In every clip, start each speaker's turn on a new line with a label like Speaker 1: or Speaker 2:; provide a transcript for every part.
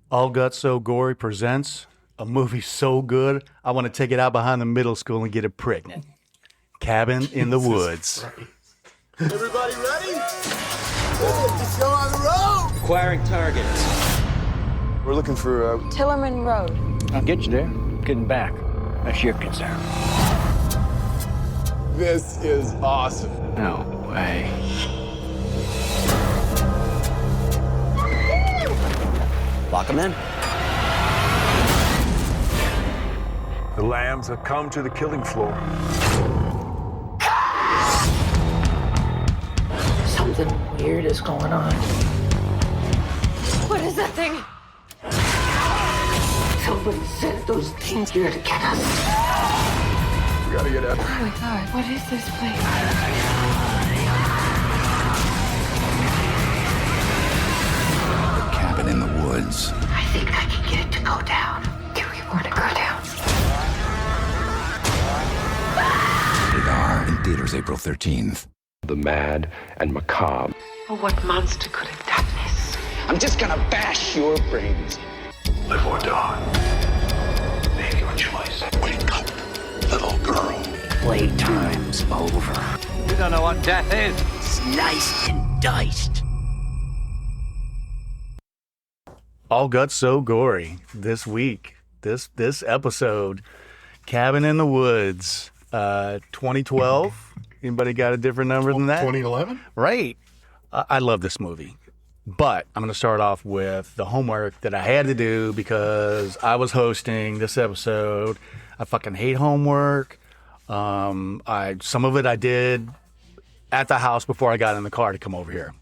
Speaker 1: All Guts So Gory presents a movie so good, I want to take it out behind the middle school and get it pregnant. Cabin in the Woods.
Speaker 2: Everybody ready? Let's go on the road!
Speaker 3: Acquiring targets.
Speaker 2: We're looking for,
Speaker 4: Tillerman Road.
Speaker 5: I'll get you there. Getting back. That's your concern.
Speaker 2: This is awesome.
Speaker 5: No way.
Speaker 3: Lock them in.
Speaker 6: The lambs have come to the killing floor.
Speaker 7: Something weird is going on.
Speaker 4: What is that thing?
Speaker 7: Somebody sent those things here to get us.
Speaker 2: We gotta get out.
Speaker 4: Oh my God, what is this place?
Speaker 8: Cabin in the Woods.
Speaker 7: I think I can get it to go down.
Speaker 4: Do we want to go down?
Speaker 8: Rated R in theaters April 13th.
Speaker 9: The mad and macabre.
Speaker 7: Oh, what monster could have done this?
Speaker 9: I'm just gonna bash your brains.
Speaker 8: Live or die. Make your choice. Wake up, little girl.
Speaker 5: Playtime's over.
Speaker 3: You don't know what death is.
Speaker 5: Sliced and diced.
Speaker 1: All Guts So Gory. This week, this episode, Cabin in the Woods, 2012. Anybody got a different number than that?
Speaker 2: 2011?
Speaker 1: Right. I love this movie. But I'm going to start off with the homework that I had to do because I was hosting this episode. I fucking hate homework. Some of it I did at the house before I got in the car to come over here.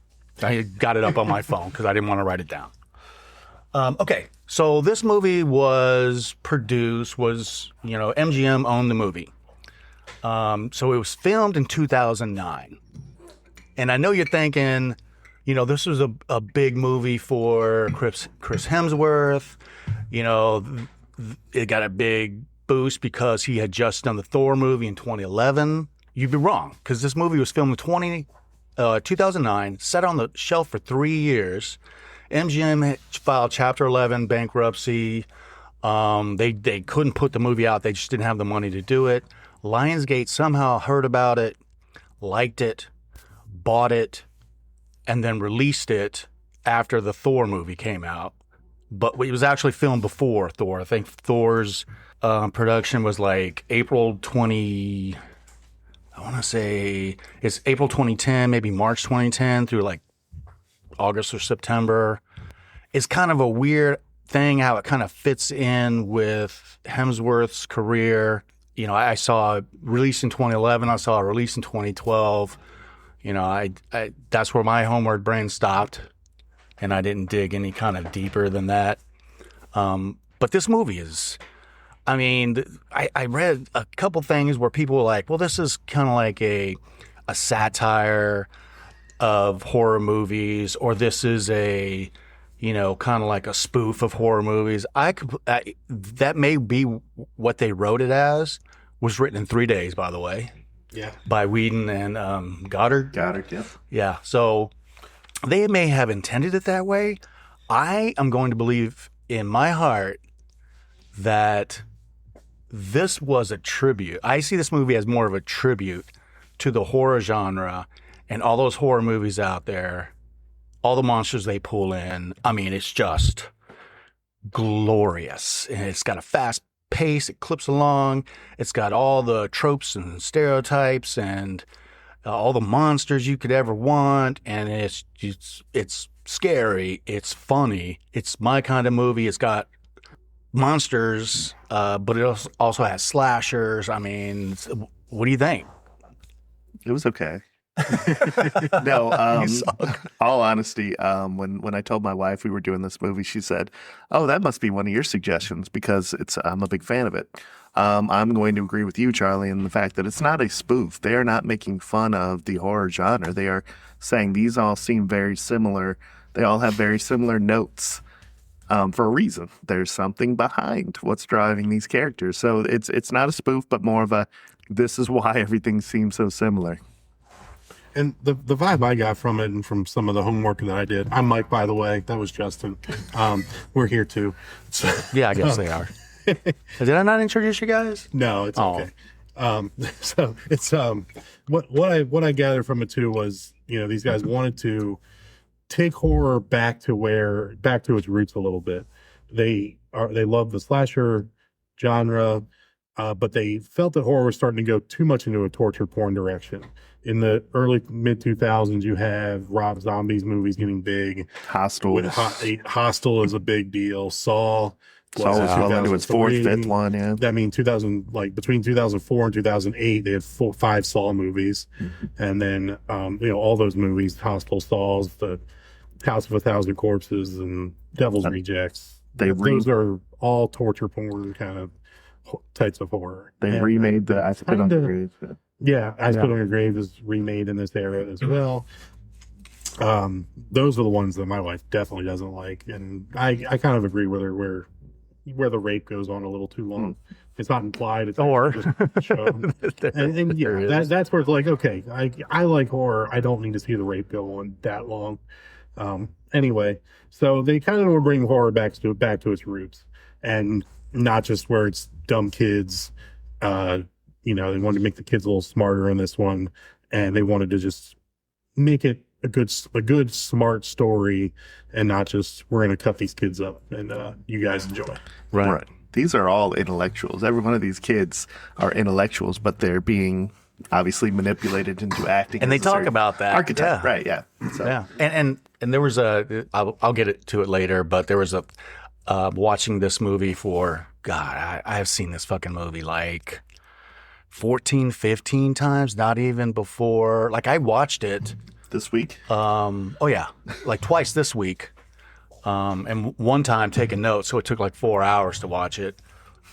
Speaker 1: I got it up on my phone because I didn't want to write it down. Okay, so this movie was MGM owned the movie. So it was filmed in 2009. And I know you're thinking, this was a big movie for Chris Hemsworth. It got a big boost because he had just done the Thor movie in 2011. You'd be wrong, because this movie was filmed in 2009, sat on the shelf for 3 years. MGM filed Chapter 11 bankruptcy. They couldn't put the movie out. They just didn't have the money to do it. Lionsgate somehow heard about it, liked it, bought it, and then released it after the Thor movie came out. But it was actually filmed before Thor. I think Thor's production was like April 20... I want to say it's April 2010, maybe March 2010 through like August or September. It's kind of a weird thing how it kind of fits in with Hemsworth's career. I saw it released in 2011. I saw it released in 2012. That's where my homeward brain stopped, and I didn't dig any kind of deeper than that. But this movie is, I read a couple things where people were like, well, this is kind of like a satire of horror movies, or this is a, kind of like a spoof of horror movies. That may be what they wrote it as. Was written in 3 days, by the way.
Speaker 2: Yeah.
Speaker 1: By Whedon and Goddard.
Speaker 2: Goddard, yeah.
Speaker 1: Yeah. So they may have intended it that way. I am going to believe in my heart that this was a tribute. I see this movie as more of a tribute to the horror genre and all those horror movies out there, all the monsters they pull in. It's just glorious. And it's got a fast pace. It clips along. It's got all the tropes and stereotypes and all the monsters you could ever want. And it's scary. It's funny. It's my kind of movie. It's got monsters, but it also has slashers. What do you think?
Speaker 10: It was okay. No, all honesty, when I told my wife we were doing this movie, she said, "Oh, that must be one of your suggestions because I'm a big fan of it." I'm going to agree with you, Charlie, in the fact that it's not a spoof. They are not making fun of the horror genre. They are saying these all seem very similar. They all have very similar notes. For a reason. There's something behind what's driving these characters. So it's not a spoof, but more of a, this is why everything seems so similar.
Speaker 11: And the vibe I got from it and from some of the homework that I did. I'm Mike, by the way. That was Justin. We're here too. So,
Speaker 1: Yeah, I guess they are. Did I not introduce you guys?
Speaker 11: No, it's okay. So it's what I gathered from it too was, these guys wanted to take horror back to its roots a little bit. They love the slasher genre, but they felt that horror was starting to go too much into a torture porn direction. In the early mid 2000s, you have Rob Zombie's movies getting big.
Speaker 10: Hostel
Speaker 11: is a big deal. Saw
Speaker 10: was well into its fourth, fifth one. Yeah,
Speaker 11: I mean, between 2004 and 2008, they had 5 Saw movies, and then all those movies, Hostel, Saws, the House of a Thousand Corpses, and Devil's Rejects. Those are all torture porn kind of types of horror.
Speaker 10: They remade the I Spit on Your Grave.
Speaker 11: Yeah, I Spit on Your Grave is remade in this era as well. Those are the ones that my wife definitely doesn't like, and I kind of agree with her where the rape goes on a little too long. It's not implied, it's just shown. and yeah, that's where it's like, okay, I like horror. I don't need to see the rape go on that long. Anyway, so they kind of were bringing horror back to its roots, and not just where it's dumb kids. They wanted to make the kids a little smarter in this one, and they wanted to just make it a good smart story, and not just we're going to cut these kids up and you guys enjoy.
Speaker 10: Right. These are all intellectuals. Every one of these kids are intellectuals, but they're being obviously manipulated into acting.
Speaker 1: And they talk about that
Speaker 10: archetype, right? Yeah. So.
Speaker 1: Yeah. And there was I'll get to it later, but there was watching this movie for God. I have seen this fucking movie like 14, 15 times, not even before. Like I watched it
Speaker 10: this week.
Speaker 1: Oh yeah, like twice this week, and one time taking notes, so it took like 4 hours to watch it.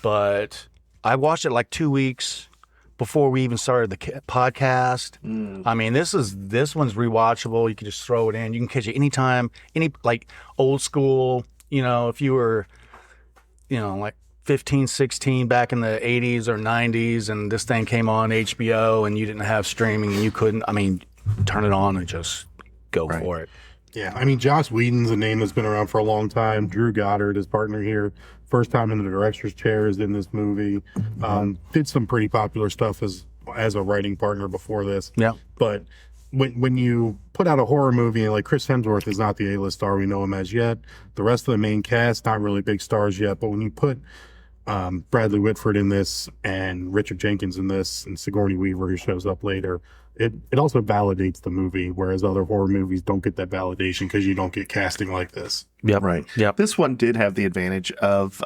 Speaker 1: But I watched it like 2 weeks before we even started the podcast. I mean, this one's rewatchable. You can just throw it in. You can catch it anytime, like old school. If you were, like 15, 16 back in the 80s or 90s, and this thing came on HBO, and you didn't have streaming, and you couldn't. I mean, turn it on and just go for it.
Speaker 11: Yeah, I mean, Joss Whedon's a name that's been around for a long time. Drew Goddard, his partner here, first time in the director's chair is in this movie. Did some pretty popular stuff as a writing partner before this.
Speaker 1: Yeah.
Speaker 11: But when you put out a horror movie, and like Chris Hemsworth is not the A-list star we know him as yet. The rest of the main cast, not really big stars yet. But when you put Bradley Whitford in this, and Richard Jenkins in this, and Sigourney Weaver, who shows up later, it also validates the movie, whereas other horror movies don't get that validation because you don't get casting like this.
Speaker 1: Yep.
Speaker 10: Right.
Speaker 1: Yep.
Speaker 10: This one did have the advantage of,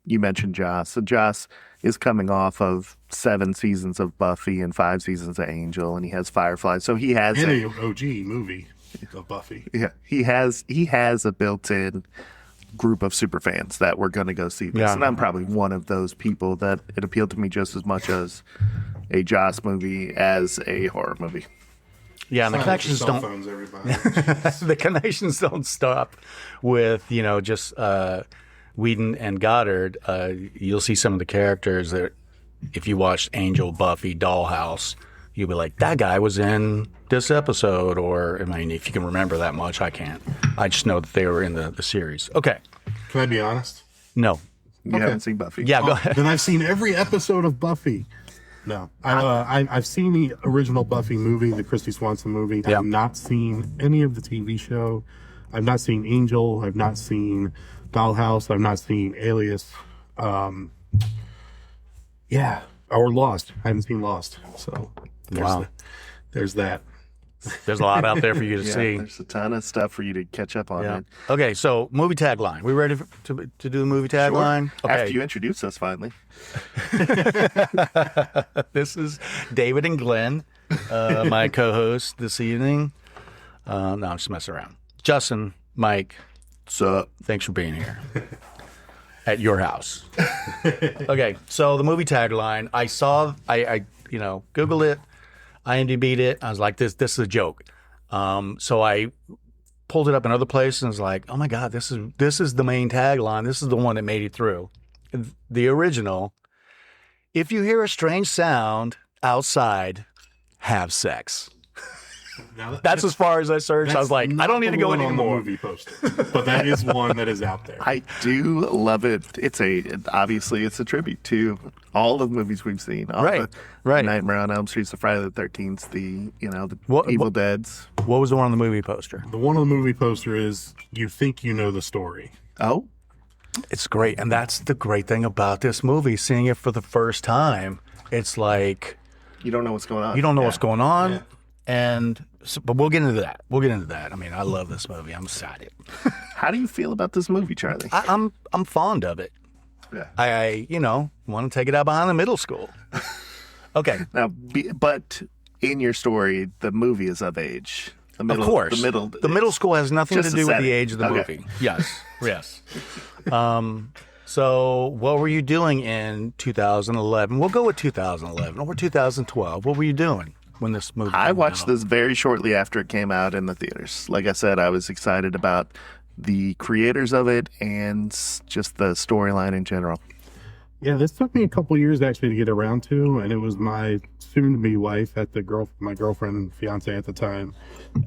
Speaker 10: you mentioned Joss. So Joss is coming off of 7 seasons of Buffy and 5 seasons of Angel, and he has Firefly. So he has
Speaker 11: an OG movie of Buffy.
Speaker 10: Yeah. He has a built-in group of super fans that were going to go see this. Yeah. And I'm probably one of those people that it appealed to me just as much as a Joss movie as a horror movie.
Speaker 1: Yeah, and the connections don't.
Speaker 11: Phones, everybody.
Speaker 1: The connections don't stop with just Whedon and Goddard. You'll see some of the characters that, if you watched Angel, Buffy, Dollhouse, you'll be like, that guy was in this episode. Or, I mean, if you can remember that much, I can't. I just know that they were in the series. Okay.
Speaker 11: Can I be honest?
Speaker 1: No.
Speaker 10: You haven't seen Buffy?
Speaker 1: Yeah, go ahead.
Speaker 11: Then I've seen every episode of Buffy. No. I've seen the original Buffy movie, the Christy Swanson movie.
Speaker 1: Yep.
Speaker 11: I've not seen any of the TV show. I've not seen Angel. I've not seen Dollhouse. I've not seen Alias. Or Lost. I haven't seen Lost. So there's that.
Speaker 1: There's a lot out there for you to see.
Speaker 10: There's a ton of stuff for you to catch up on.
Speaker 1: Yeah. Okay, so movie tagline. We ready to do the movie tagline?
Speaker 10: Sure. Okay. After you introduce us, finally.
Speaker 1: This is David and Glenn, my co-hosts this evening. No, I'm just messing around. Justin, Mike,
Speaker 10: what's up?
Speaker 1: Thanks for being here at your house. Okay, so the movie tagline. I saw. I Googled it. IMDb'd it. I was like, this is a joke. So I pulled it up in other places and was like, oh my God, this is the main tagline. This is the one that made it through. The original, if you hear a strange sound outside, have sex. That's as far as I searched. I was like, I don't need to go
Speaker 11: on the
Speaker 1: anymore.
Speaker 11: movie poster, but that is one that is out there.
Speaker 10: I do love it. Obviously it's a tribute to all of the movies we've seen. All
Speaker 1: Right.
Speaker 10: Nightmare on Elm Street, the Friday the 13th, the Evil Deads.
Speaker 1: What was the one on the movie poster?
Speaker 11: The one on the movie poster is "You Think You Know the Story."
Speaker 10: Oh,
Speaker 1: it's great, and that's the great thing about this movie. Seeing it for the first time, it's like
Speaker 10: you don't know what's going on.
Speaker 1: You don't know what's going on, but we'll get into that. I mean, I love this movie. I'm excited.
Speaker 10: How do you feel about this movie, Charlie?
Speaker 1: I'm fond of it.
Speaker 10: Yeah.
Speaker 1: I want to take it out behind the middle school. Okay.
Speaker 10: Now, but in your story, the movie is of age.
Speaker 1: Of course. The middle school has nothing to do with the age of the movie. Yes. So what were you doing in 2011? We'll go with 2011 or 2012. What were you doing when this movie came out?
Speaker 10: I watched this very shortly after it came out in the theaters. Like I said, I was excited about the creators of it and just the storyline in general.
Speaker 11: Yeah, this took me a couple years actually to get around to, and it was my soon-to-be wife my girlfriend and fiance at the time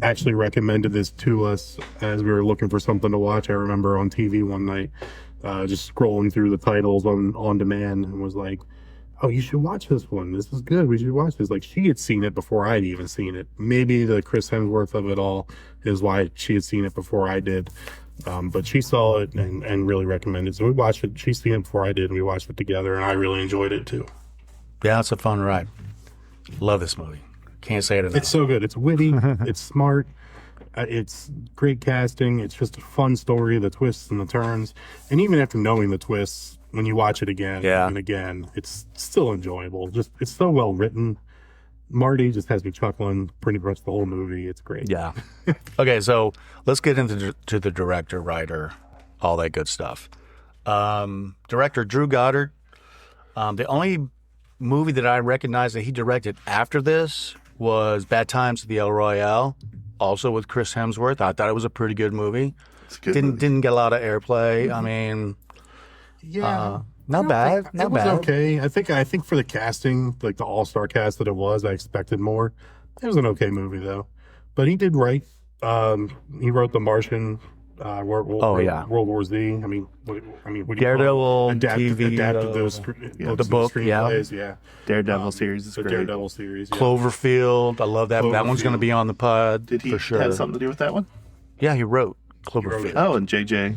Speaker 11: actually recommended this to us as we were looking for something to watch. I remember on TV one night, just scrolling through the titles on demand, and was like, "Oh, you should watch this one. This is good. We should watch this." Like, she had seen it before I'd even seen it. Maybe the Chris Hemsworth of it all is why she had seen it before I did. But she saw it and really recommended it. So we watched it. She's seen it before I did, and we watched it together, and I really enjoyed it too.
Speaker 1: Yeah, it's a fun ride. Love this movie. Can't say it enough.
Speaker 11: It's so good. It's witty. It's smart. It's great casting. It's just a fun story, the twists and the turns. And even after knowing the twists, when you watch it again and again, it's still enjoyable. It's so well written. Marty just has me chuckling pretty much the whole movie. It's great.
Speaker 1: Yeah. Okay, so let's get into the director, writer, all that good stuff. Director Drew Goddard. The only movie that I recognized that he directed after this was Bad Times at the El Royale, also with Chris Hemsworth. I thought it was a pretty good movie. Didn't get a lot of airplay. I mean, not bad.
Speaker 11: It was okay. I think for the casting, like the all-star cast that it was, I expected more. It was an okay movie though. But he did write. He wrote The Martian. World War Z. I mean, what do you
Speaker 1: Daredevil
Speaker 11: adapted those
Speaker 1: the book,
Speaker 11: screenplays,
Speaker 10: Daredevil series is
Speaker 11: the
Speaker 10: great.
Speaker 11: Daredevil series,
Speaker 1: Cloverfield. I love that. That one's going to be on the pod.
Speaker 10: Did he
Speaker 1: for sure.
Speaker 10: have something to do with that one?
Speaker 1: Yeah, he wrote Cloverfield.
Speaker 10: Oh, and J.J.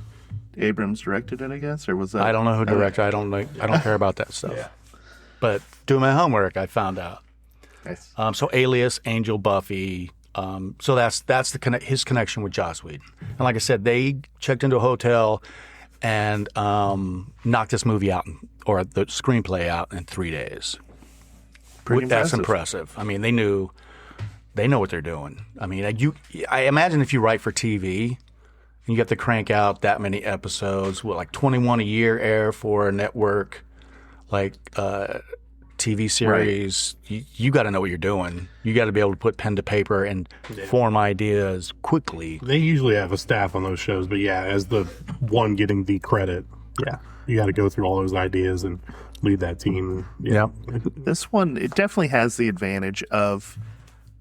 Speaker 10: Abrams directed it, I guess, or was that?
Speaker 1: I don't know who directed. I don't care about that stuff.
Speaker 10: Yeah.
Speaker 1: But doing my homework, I found out.
Speaker 10: Nice.
Speaker 1: So Alias, Angel, Buffy. So that's his connection with Joss Whedon. And like I said, they checked into a hotel and knocked this movie out, or the screenplay out, in 3 days. That's impressive. I mean, they know what they're doing. I mean, I imagine if you write for TV and you have to crank out that many episodes, like 21 a year air for a network, like TV series, right. You got to know what you're doing. You got to be able to put pen to paper and form ideas quickly.
Speaker 11: They usually have a staff on those shows, but yeah, as the one getting the credit, you got to go through all those ideas and lead that team.
Speaker 1: Yeah.
Speaker 10: This one, it definitely has the advantage of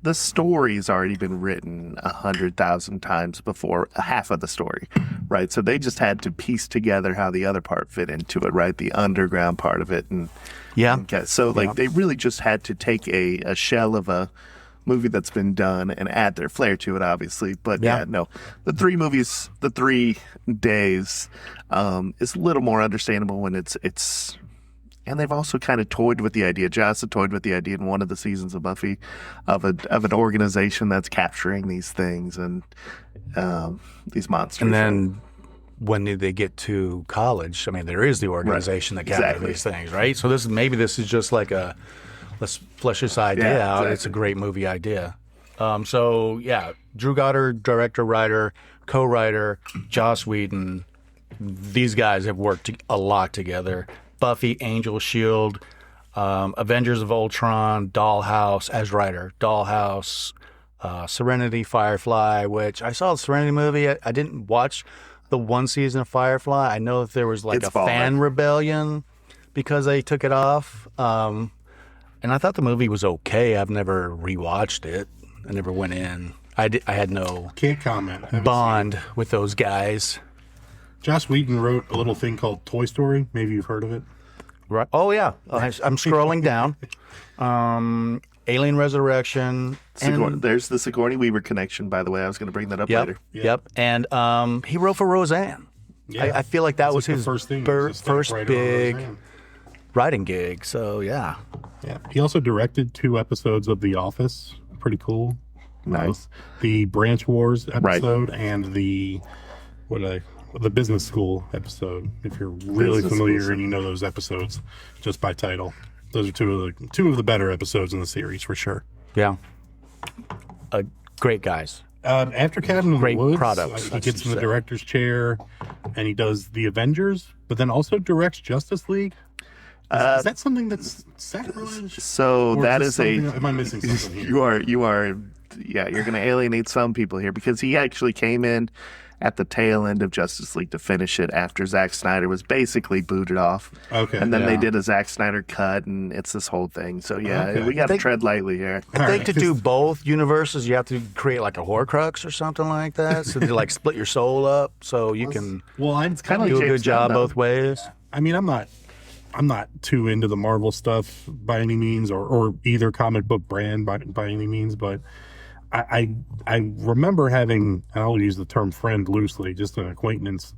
Speaker 10: the story's already been written 100,000 times before, half of the story, right? So they just had to piece together how the other part fit into it, right? The underground part of it. They really just had to take a shell of a movie that's been done and add their flair to it, obviously. But the 3 movies, the 3 days, is a little more understandable when it's. And they've also kind of toyed with the idea. Joss had toyed with the idea in one of the seasons of Buffy of an organization that's capturing these things and these monsters.
Speaker 1: And then when they get to college, I mean, there is the organization that captures these things, right? So this is just like let's flesh this idea out. Exactly. It's a great movie idea. Drew Goddard, director, writer, co-writer, Joss Whedon. These guys have worked a lot together. Buffy, Angel, S.H.I.E.L.D., Avengers of Ultron, Dollhouse as writer, Dollhouse, Serenity, Firefly, which I saw the Serenity movie. I didn't watch the one season of Firefly. I know that there was fan rebellion because they took it off. And I thought the movie was okay. I've never rewatched it. I never went in. I had no
Speaker 11: Can't comment. Haven't
Speaker 1: bond with those guys.
Speaker 11: Joss Whedon wrote a little thing called Toy Story. Maybe you've heard of it.
Speaker 1: Right. Oh yeah. I'm scrolling down. Alien Resurrection.
Speaker 10: There's the Sigourney Weaver connection, by the way. I was going to bring that up later.
Speaker 1: Yep. And he wrote for Roseanne.
Speaker 11: Yeah.
Speaker 1: I feel like that was
Speaker 11: like
Speaker 1: his
Speaker 11: first thing.
Speaker 1: first big writing gig. So yeah.
Speaker 11: Yeah. He also directed 2 episodes of The Office. Pretty cool.
Speaker 10: Nice.
Speaker 11: The Branch Wars episode and the Business School episode. If you're really familiar and you know those episodes just by title, those are two of the better episodes in the series for sure.
Speaker 1: Yeah. Great guys.
Speaker 11: After Cabin in the Woods,
Speaker 1: products,
Speaker 11: he gets in the director's chair and he does The Avengers, but then also directs Justice League. Is that something that's sacrilege?
Speaker 10: So that is
Speaker 11: am I missing something here?
Speaker 10: You are. Yeah, you're going to alienate some people here because he actually came in at the tail end of Justice League to finish it after Zack Snyder was basically booted off.
Speaker 11: Okay.
Speaker 10: And then they did a Zack Snyder cut, and it's this whole thing. So, we got to tread lightly here.
Speaker 1: I think to do both universes, you have to create like a Horcrux or something like that. So to like split your soul up so you can
Speaker 11: I'm kind of
Speaker 1: do a good job both ways.
Speaker 11: I mean, I'm not too into the Marvel stuff by any means, or either comic book brand by any means, but I remember having, and I'll use the term friend loosely, just an acquaintance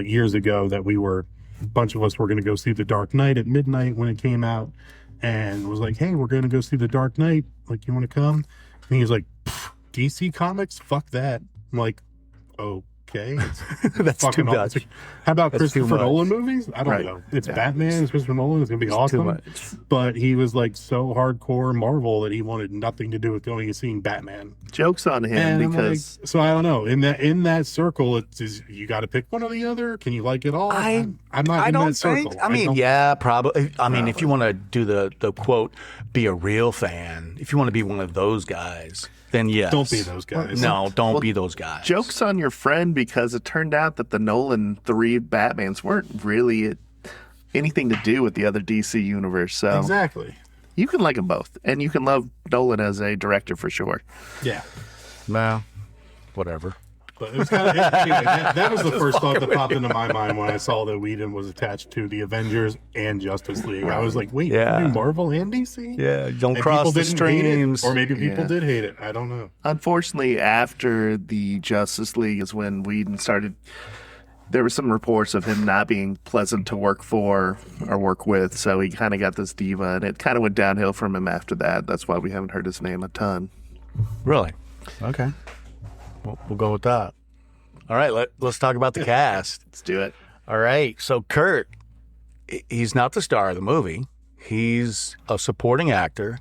Speaker 11: years ago that a bunch of us were going to go see The Dark Knight at midnight when it came out, and was like, hey, we're going to go see The Dark Knight. Like, you want to come? And he was like, DC Comics? Fuck that. I'm like, okay.
Speaker 1: That's too much.
Speaker 11: How about Christopher Nolan movies? I don't know. It's Batman. It's Christopher Nolan. It's going to be awesome. But he was like so hardcore Marvel that he wanted nothing to do with going and seeing Batman.
Speaker 10: Joke's on him
Speaker 11: And
Speaker 10: because
Speaker 11: so I don't know. In that circle, it's you got to pick one or the other. Can you like it all? I'm not in that circle.
Speaker 1: I mean, yeah, probably. I mean, if you want to do the quote, be a real fan. If you want to be one of those guys, then yes.
Speaker 11: Don't be those guys.
Speaker 1: No, don't be those guys.
Speaker 10: joke's on your friend because it turned out that the Nolan 3 Batmans weren't really anything to do with the other DC universe. So
Speaker 11: Exactly.
Speaker 10: you can like them both, and you can love Nolan as a director for sure.
Speaker 11: Yeah.
Speaker 1: Well, whatever.
Speaker 11: But it was kind of interesting. That was the first thought that popped into my mind when I saw that Whedon was attached to the Avengers and Justice League. I was like, wait, you do Marvel and DC?
Speaker 1: Yeah, don't
Speaker 11: And
Speaker 1: cross
Speaker 11: people
Speaker 1: the
Speaker 11: didn't hate it,
Speaker 1: streams.
Speaker 11: or maybe people did hate it. I don't know.
Speaker 10: Unfortunately, after the Justice League is when Whedon started. There were some reports of him not being pleasant to work for or work with, so he kind of got this diva, and it kind of went downhill from him after that. That's why we haven't heard his name a ton.
Speaker 1: Really? Okay. We'll go with that. All right, let's talk about the cast.
Speaker 10: Let's do it.
Speaker 1: All right, so Kurt, he's not the star of the movie. He's a supporting actor,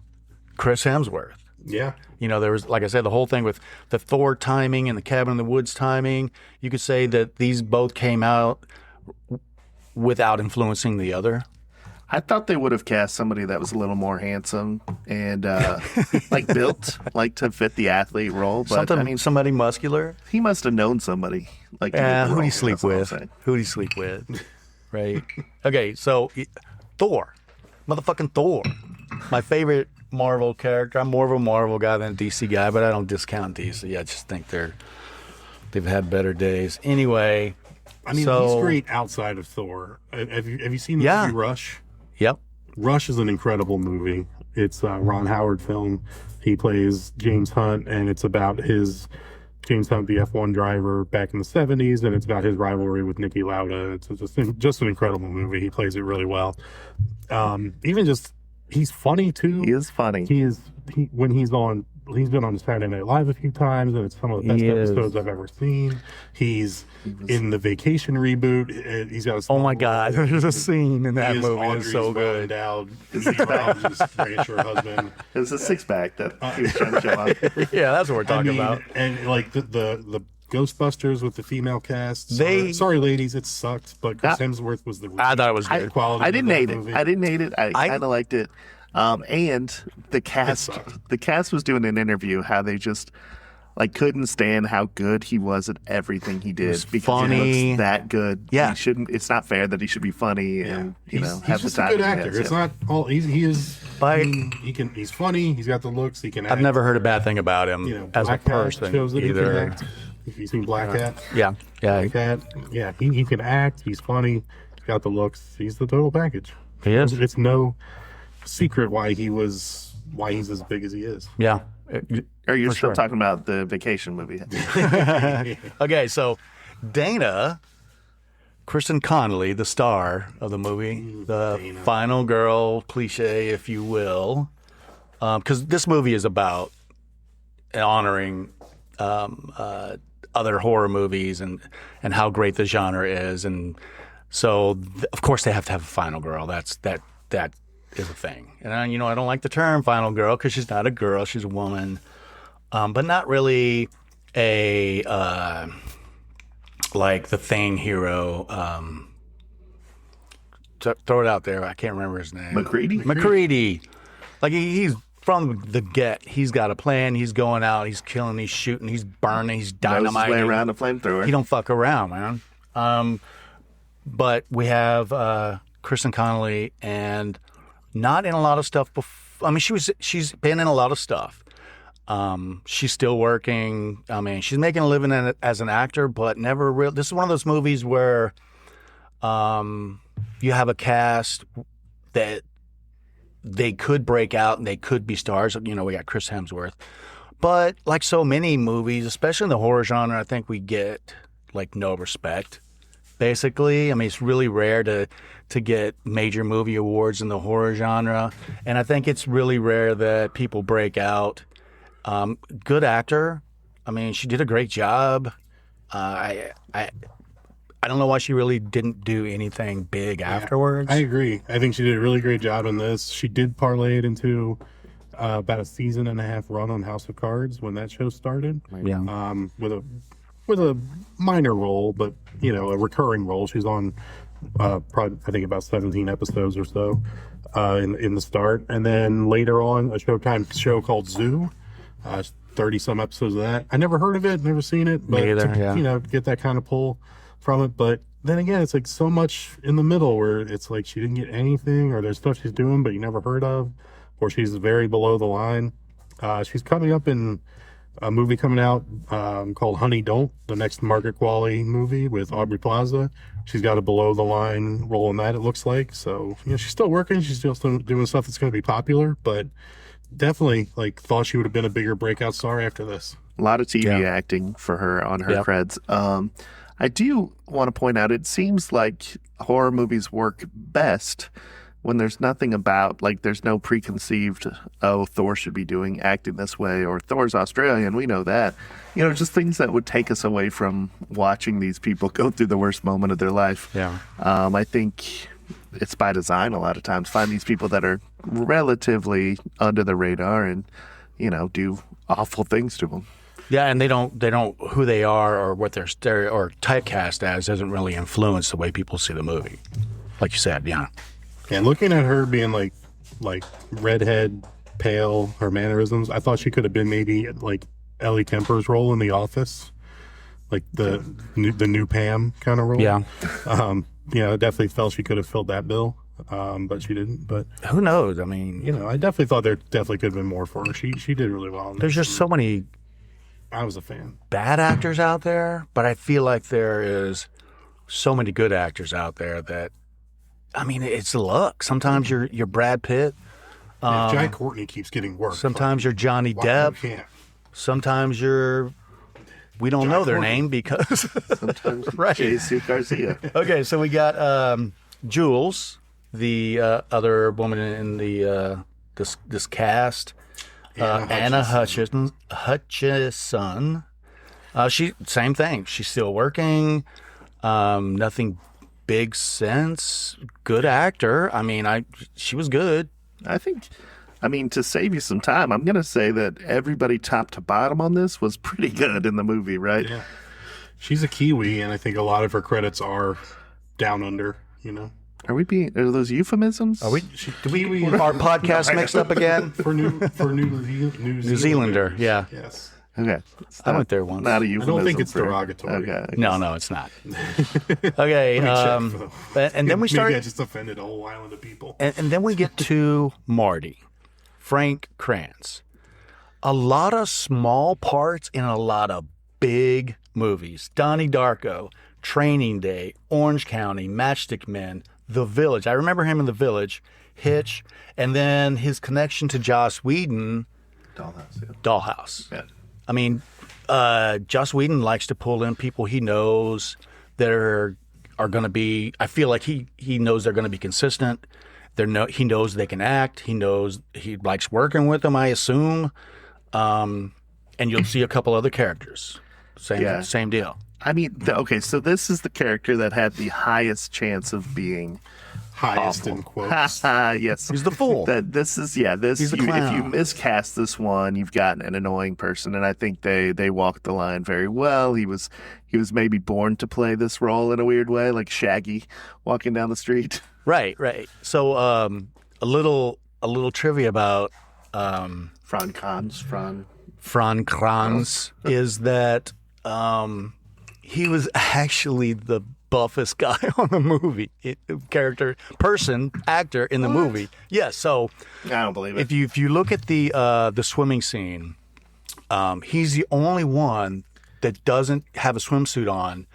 Speaker 1: Chris Hemsworth.
Speaker 11: Yeah.
Speaker 1: You know, there was, like I said, the whole thing with the Thor timing and the Cabin in the Woods timing. You could say that these both came out without influencing the other.
Speaker 10: I thought they would have cast somebody that was a little more handsome and like built, like to fit the athlete role. But
Speaker 1: Somebody muscular.
Speaker 10: He must have known somebody. Like
Speaker 1: who do you sleep with? Who do you sleep with? Right. Okay, so Thor, motherfucking Thor, my favorite Marvel character. I'm more of a Marvel guy than a DC guy, but I don't discount DC. I just think they've had better days. Anyway,
Speaker 11: I mean, he's great outside of Thor. Have you seen the movie Rush?
Speaker 1: Yep.
Speaker 11: Rush is an incredible movie. It's a Ron Howard film. He plays James Hunt, and it's about James Hunt, the F1 driver back in the 70s, and it's about his rivalry with Niki Lauda. It's just an incredible movie. He plays it really well. He's funny too.
Speaker 10: He is funny.
Speaker 11: He's been on Saturday Night Live a few times, and it's some of the best episodes I've ever seen. He's in the Vacation reboot. He's got
Speaker 1: oh my God, there's a scene in that movie that's so good.
Speaker 11: Rancher husband.
Speaker 10: It was a six-pack that he was trying to show off.
Speaker 1: Yeah, that's what we're talking about.
Speaker 11: And like the Ghostbusters with the female cast. Sorry, ladies, it sucked, but Chris Hemsworth was the.
Speaker 1: I thought it was good.
Speaker 11: Quality.
Speaker 10: I didn't hate it. I kind of liked it. And the cast was doing an interview how they just like couldn't stand how good he was at everything he did because
Speaker 1: funny.
Speaker 10: He looks that good.
Speaker 1: Yeah,
Speaker 10: he shouldn't. It's not fair that he should be funny and
Speaker 11: he's
Speaker 10: have
Speaker 11: just
Speaker 10: the time.
Speaker 11: He's a good actor. It's not all. He is He's funny. He's got the looks. He can.
Speaker 1: I've
Speaker 11: act.
Speaker 1: never heard a bad thing about him as a
Speaker 11: Black Cat
Speaker 1: person
Speaker 11: shows that he can
Speaker 1: either.
Speaker 11: act. If you've seen Black Cat,
Speaker 1: Yeah.
Speaker 11: Black Cat, he can act. He's funny. He's got the looks. He's the total package.
Speaker 1: He is.
Speaker 11: It's no secret why he's as big as he is.
Speaker 1: Yeah.
Speaker 10: Are you
Speaker 1: For
Speaker 10: still
Speaker 1: sure.
Speaker 10: talking about the vacation movie?
Speaker 1: Okay, so Dana, Kristen Connolly, the star of the movie, the
Speaker 11: Dana.
Speaker 1: final girl cliche, if you will, because this movie is about honoring other horror movies and how great the genre is, and so of course they have to have a final girl. That is a thing, and I don't like the term final girl because she's not a girl, she's a woman, but not really a like the Thing hero. Throw it out there. I can't remember his name. McCready. Like he's from the get. He's got a plan. He's going out. He's killing. He's shooting. He's burning. He's dynamiting.
Speaker 10: Way around a flamethrower.
Speaker 1: He don't fuck around, man. But we have Kristen Connolly, and not in a lot of stuff. I mean, she's been in a lot of stuff. She's still working. I mean, she's making a living as an actor, but never real. This is one of those movies where you have a cast that they could break out and they could be stars. We got Chris Hemsworth. But like so many movies, especially in the horror genre, I think we get like no respect. Basically, I mean, it's really rare to get major movie awards in the horror genre, and I think it's really rare that people break out. Good actor. I mean, she did a great job. I don't know why she really didn't do anything big afterwards.
Speaker 11: I agree. I think she did a really great job in this. She did parlay it into about a season and a half run on House of Cards when that show started.
Speaker 1: Yeah.
Speaker 11: With a minor role, but a recurring role. She's on probably I think about 17 episodes or so in the start, and then later on a Showtime show called Zoo. 30 some episodes of that. I never heard of it, never seen it, but
Speaker 1: Me either, yeah.
Speaker 11: Get that kind of pull from it. But then again, it's like so much in the middle where it's like she didn't get anything, or there's stuff she's doing but you never heard of, or she's very below the line. She's coming up in a movie coming out called Honey Don't, the next Margaret Qualley movie with Aubrey Plaza. She's got a below the line role in that, it looks like. So she's still working. She's still doing stuff that's going to be popular, but definitely thought she would have been a bigger breakout star after this.
Speaker 10: A lot of TV acting for her on her creds. I do want to point out, it seems like horror movies work best when there's nothing about, there's no preconceived, Thor should be acting this way, or Thor's Australian, we know that. Just things that would take us away from watching these people go through the worst moment of their life.
Speaker 1: Yeah.
Speaker 10: I think it's by design a lot of times. Find these people that are relatively under the radar and, do awful things to them.
Speaker 1: Yeah, and they don't who they are or what they're or typecast as doesn't really influence the way people see the movie. Like you said, yeah.
Speaker 11: And looking at her being like redhead, pale, her mannerisms, I thought she could have been maybe like Ellie Kemper's role in The Office, like the new Pam kind of role.
Speaker 1: Yeah.
Speaker 11: I definitely felt she could have filled that bill, but she didn't. But
Speaker 1: who knows? I mean,
Speaker 11: I definitely thought there definitely could have been more for her. She did really well.
Speaker 1: There's just so many.
Speaker 11: I was a fan.
Speaker 1: Bad actors out there, but I feel like there is so many good actors out there that, I mean, it's luck. Sometimes you're Brad Pitt.
Speaker 11: If Jai Courtney keeps getting work.
Speaker 1: Sometimes you're Johnny Depp. Sometimes we don't know their name because
Speaker 10: sometimes
Speaker 1: right.
Speaker 10: Jesus Garcia.
Speaker 1: Okay, so we got Jules, the other woman in the this cast. Anna Hutchison. She same thing. She's still working. Nothing big since. Good actor. I mean, she was good.
Speaker 10: I mean, to save you some time, I'm going to say that everybody top to bottom on this was pretty good in the movie, right?
Speaker 11: Yeah. She's a Kiwi, and I think a lot of her credits are down under,
Speaker 10: Are those euphemisms?
Speaker 1: Are we? Do we our podcast mixed up again?
Speaker 11: For New
Speaker 1: New Zealander, yeah.
Speaker 11: Yes.
Speaker 10: Okay.
Speaker 1: I went there once.
Speaker 10: Not a
Speaker 11: I
Speaker 10: euphemism.
Speaker 11: don't think it's
Speaker 10: for-
Speaker 11: derogatory.
Speaker 10: Okay.
Speaker 1: No, it's not. Okay, and then we
Speaker 11: Maybe I
Speaker 1: started,
Speaker 11: just offended a whole island of people.
Speaker 1: and then we get to Marty, Frank Kranz. A lot of small parts in a lot of big movies. Donnie Darko, Training Day, Orange County, Matchstick Men, The Village. I remember him in The Village, Hitch, and then his connection to Joss Whedon, Dollhouse.
Speaker 10: Yeah.
Speaker 1: I mean, Joss Whedon likes to pull in people he knows that are going to be. I feel like he knows they're going to be consistent. He knows they can act. He knows he likes working with them, I assume. And you'll see a couple other characters. Same deal.
Speaker 10: I mean, okay, so this is the character that had the highest chance of being
Speaker 11: Highest
Speaker 10: awful.
Speaker 11: in quotes.
Speaker 10: Yes.
Speaker 1: He's the fool.
Speaker 10: This is this.
Speaker 1: He's the
Speaker 10: If you
Speaker 1: clown.
Speaker 10: miscast this one, you've got an annoying person, and I think they walked the line very well. He was maybe born to play this role in a weird way, like Shaggy walking down the street.
Speaker 1: Right. So a little trivia about
Speaker 10: Fran
Speaker 1: Kranz is that he was actually the buffest guy on the movie, actor in the movie. Yes. So
Speaker 10: I don't believe it.
Speaker 1: if you look at the swimming scene, he's the only one that doesn't have a swimsuit on,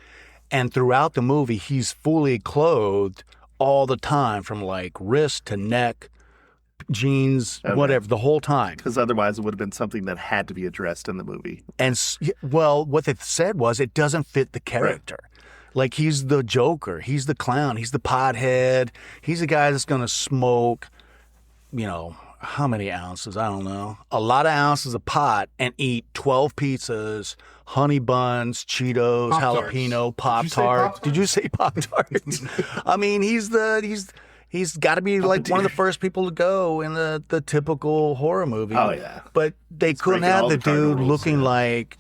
Speaker 1: and throughout the movie he's fully clothed all the time, from like wrist to neck, jeans, whatever, the whole time.
Speaker 10: Because otherwise it would have been something that had to be addressed in the movie.
Speaker 1: And what they said was it doesn't fit the character. Like, he's the Joker, he's the clown, he's the pothead, he's the guy that's going to smoke, how many ounces? I don't know. A lot of ounces of pot and eat 12 pizzas, honey buns, Cheetos,
Speaker 11: Pop-Tarts.
Speaker 1: jalapeno, Pop-Tarts. Did you say Pop-Tarts? I mean, he's got to be like one of the first people to go in the typical horror movie.
Speaker 10: Oh, yeah.
Speaker 1: But they couldn't
Speaker 10: breaking
Speaker 1: have
Speaker 10: all
Speaker 1: the
Speaker 10: the cardinal
Speaker 1: dude
Speaker 10: rules,
Speaker 1: looking like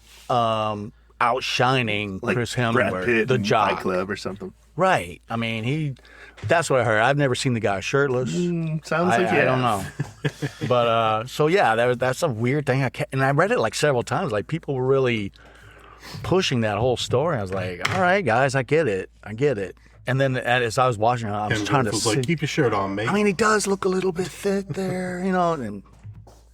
Speaker 1: outshining
Speaker 10: Like
Speaker 1: Chris
Speaker 10: Brad
Speaker 1: Hemsworth,
Speaker 10: Pitt
Speaker 1: the
Speaker 10: in
Speaker 1: job.
Speaker 10: Fight Club or something.
Speaker 1: Right. I mean, that's what I heard. I've never seen the guy shirtless.
Speaker 10: Sounds like
Speaker 1: I don't know. But, so yeah, that's a weird thing. And I read it like several times. Like, people were really pushing that whole story. I was like, all right, guys, I get it. And then as I was watching it, I was trying to
Speaker 11: was like, keep your shirt on, mate.
Speaker 1: I mean, he does look a little bit thick there, and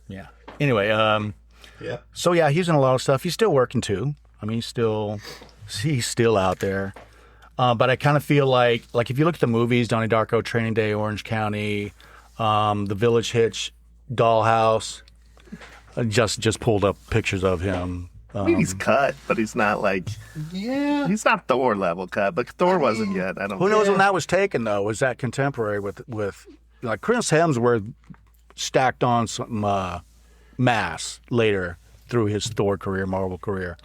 Speaker 1: yeah. Anyway,
Speaker 11: yeah.
Speaker 1: So yeah, he's in a lot of stuff. He's still working too. I mean, he's still out there. But I kind of feel like if you look at the movies, Donnie Darko, Training Day, Orange County, The Village, Hitch, Dollhouse, I just pulled up pictures of him.
Speaker 10: I mean, he's cut, but he's not like...
Speaker 11: Yeah.
Speaker 10: He's not Thor level cut, but Thor wasn't yet. I don't
Speaker 1: Who knows when that was taken, though? Was that contemporary with like Chris Hemsworth stacked on some mass later through his Thor career, Marvel career?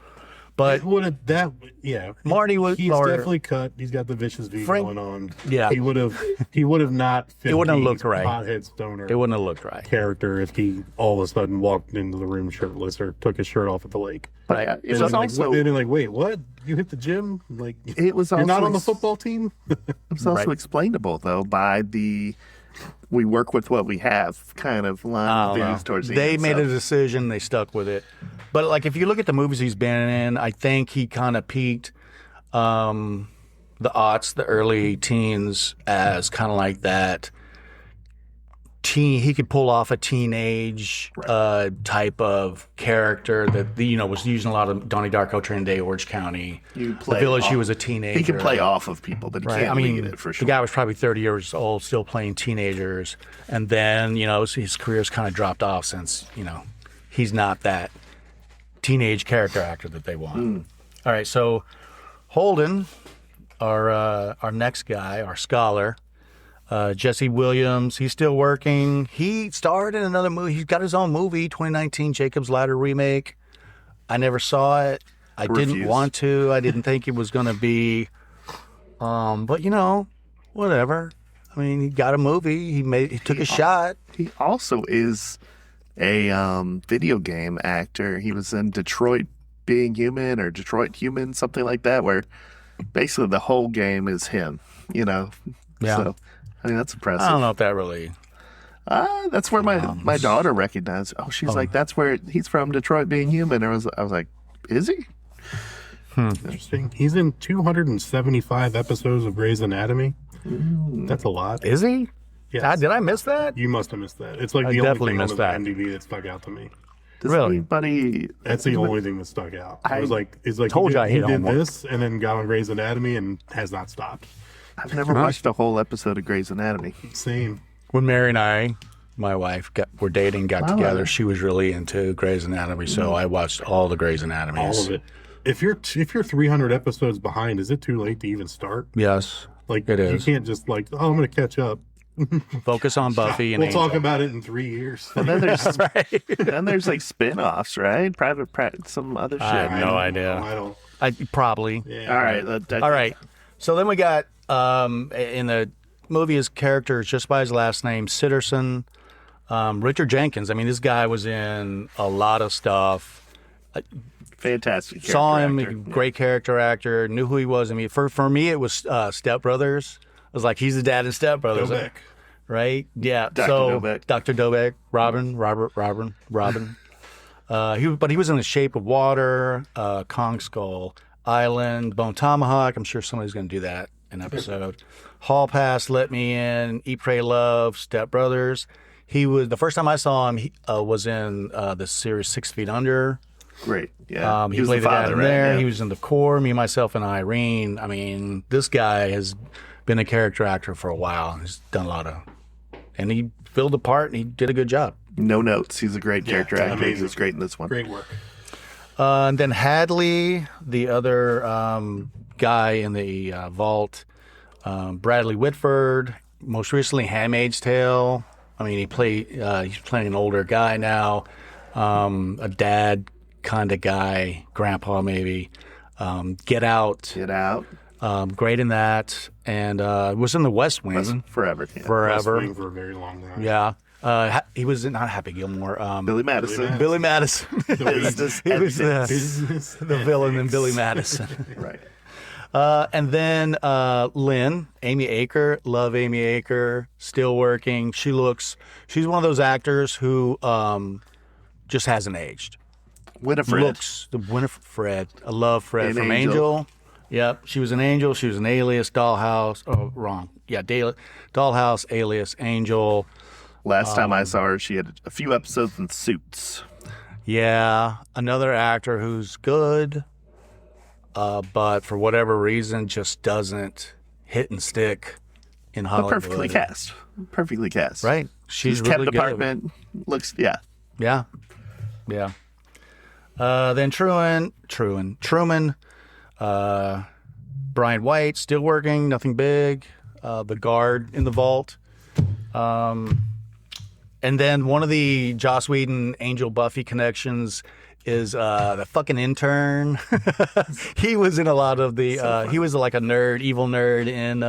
Speaker 1: But
Speaker 11: Marty was. He's
Speaker 1: Marty-
Speaker 11: definitely cut. He's got the vicious V going on.
Speaker 1: Yeah.
Speaker 11: he would have not. Fit
Speaker 1: It wouldn't have
Speaker 11: the
Speaker 1: looked right.
Speaker 11: Pothead stoner.
Speaker 1: It wouldn't have looked right.
Speaker 11: Character if he all of a sudden walked into the room shirtless or took his shirt off at the lake.
Speaker 10: But it
Speaker 11: And
Speaker 10: was
Speaker 11: like,
Speaker 10: also...
Speaker 11: they'd be like, wait, what? You hit the gym? Like,
Speaker 10: It was
Speaker 11: you're not
Speaker 10: also
Speaker 11: on the football team?
Speaker 10: It was also explainable, though, by we work with what we have kind of line of views towards the
Speaker 1: They
Speaker 10: end.
Speaker 1: made
Speaker 10: so.
Speaker 1: a decision. They stuck with it. But like, if you look at the movies he's been in, I think he kind of peaked the aughts, the early teens, as kind of like that teen. He could pull off a teenage type of character that was using a lot of Donnie Darko, Training Day, Orange County, The Village. He was a teenager.
Speaker 10: He can play off of people, but he can't lead it for sure.
Speaker 1: The guy was probably 30 years old, still playing teenagers, and then his career's kind of dropped off since he's not that teenage character actor that they want. All right, so Holden, our next guy, our scholar, Jesse Williams, he's still working. He starred in another movie. He's got his own movie, 2019 Jacob's Ladder remake. I never saw it. I didn't want to. I didn't think it was going to be. But whatever. I mean, he got a movie. He took a shot.
Speaker 10: He also is a video game actor. He was in Detroit Being Human or Detroit Human, something like that, where basically the whole game is him.
Speaker 1: Yeah.
Speaker 10: So, I mean, that's impressive.
Speaker 1: I don't know if that really.
Speaker 10: That's where my daughter recognized. Oh, she's like, that's where he's from, Detroit Being Human. I was like, is he?
Speaker 11: Interesting. He's in 275 episodes of Grey's Anatomy. That's a lot.
Speaker 1: Is he?
Speaker 11: Yes.
Speaker 1: Did I miss that?
Speaker 11: You must have missed that. It's like
Speaker 1: I
Speaker 11: the
Speaker 1: definitely
Speaker 11: only thing
Speaker 1: missed
Speaker 11: on
Speaker 1: that.
Speaker 11: MDB that stuck out to me.
Speaker 10: Does
Speaker 1: Really?
Speaker 10: anybody?
Speaker 11: That's the only thing that stuck out. It's like
Speaker 1: Told you I
Speaker 11: he
Speaker 1: hate
Speaker 11: did
Speaker 1: homework.
Speaker 11: this and then got on Grey's Anatomy and has not stopped.
Speaker 10: I've never watched a whole episode of Grey's Anatomy.
Speaker 11: Same.
Speaker 1: When Mary and I, my wife, were dating, got together, she was really into Grey's Anatomy, so I watched all the Grey's Anatomy.
Speaker 11: All of it. If you're 300 episodes behind, is it too late to even start?
Speaker 1: Yes,
Speaker 11: Like
Speaker 1: it is.
Speaker 11: You can't just I'm going to catch up.
Speaker 1: Focus on Buffy and
Speaker 11: We'll
Speaker 1: Angel.
Speaker 11: talk about it in 3 years.
Speaker 10: And then there's like spin-offs, right? Private, some other shit.
Speaker 1: I have no idea.
Speaker 11: I don't.
Speaker 1: Probably.
Speaker 11: Yeah.
Speaker 10: All right.
Speaker 1: All right. So then we got in the movie, his character is just by his last name, Sitterson. Richard Jenkins. I mean, this guy was in a lot of stuff.
Speaker 10: Fantastic.
Speaker 1: Saw him,
Speaker 10: actor.
Speaker 1: great character actor. Knew who he was. I mean, for me, it was Step Brothers. I was like, he's the dad in Step Brothers,
Speaker 11: Dobek.
Speaker 1: right? Yeah.
Speaker 10: Dr.
Speaker 1: So
Speaker 10: Dobek.
Speaker 1: Dr. Dobek, Robin. But he was in The Shape of Water, Kong Skull Island, Bone Tomahawk. I'm sure somebody's going to do that in episode. Hall Pass, Let Me In, Eat, Pray, Love, Step Brothers. He was the first time I saw him. He was in the series 6 Feet Under.
Speaker 10: Great. Yeah.
Speaker 1: He
Speaker 10: was
Speaker 1: played the dad
Speaker 10: father,
Speaker 1: in
Speaker 10: right?
Speaker 1: there.
Speaker 10: Yeah.
Speaker 1: He was in The Core, Me, Myself, and Irene. I mean, this guy has been a character actor for a while. He's done a lot of, and he filled the part, and he did a good job.
Speaker 10: No notes. He's a great character actor.
Speaker 11: amazing.
Speaker 10: He was great in this one.
Speaker 11: Great work.
Speaker 1: And then Hadley, the other guy in the vault, Bradley Whitford, most recently Handmaid's Tale. I mean, he's playing an older guy now, a dad kind of guy, grandpa maybe. Get Out.
Speaker 10: Get Out.
Speaker 1: Great in that. And was in The West Wing.
Speaker 10: Forever. Yeah.
Speaker 1: Forever.
Speaker 11: Wrestling for a very long time.
Speaker 1: Yeah. He was in, not Happy Gilmore.
Speaker 10: Billy Madison.
Speaker 1: Billy Madison.
Speaker 10: Business
Speaker 1: He was
Speaker 11: Business
Speaker 1: the villain in Billy Madison.
Speaker 10: Right.
Speaker 1: And then Lynn, Amy Aker, love Amy Aker, still working. She's one of those actors who just hasn't aged. Winifred. I love Fred from Angel. Yep, she was an Angel. She was an Alias, Dollhouse. Oh, wrong. Yeah, Dollhouse, Alias, Angel.
Speaker 10: Last time I saw her, she had a few episodes in Suits.
Speaker 1: Yeah, another actor who's good, but for whatever reason just doesn't hit and stick in Hollywood.
Speaker 10: But perfectly cast.
Speaker 1: Right. She's
Speaker 10: kept
Speaker 1: really good at it.
Speaker 10: apartment. Looks, yeah.
Speaker 1: Yeah. Then Truman, Brian White, still working, nothing big. The guard in the vault. And then one of the Joss Whedon Angel Buffy connections is the fucking intern. He was in a lot of the. He was like a nerd, evil nerd in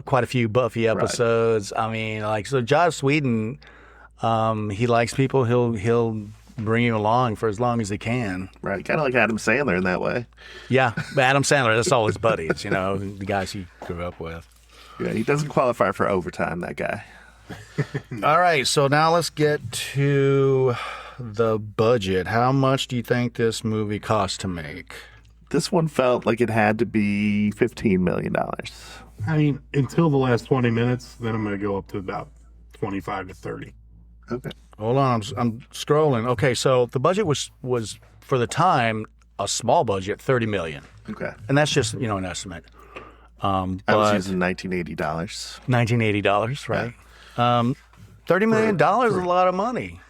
Speaker 1: quite a few Buffy episodes. Right. I mean, like, so Joss Whedon, he likes people. He'll bring you along for as long as he can.
Speaker 10: Right, kind of like Adam Sandler in that way.
Speaker 1: Yeah, Adam Sandler. That's all his buddies. The guys he grew up with.
Speaker 10: Yeah, he doesn't qualify for overtime. That guy.
Speaker 1: All right, so now let's get to the budget. How much do you think this movie cost to make?
Speaker 10: This one felt like it had to be $15 million.
Speaker 11: I mean, until the last 20 minutes, then I'm going to go up to about 25 to 30.
Speaker 10: Okay.
Speaker 1: Hold on, I'm scrolling. Okay, so the budget was for the time a small budget, $30 million.
Speaker 10: Okay.
Speaker 1: And that's just an estimate.
Speaker 10: I was using $1980.
Speaker 1: $1980, right? Yeah. $30 million is a lot of money.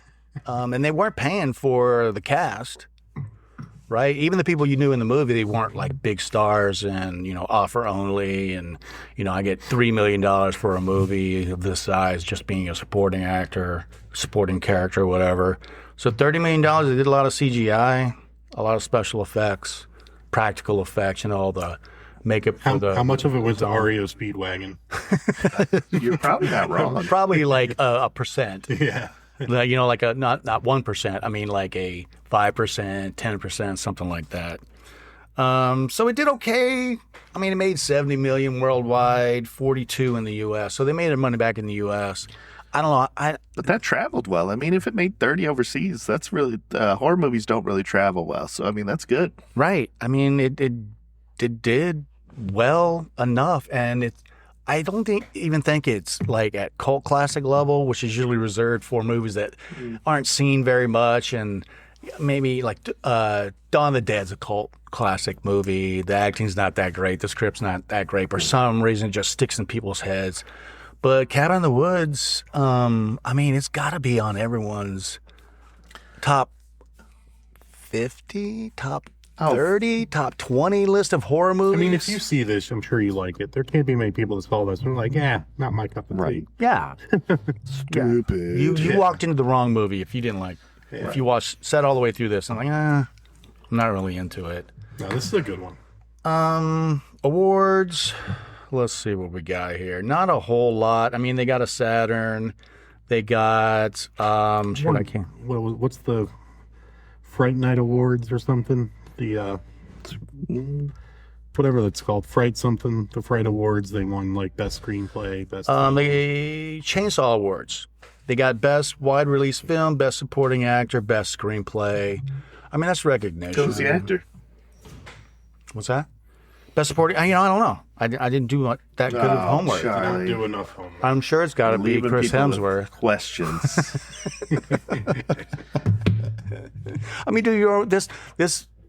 Speaker 1: And they weren't paying for the cast, right? Even the people you knew in the movie, they weren't like big stars and, offer only. And, I get $3 million for a movie of this size just being a supporting actor, supporting character, whatever. So $30 million, they did a lot of CGI, a lot of special effects, practical effects, all the makeup for
Speaker 11: how much of it went to REO Speedwagon?
Speaker 10: You're probably not wrong.
Speaker 1: Probably like a percent.
Speaker 11: Yeah.
Speaker 1: Like not 1%. I mean, like a 5%, 10%, something like that. So it did okay. I mean, it made 70 million worldwide, 42 in the U.S. So they made their money back in the U.S. I don't know.
Speaker 10: But that traveled well. I mean, if it made 30 overseas, that's really horror movies don't really travel well. So I mean, that's good.
Speaker 1: Right. I mean, it did well enough, and I don't even think it's like at cult classic level, which is usually reserved for movies that aren't seen very much, and maybe like Dawn of the Dead's a cult classic movie. The acting's not that great, the script's not that great. For some reason, it just sticks in people's heads. But Cabin in the Woods, I mean, it's got to be on everyone's top 50, top 30, top 20 list of horror movies.
Speaker 11: I mean, if you see this, I'm sure you like it. There can't be many people that saw this and are like, not my cup of tea.
Speaker 1: Yeah.
Speaker 10: Stupid.
Speaker 1: You walked into the wrong movie if you didn't like. If you sat all the way through this, I'm like, I'm not really into it.
Speaker 11: No, this is a good one.
Speaker 1: Awards. Let's see what we got here. Not a whole lot. I mean, they got a Saturn. They got
Speaker 11: what's the Fright Night Awards or something? The whatever that's called, Fright something. The Fright Awards. They won like best screenplay, best.
Speaker 1: The Chainsaw Awards. They got best wide release film, best supporting actor, best screenplay. I mean, that's recognition.
Speaker 10: Who's the actor?
Speaker 1: What's that? Best supporting. I don't know. I didn't do that good of homework.
Speaker 11: I didn't do enough homework.
Speaker 1: I'm sure it's got to be Chris Hemsworth.
Speaker 10: Questions.
Speaker 1: I mean, this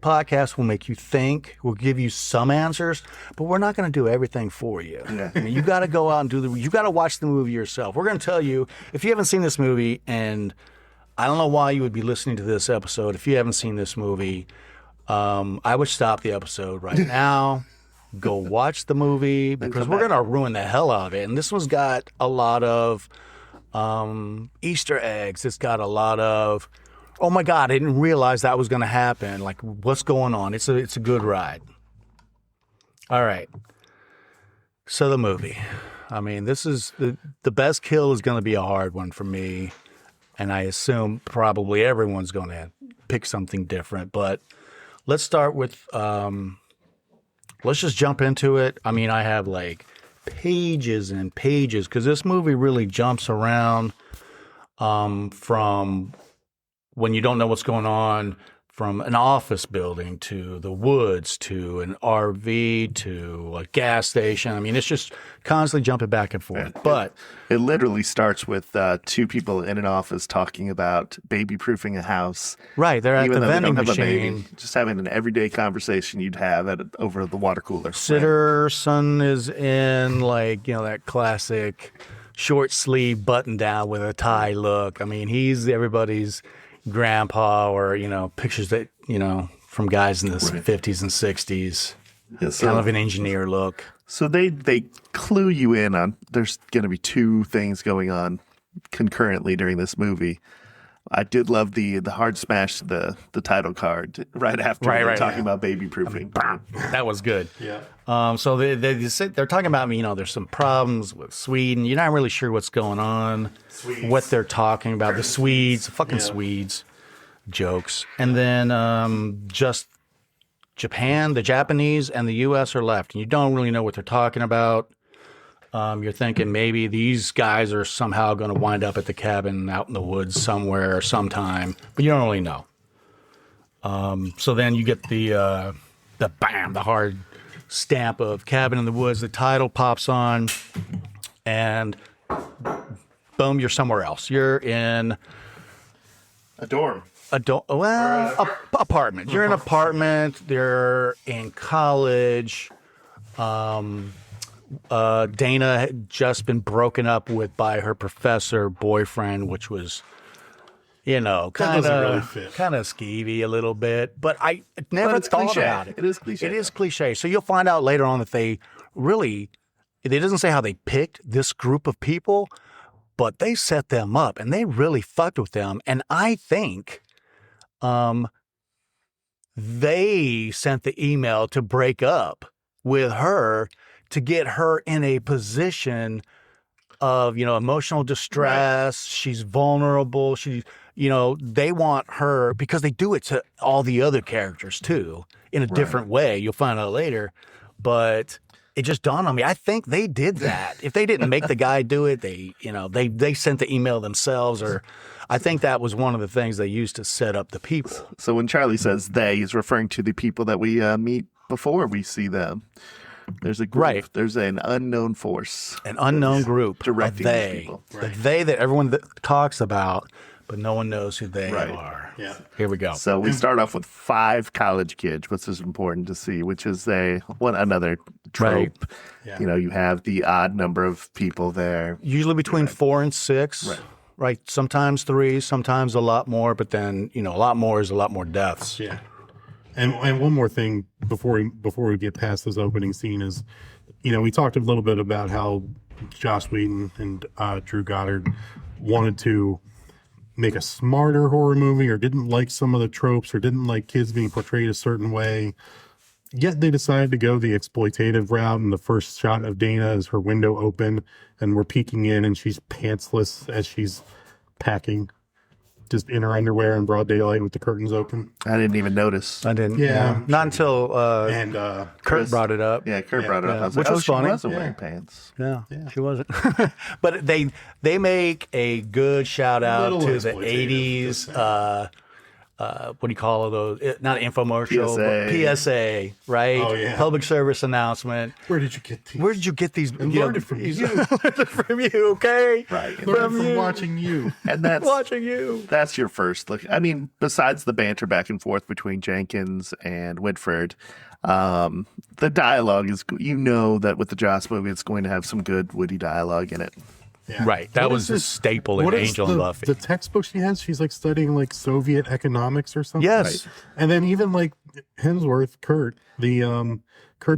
Speaker 1: podcast will make you think. We'll give you some answers, but we're not going to do everything for you.
Speaker 10: Yeah.
Speaker 1: I mean, you got to go out and you got to watch the movie yourself. We're going to tell you if you haven't seen this movie, and I don't know why you would be listening to this episode if you haven't seen this movie. I would stop the episode right now. Go watch the movie because we're going to ruin the hell out of it. And this one's got a lot of Easter eggs. It's got a lot of, oh my God, I didn't realize that was going to happen. Like, what's going on? It's a good ride. All right. So the movie. I mean, this is the best kill is going to be a hard one for me. And I assume probably everyone's going to pick something different. But let's start with, let's just jump into it. I mean, I have like pages and pages because this movie really jumps around from when you don't know what's going on, from an office building to the woods to an RV to a gas station. I mean, it's just constantly jumping back and forth. But
Speaker 10: it literally starts with two people in an office talking about baby-proofing a house.
Speaker 1: Right, they're at the vending machine.
Speaker 10: Just having an everyday conversation you'd have over the water cooler.
Speaker 1: Sitter son is in that classic short sleeve button down with a tie look. I mean, he's everybody's grandpa, or pictures that from guys in the 50s and 60s.
Speaker 10: Yes,
Speaker 1: kind of an engineer look.
Speaker 10: So they clue you in on there's going to be two things going on concurrently during this movie. I did love the hard smash the title card right after talking about baby proofing.
Speaker 1: That was good.
Speaker 10: Yeah.
Speaker 1: So they're talking about there's some problems with Sweden. You're not really sure what's going on, what they're talking about. The Swedes, Swedes, jokes, and then just Japan, the Japanese, and the U.S. are left, and you don't really know what they're talking about. You're thinking maybe these guys are somehow going to wind up at the cabin out in the woods somewhere sometime, but you don't really know. So then you get the hard stamp of Cabin in the Woods. The title pops on, and boom, you're somewhere else. You're in
Speaker 10: a dorm.
Speaker 1: Apartment. You're in an apartment. They're in college. Dana had just been broken up with by her professor boyfriend, which was, kind of skeevy a little bit. But I never thought about it.
Speaker 10: It is cliche.
Speaker 1: It is cliche. So you'll find out later on that it doesn't say how they picked this group of people, but they set them up and they really fucked with them. And I think they sent the email to break up with her to get her in a position of, emotional distress. Right. She's vulnerable. They want her, because they do it to all the other characters too, in a different way. You'll find out later. But it just dawned on me. I think they did that. If they didn't make the guy do it, they sent the email themselves, or I think that was one of the things they used to set up the people.
Speaker 10: So when Charlie says they, he's referring to the people that we meet before we see them. There's a group. Right. There's an unknown force.
Speaker 1: An unknown group.
Speaker 10: Directing
Speaker 1: they.
Speaker 10: People.
Speaker 1: The they that everyone talks about, but no one knows who they are.
Speaker 11: Yeah.
Speaker 1: Here we go.
Speaker 10: So we start off with 5 college kids, which is important to see, which is another trope.
Speaker 1: Right.
Speaker 11: Yeah.
Speaker 10: You have the odd number of people there.
Speaker 1: Usually between 4 and 6. Right. Sometimes 3, sometimes a lot more, but then, a lot more is a lot more deaths.
Speaker 11: Yeah. And one more thing before we get past this opening scene is, we talked a little bit about how Joss Whedon and Drew Goddard wanted to make a smarter horror movie, or didn't like some of the tropes, or didn't like kids being portrayed a certain way. Yet they decided to go the exploitative route, and the first shot of Dana is her window open, and we're peeking in, and she's pantsless as she's packing, just in her underwear in broad daylight with the curtains open.
Speaker 10: I didn't even notice.
Speaker 1: I didn't.
Speaker 11: Yeah.
Speaker 1: Not until Kurt brought it up.
Speaker 10: Yeah, Kurt brought it up. I was
Speaker 1: Which
Speaker 10: like,
Speaker 1: was funny.
Speaker 10: She wasn't wearing pants.
Speaker 1: Yeah, she wasn't. But they make a good shout out to the 80s. What do you call those? Not infomercial, but PSA, right?
Speaker 11: Oh, yeah.
Speaker 1: Public service announcement.
Speaker 11: Where did you get these?
Speaker 1: Where did you get these?
Speaker 11: And learned it from you.
Speaker 1: From you, okay?
Speaker 10: Right.
Speaker 11: Learned from watching you.
Speaker 10: And that's
Speaker 1: watching you.
Speaker 10: That's your first look. I mean, besides the banter back and forth between Jenkins and Whitford, the dialogue is, that with the Joss movie, it's going to have some good witty dialogue in it.
Speaker 11: Yeah.
Speaker 1: Right. That was a staple in Angel and Buffy.
Speaker 11: The textbook she has, she's like studying like Soviet economics or something.
Speaker 1: Yes.
Speaker 11: Right. And then even like Hemsworth, Kurt's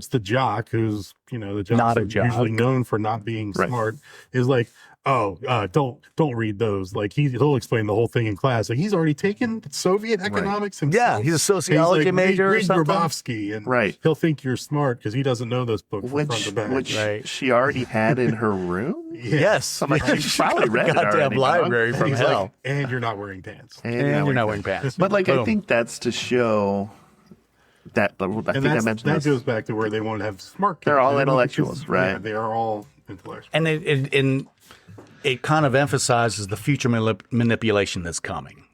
Speaker 11: the jock, who's, the jock
Speaker 1: Not a jock.
Speaker 11: usually known for not being smart, is like, don't read those. Like he'll explain the whole thing in class. Like he's already taken Soviet economics himself.
Speaker 1: Yeah, he's a sociology major
Speaker 11: read
Speaker 1: or something.
Speaker 11: Grabowski, and he'll think you're smart because he doesn't know those books from front to back.
Speaker 10: Which she already had in her room?
Speaker 1: Yes.
Speaker 10: I'm like, she's probably read it
Speaker 1: goddamn
Speaker 10: already.
Speaker 1: library from hell.
Speaker 11: Like, and you're not wearing pants.
Speaker 10: And
Speaker 1: you're not wearing pants.
Speaker 10: But I think that's to show that, I think I mentioned
Speaker 11: that goes back to where they want to have smart kids.
Speaker 10: They're all intellectuals, right?
Speaker 11: Yeah, they are all intellectuals.
Speaker 1: And it kind of emphasizes the future manipulation that's coming.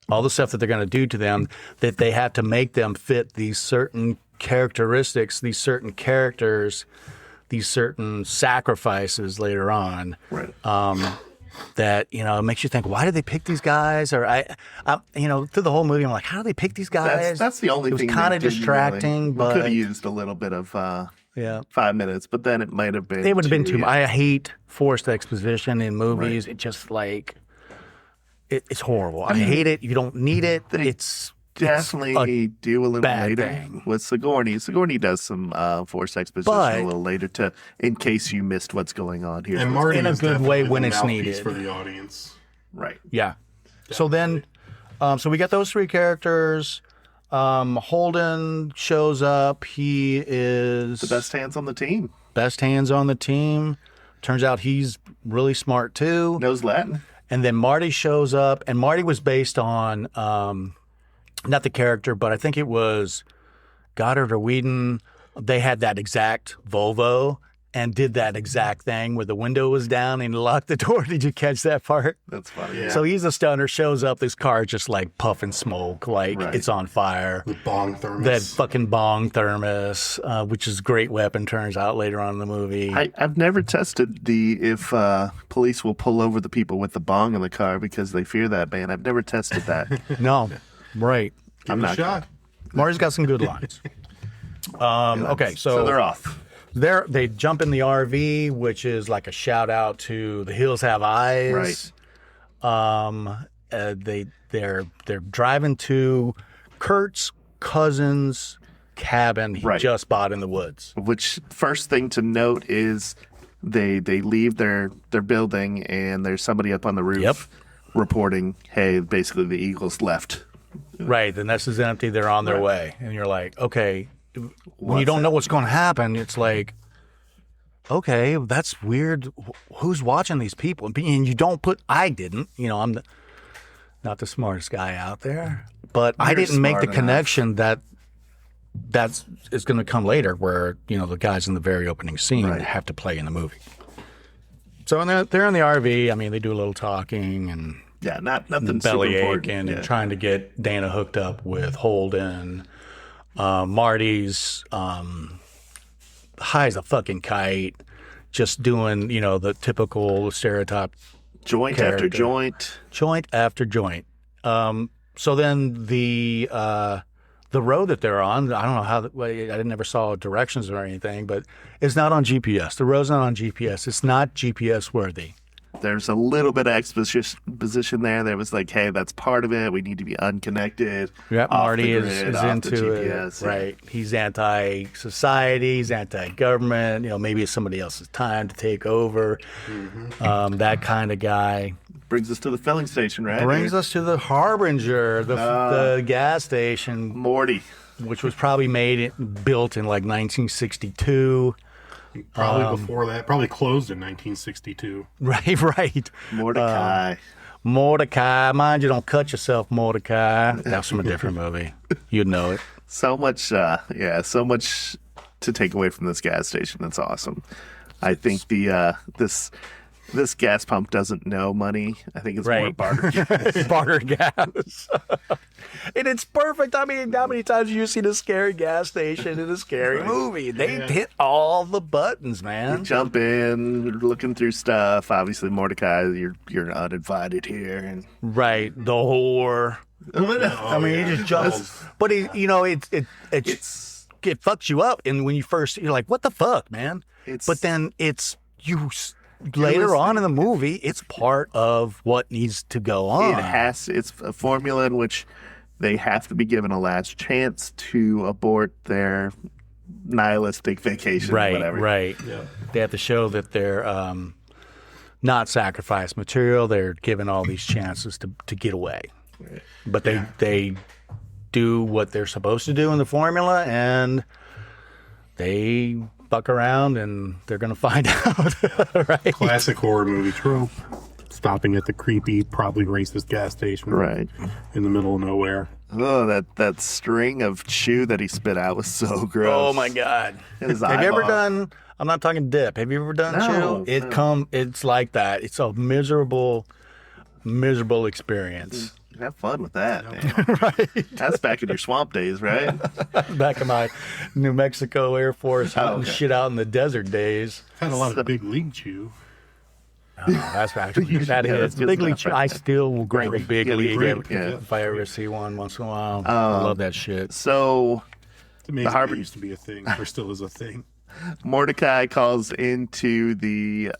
Speaker 1: All the stuff that they're going to do to them, that they have to make them fit these certain characteristics, these certain characters, these certain sacrifices later on.
Speaker 10: Right.
Speaker 1: That, it makes you think, why did they pick these guys? Or through the whole movie, I'm like, how do they pick these guys?
Speaker 10: That's the only thing.
Speaker 1: It was kind of distracting, but
Speaker 10: could have used a little bit of 5 minutes, but then it might have been.
Speaker 1: It would have been too. I hate forced exposition in movies. Right. It just it's horrible. I hate it. You don't need it. It's
Speaker 10: definitely do a little later
Speaker 1: thing.
Speaker 10: With Sigourney. Sigourney does some forced exposition a little later in case you missed what's going on here.
Speaker 11: And Marty
Speaker 1: in a good way when it's
Speaker 11: mouthpiece
Speaker 1: needed
Speaker 11: for the audience.
Speaker 10: Right.
Speaker 1: Yeah. Definitely. So then, so we got those 3 characters. Holden shows up. He is
Speaker 10: the best hands on the team.
Speaker 1: Best hands on the team. Turns out he's really smart too.
Speaker 10: Knows Latin.
Speaker 1: And then Marty shows up, and Marty was based on not the character, but I think it was Goddard or Whedon. They had that exact Volvo and did that exact thing where the window was down and locked the door. Did you catch that part?
Speaker 10: That's funny.
Speaker 11: Yeah.
Speaker 1: So he's a stunner, shows up, this car just like puffing smoke, like it's on fire.
Speaker 11: The bong thermos.
Speaker 1: That fucking bong thermos, which is a great weapon, turns out later on in the movie.
Speaker 10: I've never tested if police will pull over the people with the bong in the car because they fear that ban. I've never tested that.
Speaker 1: No, right.
Speaker 11: Give it a shot.
Speaker 1: Marty's got some good lines. Okay, so
Speaker 10: they're off.
Speaker 1: They jump in the RV, which is like a shout out to The Hills Have Eyes.
Speaker 10: Right.
Speaker 1: They're driving to Kurt's cousin's cabin he just bought in the woods.
Speaker 10: Which first thing to note is they leave their building and there's somebody up on the roof reporting, hey, basically the Eagles left.
Speaker 1: Right, the nest is empty, they're on their way. And you're like, okay, when you don't know what's going to happen, it's like, okay, that's weird. Who's watching these people? And you don't put, I didn't, I'm not the smartest guy out there, but I didn't make the connection that is going to come later where, the guys in the very opening scene have to play in the movie. So they're in the RV. I mean, they do a little talking and
Speaker 10: nothing
Speaker 1: belly
Speaker 10: super
Speaker 1: aching and trying to get Dana hooked up with Holden. Marty's high as a fucking kite, just doing, the typical stereotype
Speaker 10: joint
Speaker 1: character.
Speaker 10: Joint
Speaker 1: after joint. So then the road that they're on, I don't know how, I never saw directions or anything, but it's not on GPS. The road's not on GPS. It's not GPS worthy.
Speaker 10: There's a little bit of exposition there. There was like, hey, that's part of it. We need to be unconnected.
Speaker 1: Yeah, Marty
Speaker 10: is
Speaker 1: into
Speaker 10: GPS,
Speaker 1: it. Right. He's anti-society. He's anti-government. Maybe it's somebody else's time to take over. Mm-hmm. That kind of guy.
Speaker 10: Brings us to the filling station, right?
Speaker 1: Brings us to the Harbinger, the gas station.
Speaker 10: Morty.
Speaker 1: Which was probably built in like 1962.
Speaker 11: Probably before that. Probably closed in 1962.
Speaker 1: Right. Mordecai. Mind you, don't cut yourself, Mordecai. That's from a different movie. You'd know it.
Speaker 10: So much to take away from this gas station. That's awesome. I think this gas pump doesn't know money. I think it's more barter gas.
Speaker 1: Barter gas. And it's perfect. I mean, how many times have you seen a scary gas station in a scary movie? They hit all the buttons, man.
Speaker 10: You jump in, looking through stuff. Obviously, Mordecai, you're uninvited here. And
Speaker 1: right. The whore. I mean, he just jumps. But, it fucks you up. And when you're like, what the fuck, man? But then later on in the movie, it's part of what needs to go on.
Speaker 10: It's a formula in which they have to be given a last chance to abort their nihilistic vacation or whatever.
Speaker 1: Right. Yeah. They have to show that they're not sacrifice material. They're given all these chances to get away. Right. But they do what they're supposed to do in the formula, and they fuck around, and they're going to find out. Right?
Speaker 11: Classic horror movie trope. Stopping at the creepy, probably racist gas station.
Speaker 10: Right.
Speaker 11: In the middle of nowhere.
Speaker 10: Oh, that string of chew that he spit out was so gross.
Speaker 1: Oh, my God. Have you ever done, I'm not talking dip, have you ever done chew? It's like that. It's a miserable experience.
Speaker 10: Have fun with that, man. Right. That's back in your swamp days, right?
Speaker 1: Back in my New Mexico Air Force hunting shit out in the desert days.
Speaker 11: Had a lot of big league chew.
Speaker 1: Oh, that's actually that is big league chew. I still will grab a big league if I ever see one once in a while. I love that shit.
Speaker 10: So
Speaker 11: the Harbor used to be a thing, or still is a thing.
Speaker 10: Mordecai calls into the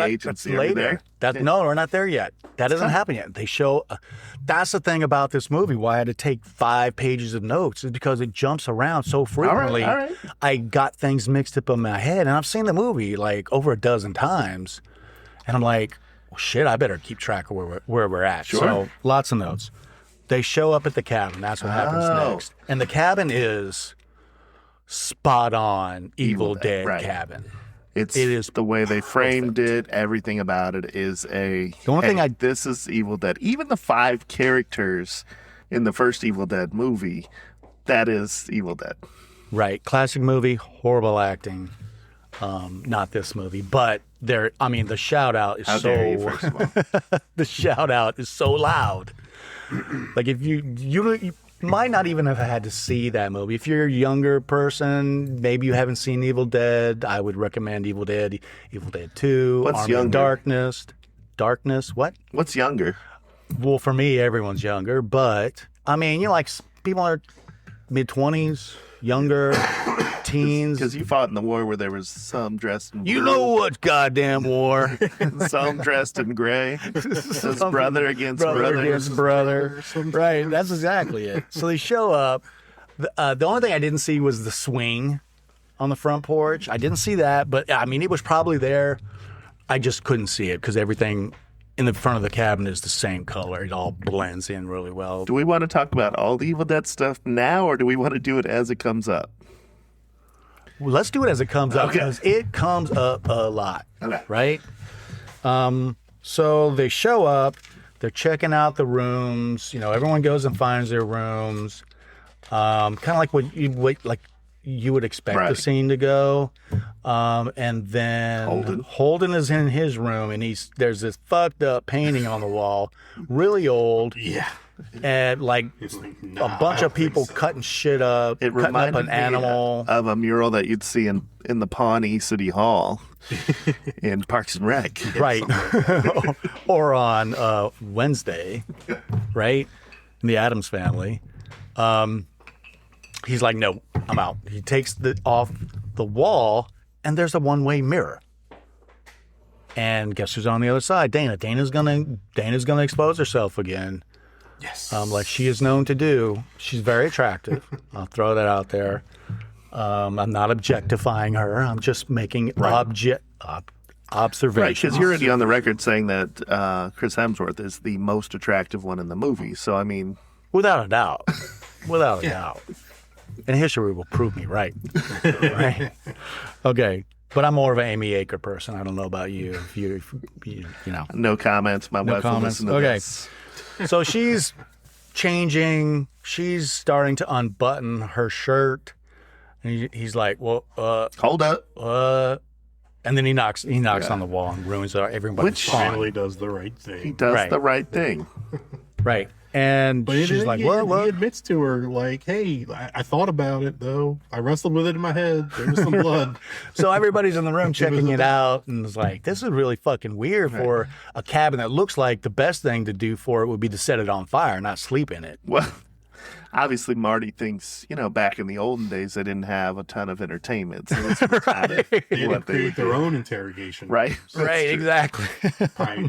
Speaker 10: agency.
Speaker 1: Later. No, we're not there yet. That doesn't happen yet. They show. That's the thing about this movie. Why I had to take 5 pages of notes is because it jumps around so frequently. All right. I got things mixed up in my head, and I've seen the movie like over a dozen times, and I'm like, well, shit, I better keep track of where we're at.
Speaker 10: Sure.
Speaker 1: So lots of notes. They show up at the cabin. That's what happens next, and the cabin is spot on Evil Dead cabin.
Speaker 10: It is the way they framed it. Everything about it is this is Evil Dead. Even the 5 characters in the first Evil Dead movie, that is Evil Dead.
Speaker 1: Right. Classic movie, horrible acting. Not this movie, but the shout out is the shout out is so loud. Like if you might not even have had to see that movie. If you're a younger person, maybe you haven't seen Evil Dead, I would recommend Evil Dead 2,
Speaker 10: What's
Speaker 1: Army of Darkness, what?
Speaker 10: What's younger?
Speaker 1: Well, for me, everyone's younger, but, people are mid-20s, younger, teens.
Speaker 10: Because you fought in the war where there was some dressed in blue.
Speaker 1: You know what goddamn war.
Speaker 10: Some dressed in gray. Brother against brother.
Speaker 1: Right, that's exactly it. So they show up. The only thing I didn't see was the swing on the front porch. I didn't see that, but it was probably there. I just couldn't see it because everything in the front of the cabin is the same color. It all blends in really well.
Speaker 10: Do we want to talk about all the Evil Dead stuff now, or do we want to do it as it comes up?
Speaker 1: let's do it as it comes up,
Speaker 10: Okay.
Speaker 1: because it comes up a lot,
Speaker 10: Okay.
Speaker 1: right? So they show up, they're checking out the rooms. Everyone goes and finds their rooms, kind of like what you would expect the
Speaker 10: Right.
Speaker 1: scene to go. And then Holden is in his room, and there's this fucked up painting on the wall, really old.
Speaker 11: Yeah.
Speaker 1: And like a bunch of people cutting shit up,
Speaker 10: It
Speaker 1: cutting up
Speaker 10: reminded
Speaker 1: an
Speaker 10: me
Speaker 1: animal.
Speaker 10: of a mural that you'd see in the Pawnee City Hall in Parks and Rec.
Speaker 1: Right. Or on Wednesday, right? In the Addams Family. He's like, no, I'm out. He takes off the wall, and there's a one-way mirror. And guess who's on the other side? Dana. Dana's gonna expose herself again.
Speaker 11: Yes.
Speaker 1: Like she is known to do. She's very attractive. I'll throw that out there. I'm not objectifying her. I'm just making observations.
Speaker 10: Right, because you're already on the record saying that Chris Hemsworth is the most attractive one in the movie. So, I mean...
Speaker 1: Without a doubt. Without a doubt. And history will prove me right. Right? Okay. But I'm more of an Amy Acker person. I don't know about you. If you know.
Speaker 10: No comments. My wife will listen to this.
Speaker 1: So she's changing. She's starting to unbutton her shirt. And he's like, well,
Speaker 10: hold up.
Speaker 1: And then he knocks on the wall and ruins everybody's
Speaker 10: Which
Speaker 1: fun.
Speaker 11: Finally does the right thing.
Speaker 10: He does the right thing.
Speaker 1: Right. And she's like, what?
Speaker 11: He admits to her, like, hey, I thought about it, though. I wrestled with it in my head. There was some blood.
Speaker 1: So everybody's in the room checking it out and is like, this is really fucking weird for a cabin that looks like the best thing to do for it would be to set it on fire, not sleep in it.
Speaker 10: Well, obviously, Marty thinks, back in the olden days, they didn't have a ton of entertainment. So this was kind of
Speaker 11: They had
Speaker 10: what
Speaker 11: to
Speaker 10: they
Speaker 11: create
Speaker 10: would
Speaker 11: their
Speaker 10: do.
Speaker 11: own interrogation.
Speaker 10: Right.
Speaker 1: Right, exactly.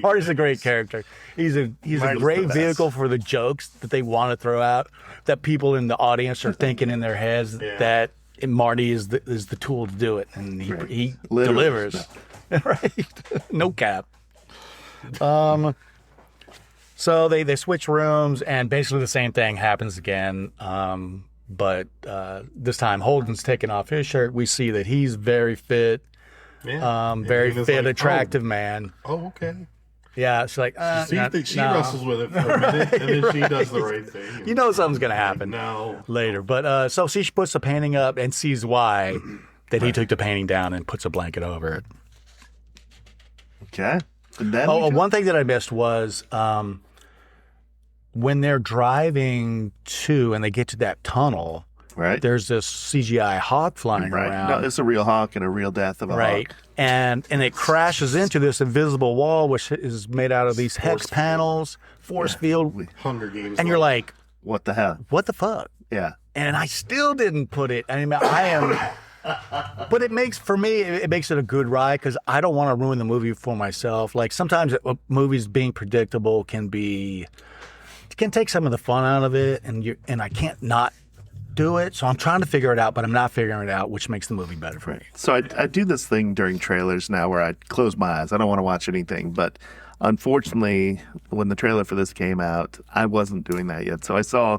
Speaker 1: Marty's a great character. He's a
Speaker 10: Marty's
Speaker 1: great
Speaker 10: the best.
Speaker 1: vehicle for the jokes that they want to throw out, that people in the audience are thinking in their heads that Marty is the tool to do it, and he delivers. Right, no cap. So they switch rooms, and basically the same thing happens again. But this time Holden's taking off his shirt. We see that he's very fit, very fit, attractive man.
Speaker 11: Oh, okay.
Speaker 1: Yeah, she's like,
Speaker 11: She wrestles with it for a minute, and then she does the right thing.
Speaker 1: You know something's going to happen later. But so she puts the painting up and sees why that he took the painting down and puts a blanket over it.
Speaker 10: Okay. And then
Speaker 1: one thing that I missed was when they're driving and they get to that tunnel,
Speaker 10: right?
Speaker 1: There's this CGI hawk flying around.
Speaker 10: No, it's a real hawk and a real death of a hawk.
Speaker 1: And it crashes into this invisible wall, which is made out of these hex panels, force field.
Speaker 11: Hunger Games.
Speaker 1: And you're like,
Speaker 10: what the hell?
Speaker 1: What the fuck?
Speaker 10: Yeah.
Speaker 1: And I still didn't put it. I mean, I am. But it makes it a good ride because I don't want to ruin the movie for myself. Like sometimes movies being predictable can take some of the fun out of it, and I can't not do it. So I'm trying to figure it out, but I'm not figuring it out, which makes the movie better for me.
Speaker 10: So I do this thing during trailers now where I close my eyes. I don't want to watch anything, but unfortunately, when the trailer for this came out, I wasn't doing that yet. So I saw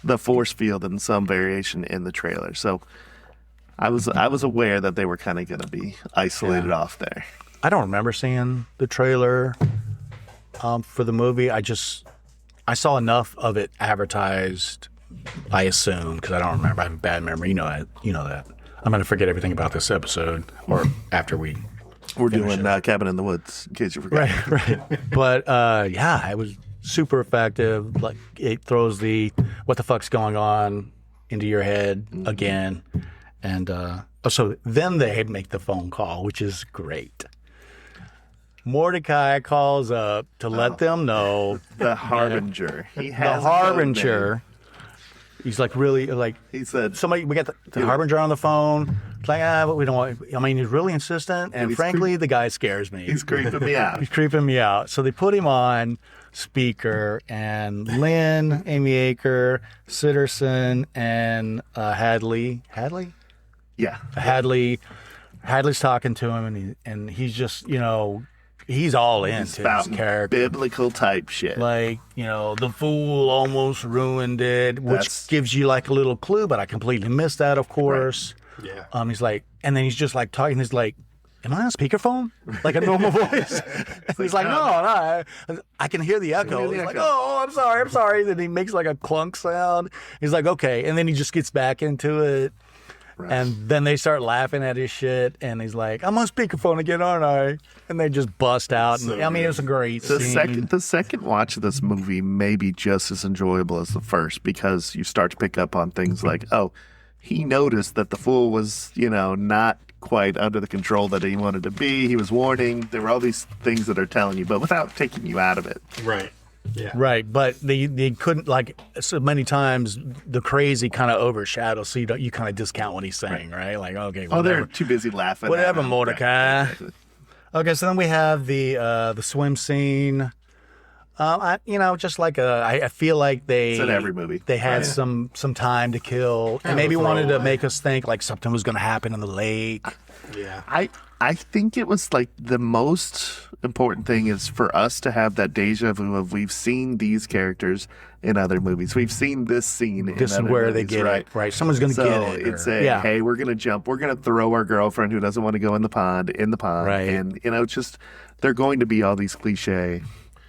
Speaker 10: the force field and some variation in the trailer. So I was aware that they were kind of going to be isolated off there.
Speaker 1: I don't remember seeing the trailer for the movie. I saw enough of it advertised, I assume, because I don't remember. I have a bad memory. You know that. I'm going to forget everything about this episode, or after we're
Speaker 10: doing Cabin in the Woods, in case you forgot.
Speaker 1: Right. But it was super effective. Like it throws the what the fuck's going on into your head again, and so then they make the phone call, which is great. Mordecai calls up to let them know
Speaker 10: the Harbinger. He has
Speaker 1: the Harbinger. He's like really like
Speaker 10: he said.
Speaker 1: Somebody we got the Harbinger on the phone. It's like but we don't want. I mean, he's really insistent, and frankly, the guy scares me.
Speaker 10: He's creeping me out.
Speaker 1: He's creeping me out. So they put him on speaker, and Lynn, Amy Acker, Sitterson, and Hadley.
Speaker 10: Yeah.
Speaker 1: Hadley's talking to him, and he's just he's all into his character.
Speaker 10: Biblical type shit.
Speaker 1: Like, the fool almost ruined it, which gives you like a little clue, but I completely missed that, of course.
Speaker 11: Yeah.
Speaker 1: He's like, and then he's just like talking. He's like, "Am I on speakerphone? Like a normal voice?" He's like, "No, I can hear the echo." He's like, "Oh, I'm sorry." Then he makes like a clunk sound. He's like, "Okay," and then he just gets back into it. Right. And then they start laughing at his shit, and he's like, "I'm on speakerphone again, aren't I?" And they just bust out.
Speaker 11: So
Speaker 1: and, I mean, it's a great scene.
Speaker 10: The second watch of this movie may be just as enjoyable as the first because you start to pick up on things like, oh, he noticed that the fool was, not quite under the control that he wanted to be. He was warning. There were all these things that are telling you, but without taking you out of it.
Speaker 11: Right. Yeah.
Speaker 1: Right, but they couldn't, like, so many times the crazy kind of overshadows, so you kind of discount what he's saying, right? Like, okay, whatever.
Speaker 10: Oh, they're too busy laughing.
Speaker 1: Whatever, Mordecai.
Speaker 10: Right.
Speaker 1: Okay, so then we have the swim scene. I feel like
Speaker 10: it's in every movie.
Speaker 1: They had some time to kill, and maybe wanted to make us think like something was going to happen in the lake.
Speaker 11: Yeah,
Speaker 10: I think it was like the most important thing is for us to have that deja vu of we've seen these characters in other movies. We've seen this scene in
Speaker 1: this
Speaker 10: other
Speaker 1: is where
Speaker 10: movies,
Speaker 1: they get
Speaker 10: right?
Speaker 1: it. Right. Someone's going to get it.
Speaker 10: It's hey, we're going to jump. We're going to throw our girlfriend who doesn't want to go in the pond.
Speaker 1: Right.
Speaker 10: And, it's just, they're going to be all these cliche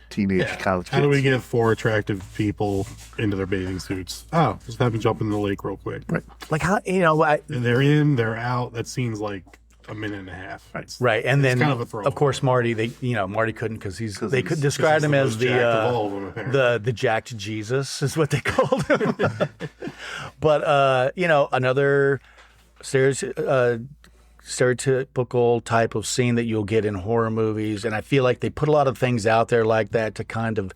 Speaker 10: teenage college kids.
Speaker 11: How do we get 4 attractive people into their bathing suits? Oh, just have them jump in the lake real quick.
Speaker 10: Right.
Speaker 1: Like how,
Speaker 11: And they're in, they're out. That seems like a minute and a half.
Speaker 1: Right, and then
Speaker 11: kind of,
Speaker 1: of course Marty, Marty couldn't because they could describe him as the jacked Jesus is what they called him. But another stereotypical type of scene that you'll get in horror movies, and I feel like they put a lot of things out there like that to kind of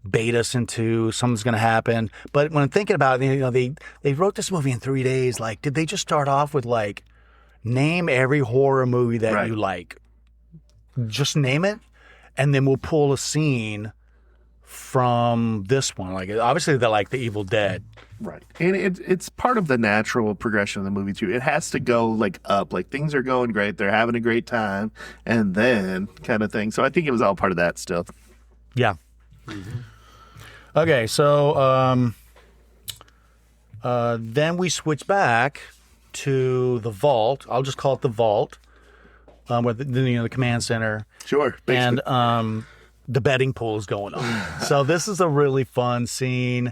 Speaker 1: bait us into something's going to happen. But when I'm thinking about it, they wrote this movie in 3 days. Like, did they just start off with like, name every horror movie that you like. Just name it, and then we'll pull a scene from this one. Like, obviously, they like The Evil Dead.
Speaker 10: Right. And it's part of the natural progression of the movie, too. It has to go, like, up. Like, things are going great. They're having a great time. And then kind of thing. So I think it was all part of that still.
Speaker 1: Yeah. Mm-hmm. Okay, so then we switch back to the vault. I'll just call it the vault, where the command center.
Speaker 10: Sure.
Speaker 1: Basically. And the betting pool is going on. So this is a really fun scene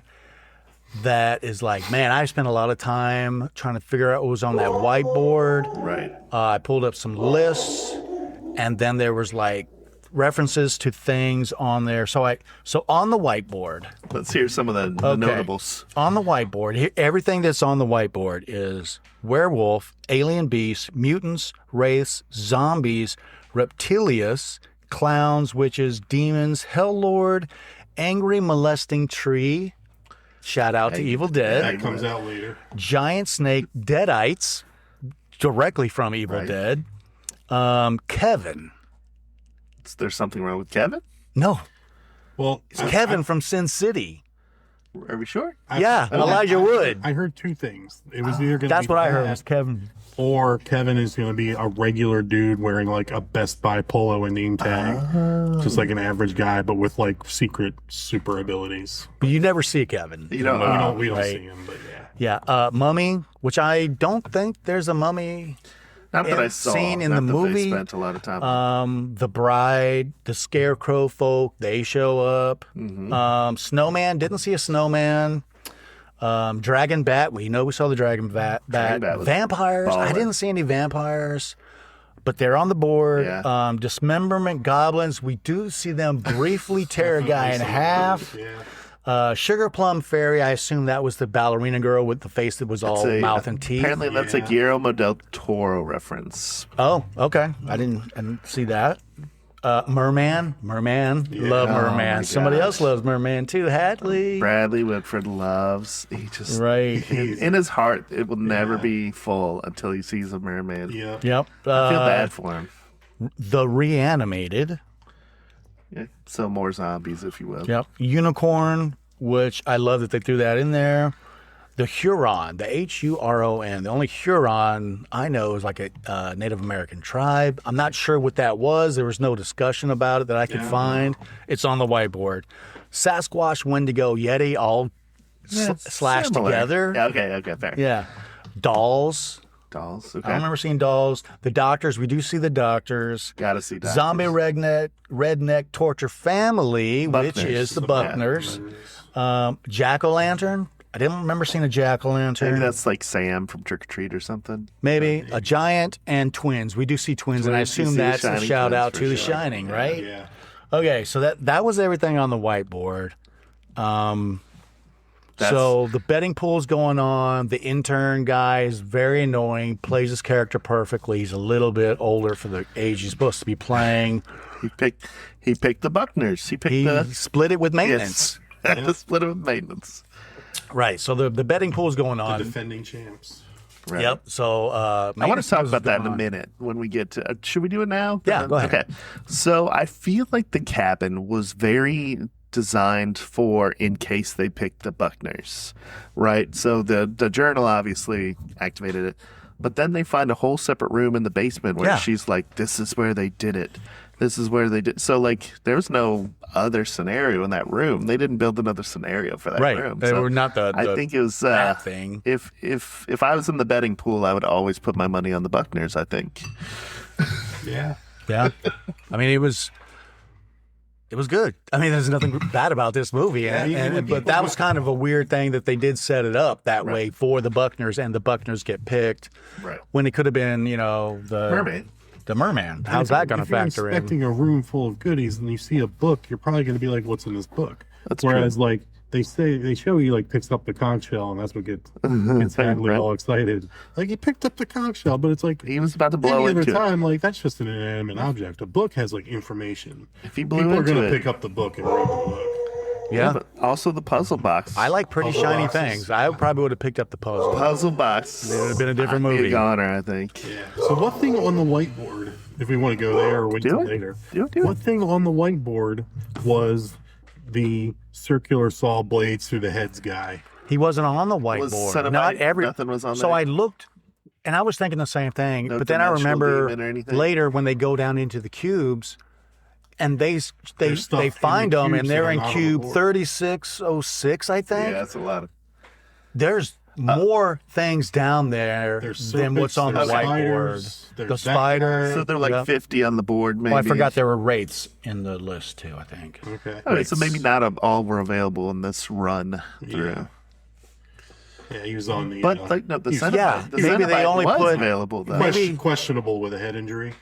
Speaker 1: that is like, man, I spent a lot of time trying to figure out what was on that whiteboard.
Speaker 10: Right.
Speaker 1: I pulled up some lists, and then there was like references to things on there. So on the whiteboard.
Speaker 10: Let's hear some of the notables.
Speaker 1: On the whiteboard, everything that's on the whiteboard is werewolf, alien beasts, mutants, wraiths, zombies, reptilius, clowns, witches, demons, hell lord, angry molesting tree. Shout out to Evil Dead.
Speaker 11: That comes out later.
Speaker 1: Giant snake, deadites, directly from Evil Dead. Kevin.
Speaker 10: There's something wrong with Kevin?
Speaker 1: No.
Speaker 11: Well,
Speaker 1: it's Kevin from Sin City.
Speaker 10: Are we sure?
Speaker 1: Elijah Wood.
Speaker 11: I heard 2 things. It was either going to be
Speaker 1: that's what I heard was Kevin.
Speaker 11: Or Kevin is going to be a regular dude wearing like a Best Buy polo and name tag. Just like an average guy, but with like secret super abilities.
Speaker 1: But you never see Kevin.
Speaker 11: We don't see him, but yeah.
Speaker 1: Yeah. Mummy, which I don't think there's a mummy.
Speaker 10: Not that I saw.
Speaker 1: Scene in the movie.
Speaker 10: They spent a lot of time.
Speaker 1: The bride, the scarecrow folk, they show up.
Speaker 10: Mm-hmm.
Speaker 1: Snowman, didn't see a snowman. Dragon bat, we saw the dragon bat. Vampires,
Speaker 10: baller.
Speaker 1: I didn't see any vampires, but they're on the board.
Speaker 10: Yeah.
Speaker 1: Dismemberment goblins, we do see them briefly tear a guy in half. Sugar Plum Fairy, I assume that was the ballerina girl with the face that was all mouth and teeth.
Speaker 10: Apparently that's a Guillermo del Toro reference.
Speaker 1: Oh, okay. I didn't see that. Merman. Love Merman. Somebody else loves Merman too. Hadley.
Speaker 10: Bradley Whitford loves. He just in his heart, it will never be full until he sees a merman.
Speaker 11: Yeah.
Speaker 1: Yep.
Speaker 10: I feel bad for him.
Speaker 1: The Reanimated.
Speaker 10: Yeah. So more zombies, if you will.
Speaker 1: Yep. Unicorn, which I love that they threw that in there. The Huron, the Huron. The only Huron I know is like a Native American tribe. I'm not sure what that was. There was no discussion about it that I could find. It's on the whiteboard. Sasquatch, Wendigo, Yeti, all slashed
Speaker 10: similar.
Speaker 1: together.
Speaker 10: Okay, fair.
Speaker 1: Yeah. Dolls.
Speaker 10: Dolls.
Speaker 1: I
Speaker 10: Okay.
Speaker 1: don't remember seeing dolls. The doctors, we do see the doctors.
Speaker 10: Gotta see doctors.
Speaker 1: Zombie redneck torture family, which
Speaker 10: Buckners.
Speaker 1: is the Buckners. Jack-o'-lantern. I didn't remember seeing a jack-o'-lantern.
Speaker 10: Maybe that's like Sam from Trick or Treat or something.
Speaker 1: Maybe a giant and twins. We do see twins, and I
Speaker 10: Twins, you
Speaker 1: assume
Speaker 10: see the
Speaker 1: that's a
Speaker 10: Shining
Speaker 1: shout
Speaker 10: twins
Speaker 1: out
Speaker 10: for
Speaker 1: to The
Speaker 10: sure.
Speaker 1: Shining, right?
Speaker 11: Yeah.
Speaker 1: Okay, so that was everything on the whiteboard. So the betting pool's going on. The intern guy is very annoying, plays his character perfectly. He's a little bit older for the age he's supposed to be playing.
Speaker 10: He picked the Buckners.
Speaker 1: He split it with maintenance.
Speaker 10: Yes. Split it with maintenance.
Speaker 1: Right, so the betting pool's going
Speaker 11: The
Speaker 1: on.
Speaker 11: defending champs.
Speaker 10: Right.
Speaker 1: Yep, so
Speaker 10: I want to talk about that in a minute when we get to. Should we do it now?
Speaker 1: Yeah, go ahead.
Speaker 10: Okay. So I feel like the cabin was very designed for in case they picked the Buckners, right? So the journal obviously activated it, but then they find a whole separate room in the basement where she's like, "This is where they did it. This is where they did." So like, there was no other scenario in that room. They didn't build another scenario for that room.
Speaker 1: They were not the
Speaker 10: I think it was
Speaker 1: that thing.
Speaker 10: If I was in the betting pool, I would always put my money on the Buckners. I think.
Speaker 11: Yeah.
Speaker 1: Yeah, I mean it was good. I mean, there's nothing bad about this movie, but that was kind of a weird thing that they did set it up that way for the Buckners, and the Buckners get picked when it could have been, the
Speaker 10: Mermaid.
Speaker 1: The merman. How's that going to factor
Speaker 11: in? If you're expecting a room full of goodies and you see a book, you're probably going to be like, "What's in this book?" Whereas, like they show you like picks up the conch shell, and that's what gets Hadley all excited. Like he picked up the conch shell, but it's like
Speaker 10: he was about to blow
Speaker 11: any
Speaker 10: into
Speaker 11: other time. Like that's just an inanimate object. A book has like information.
Speaker 10: If he blew
Speaker 11: People are
Speaker 10: into
Speaker 11: going to
Speaker 10: it.
Speaker 11: pick up the book and read the book.
Speaker 1: Yeah.
Speaker 10: But also the puzzle box.
Speaker 1: I like pretty shiny things. I probably would have picked up the puzzle.
Speaker 10: Puzzle box.
Speaker 1: It would have been a different
Speaker 10: I'd be
Speaker 1: movie.
Speaker 10: a goner, I think.
Speaker 11: Yeah. So what thing on the whiteboard, if we want to go there or wait till later, what thing on the whiteboard was the circular saw blades through the heads guy?
Speaker 1: He wasn't on the whiteboard. Not every.
Speaker 10: Nothing was on
Speaker 1: so
Speaker 10: there.
Speaker 1: I looked, and I was thinking the same thing.
Speaker 10: No
Speaker 1: but then I
Speaker 10: dimensional
Speaker 1: remember
Speaker 10: demon or anything?
Speaker 1: later when they go down into the cubes, and they
Speaker 11: stuff in
Speaker 1: find
Speaker 11: the
Speaker 1: them, and
Speaker 11: cubes
Speaker 1: they're
Speaker 11: that are
Speaker 1: in
Speaker 11: not on the
Speaker 1: cube
Speaker 11: board.
Speaker 1: 3606, I think.
Speaker 10: Yeah, that's a lot of.
Speaker 1: There's more things down there
Speaker 11: There's
Speaker 1: than what's on the
Speaker 11: serpents, there's
Speaker 1: whiteboard.
Speaker 11: spiders, there's
Speaker 1: The
Speaker 11: that
Speaker 1: spider.
Speaker 11: guy.
Speaker 10: So they're like 50 on the board, maybe.
Speaker 1: Well, I forgot there were wraiths in the list too, I think.
Speaker 11: Okay.
Speaker 10: All right, so maybe not all were available in this run through.
Speaker 11: Yeah, he was on the.
Speaker 10: But like no, the
Speaker 11: he's-
Speaker 10: Cenobite,
Speaker 1: Yeah,
Speaker 10: the
Speaker 1: maybe they
Speaker 10: Cenobite
Speaker 1: only
Speaker 10: was
Speaker 1: put-
Speaker 10: available though.
Speaker 11: questionable with a head injury.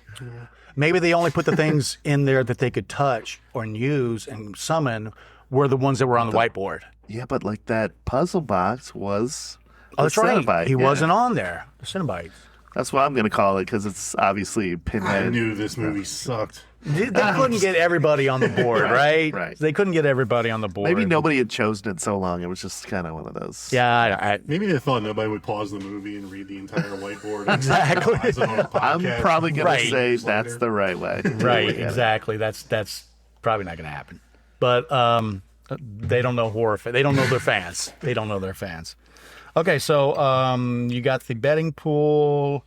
Speaker 1: Maybe they only put the things in there that they could touch or use and summon were the ones that were on the whiteboard.
Speaker 10: Yeah, but like that puzzle box was.
Speaker 1: Oh, that's right.
Speaker 10: Cenobite,
Speaker 1: He
Speaker 10: yeah.
Speaker 1: wasn't on there. The Cenobite.
Speaker 10: That's what I'm going to call it because it's obviously
Speaker 11: I
Speaker 10: Pinhead.
Speaker 11: knew this movie sucked.
Speaker 1: They couldn't get everybody on the board, right?
Speaker 10: right.
Speaker 1: They couldn't get everybody on the board.
Speaker 10: Maybe nobody had chosen it so long. It was just kind of one of those.
Speaker 1: Yeah, I
Speaker 11: Maybe they thought nobody would pause the movie and read the entire whiteboard.
Speaker 1: Exactly.
Speaker 10: I'm probably going
Speaker 1: Right.
Speaker 10: to say that's the right way.
Speaker 1: right, exactly. That's probably not going to happen. But they don't know horror. They don't know their fans. They don't know their fans. Okay, so you got the betting pool.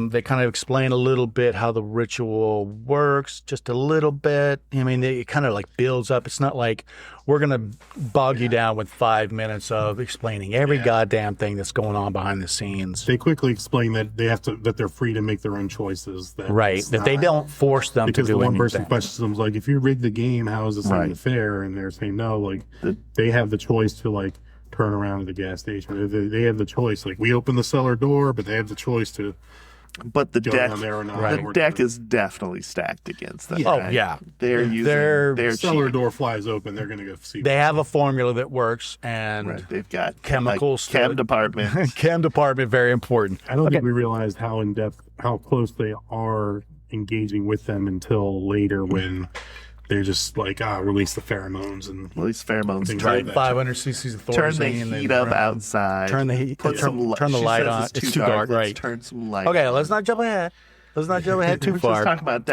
Speaker 1: They kind of explain a little bit how the ritual works, just a little bit. I mean, it kind of like builds up. It's not like we're going to bog you down with 5 minutes of explaining every goddamn thing that's going on behind the scenes.
Speaker 11: They quickly explain that that they're free to make their own choices.
Speaker 1: That they don't force them to
Speaker 11: because
Speaker 1: do
Speaker 11: the one
Speaker 1: anything.
Speaker 11: person questions them like, if you rigged the game, how is this even fair? And they're saying no. Like they have the choice to like turn around at the gas station. They have the choice. Like we open the cellar door, but they have the choice to.
Speaker 10: But the
Speaker 11: go
Speaker 10: deck,
Speaker 11: down there or not.
Speaker 10: the deck is definitely stacked against them.
Speaker 1: Oh,
Speaker 10: right?
Speaker 1: yeah.
Speaker 10: They're using
Speaker 1: Their
Speaker 11: cellar door flies open. They're going to go see.
Speaker 1: They have a formula that works, and
Speaker 10: they've got
Speaker 1: chemicals.
Speaker 10: like, chem department.
Speaker 1: Chem department, very important.
Speaker 11: I don't think we realized how in depth, how close they are engaging with them until later when they're just like, release the pheromones and
Speaker 10: release pheromones.
Speaker 11: things
Speaker 1: Right,
Speaker 11: like that.
Speaker 1: 500 cc's of
Speaker 10: Turn the
Speaker 1: Thorazine.
Speaker 10: heat up outside.
Speaker 1: Turn the heat.
Speaker 10: Put some.
Speaker 1: Turn the
Speaker 10: she
Speaker 1: light
Speaker 10: says
Speaker 1: on.
Speaker 10: It's
Speaker 1: too dark.
Speaker 10: Let's
Speaker 1: Right.
Speaker 10: Turn some light.
Speaker 1: Okay, let's not jump ahead. Let's not jump ahead too
Speaker 10: We're
Speaker 1: far.
Speaker 10: just talking about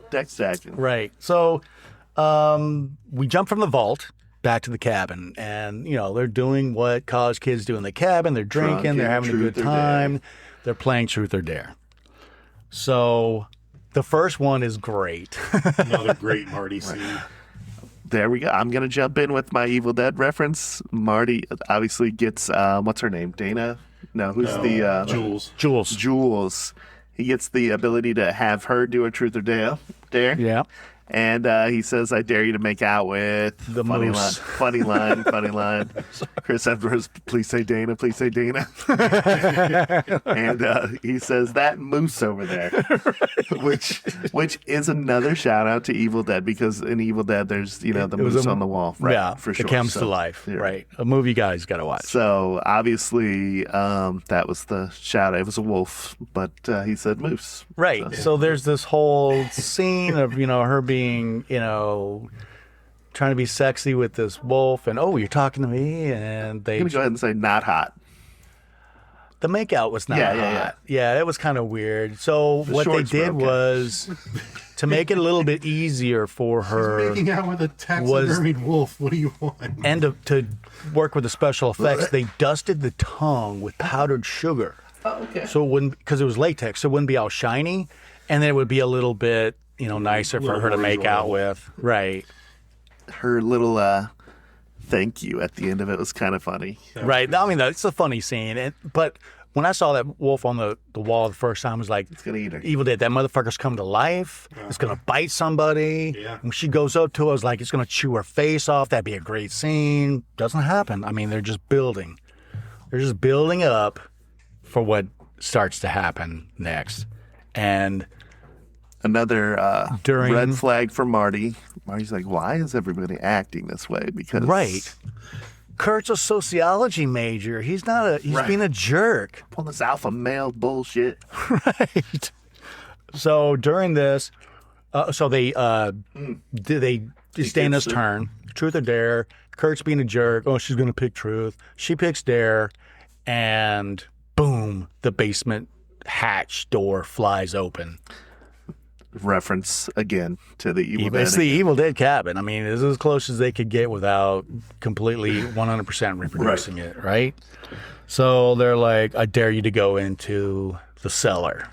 Speaker 10: deck stacking.
Speaker 1: Right. So we jump from the vault back to the cabin, and they're doing what college kids do in the cabin. They're drinking.
Speaker 10: Drunken,
Speaker 1: they're having a good
Speaker 10: truth or
Speaker 1: time.
Speaker 10: dare.
Speaker 1: They're playing truth or dare. So the first one is great.
Speaker 11: Another great Marty scene.
Speaker 10: There we go. I'm going to jump in with my Evil Dead reference. Marty obviously gets, what's her name? Dana? No, who's the
Speaker 11: Jules?
Speaker 10: Jules. He gets the ability to have her do a truth or dare.
Speaker 1: Yeah.
Speaker 10: And he says, "I dare you to make out with
Speaker 1: the moose."
Speaker 10: Funny line. Chris Hemsworth, please say Dana, please say Dana. And he says that moose over there, which is another shout out to Evil Dead, because in Evil Dead there's the moose on the wall, right?
Speaker 1: Yeah,
Speaker 10: for sure.
Speaker 1: It comes to life, right? A movie you guys got to watch.
Speaker 10: So obviously that was the shout out. It was a wolf, but he said moose.
Speaker 1: Right. So there's this whole scene of her being trying to be sexy with this wolf, and you're talking to me, and they
Speaker 10: I'm gonna go ahead and say not hot.
Speaker 1: The makeout was not hot. Yeah, it was kind of weird. So what they did was to make it a little bit easier for her.
Speaker 11: Making out with a taxidermied wolf. What do you want?
Speaker 1: And to work with the special effects, they dusted the tongue with powdered sugar.
Speaker 10: Oh, okay.
Speaker 1: So it wouldn't, because it was latex, so it wouldn't be all shiny, and then it would be a little bit, nicer for her to make out with. Right.
Speaker 10: Her little thank you at the end of it was kind of funny.
Speaker 1: Right. I mean, it's a funny scene. But when I saw that wolf on the wall the first time, I was like,
Speaker 10: it's going to eat her.
Speaker 1: Evil Dead, that motherfucker's come to life. It's going to bite somebody.
Speaker 11: Yeah.
Speaker 1: When she goes up to it, I was like, it's going to chew her face off. That'd be a great scene. Doesn't happen. I mean, they're just building. They're just building up for what starts to happen next. And
Speaker 10: another red flag for Marty. Marty's like, why is everybody acting this way? Because
Speaker 1: Kurt's a sociology major. He's not he's being a jerk.
Speaker 10: All this alpha male bullshit.
Speaker 1: Right. So during this, they it's Dana's turn. Truth or dare. Kurt's being a jerk. Oh, she's gonna pick truth. She picks dare, and boom, the basement hatch door flies open.
Speaker 10: Reference again to the Evil Dead.
Speaker 1: It's the Evil Dead cabin. I mean, it's as close as they could get without completely 100% reproducing it, right? So they're like, I dare you to go into the cellar,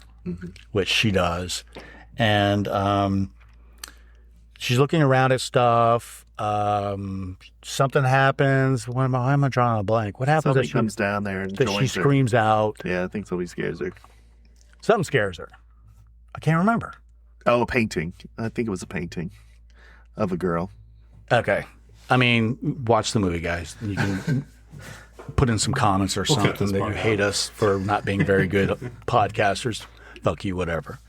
Speaker 1: which she does. And she's looking around at stuff. Something happens. Why am I drawing a blank? What happens?
Speaker 10: Somebody comes down there and
Speaker 1: she screams out.
Speaker 10: Yeah, I think somebody scares her.
Speaker 1: Something scares her. I can't remember.
Speaker 10: Oh, a painting. I think it was a painting of a girl.
Speaker 1: Okay. I mean, watch the movie, guys. You can put in some comments or something that you hate us for not being very good podcasters. Fuck you, whatever.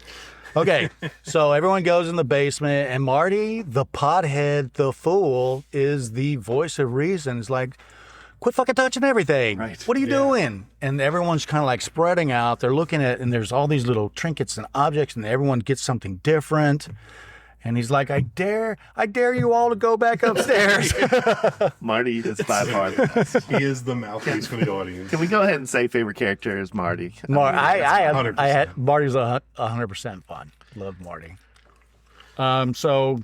Speaker 1: Okay. So everyone goes in the basement, and Marty, the pothead, the fool, is the voice of reason. It's like, quit fucking touching everything.
Speaker 10: Right.
Speaker 1: What are you doing? And everyone's kind of like spreading out. They're looking at, and there's all these little trinkets and objects, and everyone gets something different. And he's like, I dare you all to go back upstairs.
Speaker 10: Marty is by far the best.
Speaker 11: He is the mouthpiece for the audience.
Speaker 10: Can we go ahead and say favorite character is Marty?
Speaker 1: I had Marty's 100% fun. Love Marty. So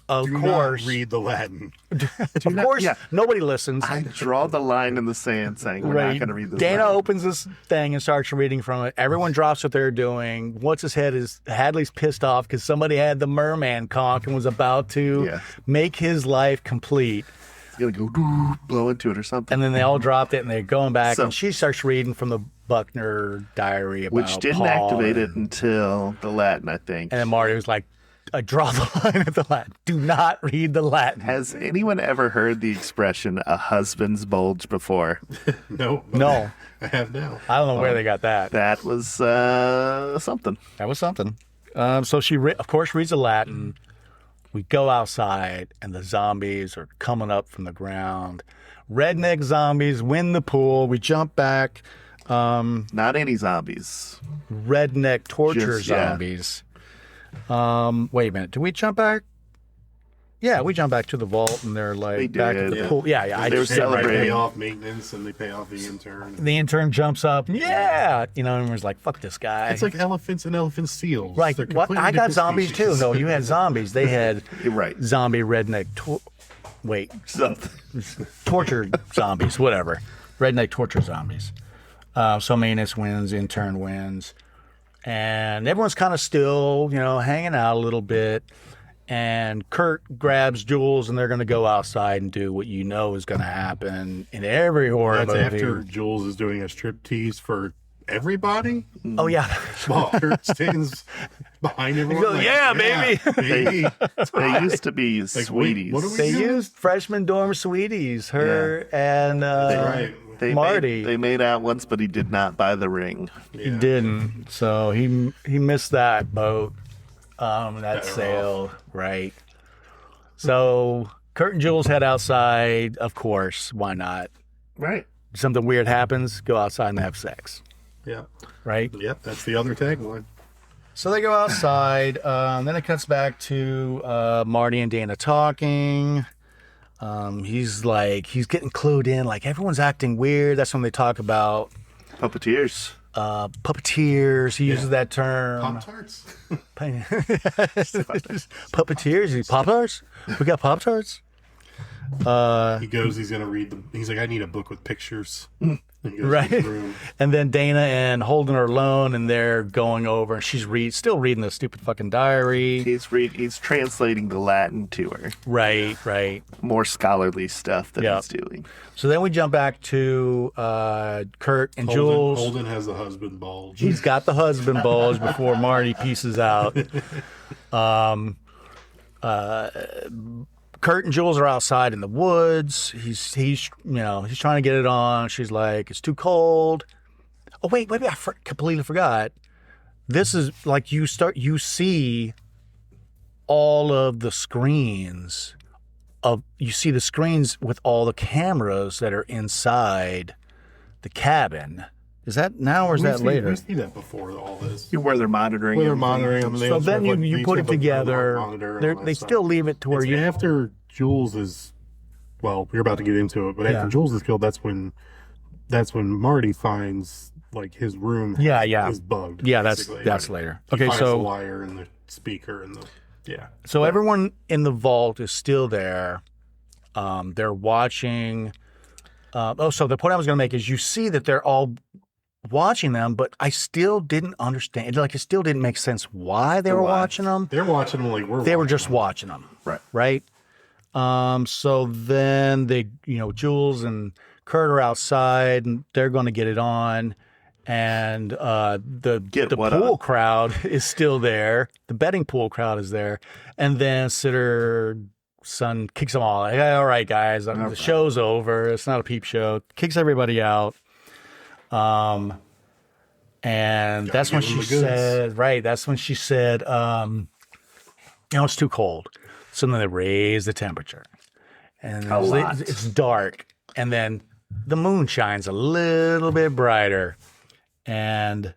Speaker 1: of course,
Speaker 11: not read the Latin.
Speaker 1: Of course, nobody listens.
Speaker 10: I draw the line in the sand saying we're not going to read this.
Speaker 1: Dana
Speaker 10: Latin.
Speaker 1: opens this thing and starts reading from it. Everyone drops what they're doing. What's his head is Hadley's pissed off because somebody had the merman conch and was about to make his life complete.
Speaker 10: He's going to go blow into it or something.
Speaker 1: And then they all dropped it and they're going back, and she starts reading from the Buckner diary about
Speaker 10: which didn't
Speaker 1: Paul
Speaker 10: activate it until the Latin, I think.
Speaker 1: And then Marty was like, I draw the line at the Latin. Do not read the Latin.
Speaker 10: Has anyone ever heard the expression "a husband's bulge" before?
Speaker 11: No. I have now.
Speaker 1: I don't know where they got that.
Speaker 10: That was something.
Speaker 1: That was something. So she, of course, reads the Latin. We go outside, and the zombies are coming up from the ground. Redneck zombies win the pool. We jump back.
Speaker 10: Not any zombies.
Speaker 1: Redneck torture zombies. Wait a minute. Did we jump back? Yeah, we jump back to the vault, and they're like back at the pool. Yeah.
Speaker 10: They were celebrating.
Speaker 11: They pay off maintenance, and they pay off the intern.
Speaker 1: The intern jumps up. Yeah, and was like, "Fuck this guy."
Speaker 11: It's like elephants and elephant seals.
Speaker 1: Right. What? I got zombies
Speaker 11: species.
Speaker 1: too. No, you had zombies. They had zombie redneck. Torture zombies. Whatever. Redneck torture zombies. So maintenance wins. Intern wins. And everyone's kind of still, hanging out a little bit. and Kurt grabs Jules, and they're going to go outside and do what you know is going to happen in every horror movie.
Speaker 11: That's after Jules is doing a striptease for everybody.
Speaker 1: Oh yeah,
Speaker 11: While Kurt stands behind everyone.
Speaker 1: Goes, yeah, baby.
Speaker 11: baby.
Speaker 10: They used to be sweeties.
Speaker 11: What are we
Speaker 1: They
Speaker 11: doing?
Speaker 1: used freshman dorm sweeties. Her and
Speaker 11: Right.
Speaker 1: Marty.
Speaker 10: They made out once, but he did not buy the ring.
Speaker 1: He didn't, so he missed that boat, that
Speaker 11: Better
Speaker 1: sail, right? So Kurt and Jules head outside. Of course, why not?
Speaker 10: Right.
Speaker 1: Something weird happens, go outside and have sex,
Speaker 11: Yeah.
Speaker 1: right?
Speaker 11: Yep. That's the other tagline.
Speaker 1: So they go outside. Then it cuts back to Marty and Dana talking. He's getting clued in. Like, everyone's acting weird. That's when they talk about
Speaker 10: Puppeteers.
Speaker 1: puppeteers. He uses that term.
Speaker 11: Pop-Tarts?
Speaker 1: Puppeteers. Pop-Tarts? We got Pop-Tarts?
Speaker 11: He goes, he's going to read them. He's like, I need a book with pictures. And he goes
Speaker 1: Right.
Speaker 11: to his room.
Speaker 1: And then Dana and Holden are alone, and they're going over, and she's still reading the stupid fucking diary.
Speaker 10: He's translating the Latin to her.
Speaker 1: Right.
Speaker 10: More scholarly stuff that
Speaker 1: Yep.
Speaker 10: he's doing.
Speaker 1: So then we jump back to Kurt and Jules.
Speaker 11: Holden has the husband bulge.
Speaker 1: He's got the husband bulge before Marty pieces out. Kurt and Jules are outside in the woods. He's trying to get it on. She's like, it's too cold. Oh wait, I completely forgot. This is like you see all of the screens you see the screens with all the cameras that are inside the cabin. Is that now or is that later?
Speaker 11: We see that before all this.
Speaker 10: Where they're monitoring.
Speaker 11: Where they're
Speaker 10: everything.
Speaker 11: monitoring them.
Speaker 1: So then you put it together. They still leave it to where
Speaker 11: It's after Jules is, well, you're about to get into it, but after Jules is killed, that's when Marty finds like his room is bugged.
Speaker 1: Yeah,
Speaker 11: basically.
Speaker 1: that's later.
Speaker 11: He
Speaker 1: Okay,
Speaker 11: finds
Speaker 1: so
Speaker 11: the wire and the speaker and
Speaker 1: So everyone in the vault is still there. They're watching. So the point I was going to make is you see that they're all watching them, but I still didn't understand. Like, it still didn't make sense why they were watching them.
Speaker 11: They're watching them like
Speaker 1: they were just watching them. Right. So then Jules and Kurt are outside and they're going to get it on. And the pool crowd is still there. The betting pool crowd is there. And then Sitter's son kicks them all. Like, all right, guys, the show's over. It's not a peep show. Kicks everybody out. And that's when she said, that's when she said, it's too cold. So then they raise the temperature. And it's dark. And then the moon shines a little bit brighter. And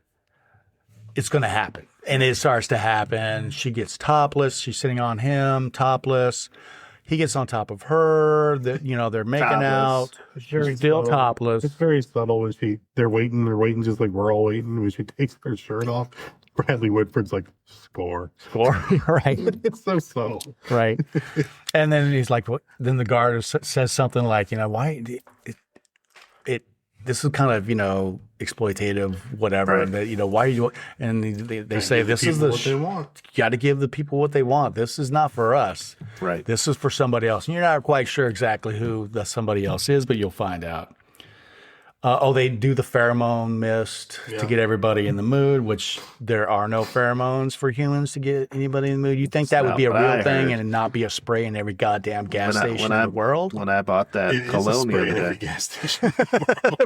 Speaker 1: it's going to happen. And it starts to happen. She gets topless. She's sitting on him, topless. He gets on top of her. They're making out. She's still topless.
Speaker 11: It's very subtle when they're waiting just like we're all waiting. When she takes her shirt off, Bradley Whitford's like, score.
Speaker 1: Right.
Speaker 11: It's so subtle.
Speaker 1: Right. And then he's like, what? Then the guard says something like, why this is kind of, exploitative, whatever.
Speaker 10: Right.
Speaker 1: And why you? And they say this is
Speaker 11: what they want.
Speaker 1: You got to give the people what they want. This is not for us.
Speaker 10: Right.
Speaker 1: This is for somebody else. And you're not quite sure exactly who the somebody else is, but you'll find out. They do the pheromone mist to get everybody in the mood, which there are no pheromones for humans to get anybody in the mood. You think that would be a real thing and not be a spray in every goddamn gas station in the world?
Speaker 10: When I bought that cologne the other day.
Speaker 11: Gas station.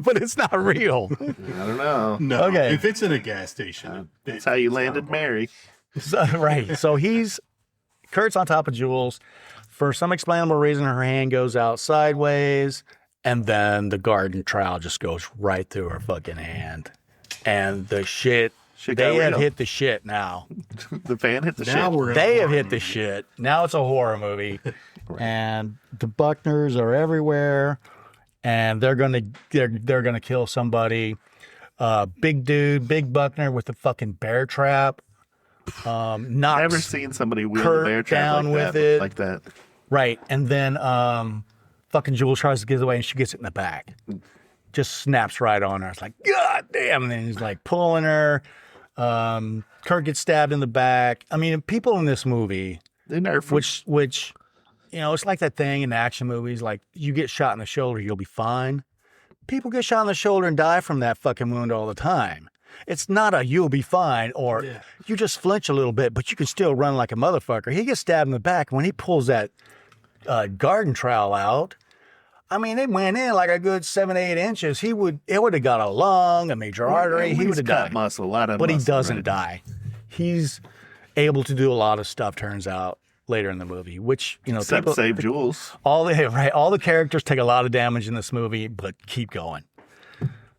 Speaker 1: But it's not real.
Speaker 10: I don't know.
Speaker 11: No.
Speaker 1: Okay.
Speaker 11: If it's in a gas station.
Speaker 10: That's how you landed Mary.
Speaker 1: Right. So Kurt's on top of Jules. For some explainable reason, her hand goes out sideways. And then the garden trowel just goes right through her fucking hand. And the shit they have hit the shit now.
Speaker 10: The fan hit the shit.
Speaker 1: They have hit the shit. Now it's a horror movie. And the Buckners are everywhere. And they're gonna kill somebody. Big dude, big Buckner with the fucking bear trap. Knocks
Speaker 10: Never seen somebody wield
Speaker 1: Kurt
Speaker 10: a bear trap
Speaker 1: down
Speaker 10: like
Speaker 1: with
Speaker 10: that.
Speaker 1: Right. And then fucking Jules tries to get away and she gets it in the back. Just snaps right on her. It's like, God damn. And then he's like pulling her. Kurt gets stabbed in the back. I mean, people in this movie
Speaker 10: They nerf him.
Speaker 1: which, it's like that thing in action movies. Like you get shot in the shoulder, you'll be fine. People get shot in the shoulder and die from that fucking wound all the time. It's not a you'll be fine or you just flinch a little bit, but you can still run like a motherfucker. He gets stabbed in the back. When he pulls that garden trowel out, I mean, it went in like a good 7 to 8 inches. It would have got a lung, a major artery. He would have died.
Speaker 10: Muscle, a lot of
Speaker 1: but
Speaker 10: muscle,
Speaker 1: he doesn't die. He's able to do a lot of stuff, turns out, later in the movie, which,
Speaker 10: Except save Jules.
Speaker 1: All the characters take a lot of damage in this movie, but keep going.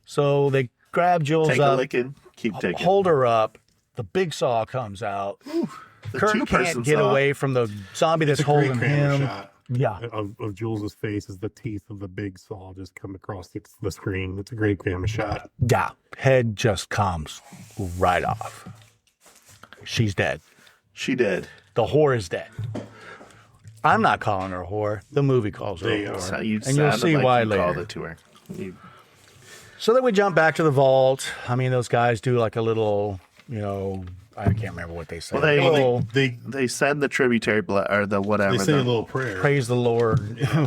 Speaker 1: So they grab Jules
Speaker 10: Take
Speaker 1: up,
Speaker 10: a licking, keep taking.
Speaker 1: hold her up. The big saw comes out. Kurt can't get away from the zombie that's holding him.
Speaker 11: Shot.
Speaker 1: Yeah.
Speaker 11: Of Jules's face as the teeth of the big saw just come across the screen. It's a great camera shot.
Speaker 1: Yeah. Head just comes right off. She's dead.
Speaker 10: She dead.
Speaker 1: The whore is dead. I'm not calling her a whore. The movie calls her a whore.
Speaker 10: So you
Speaker 1: and you'll see why later.
Speaker 10: Called it to her.
Speaker 1: So then we jump back to the vault. I mean, those guys do like a little, I can't remember what they say.
Speaker 10: Well, they send the tributary blood or the whatever.
Speaker 11: They say a little prayer.
Speaker 1: Praise the Lord.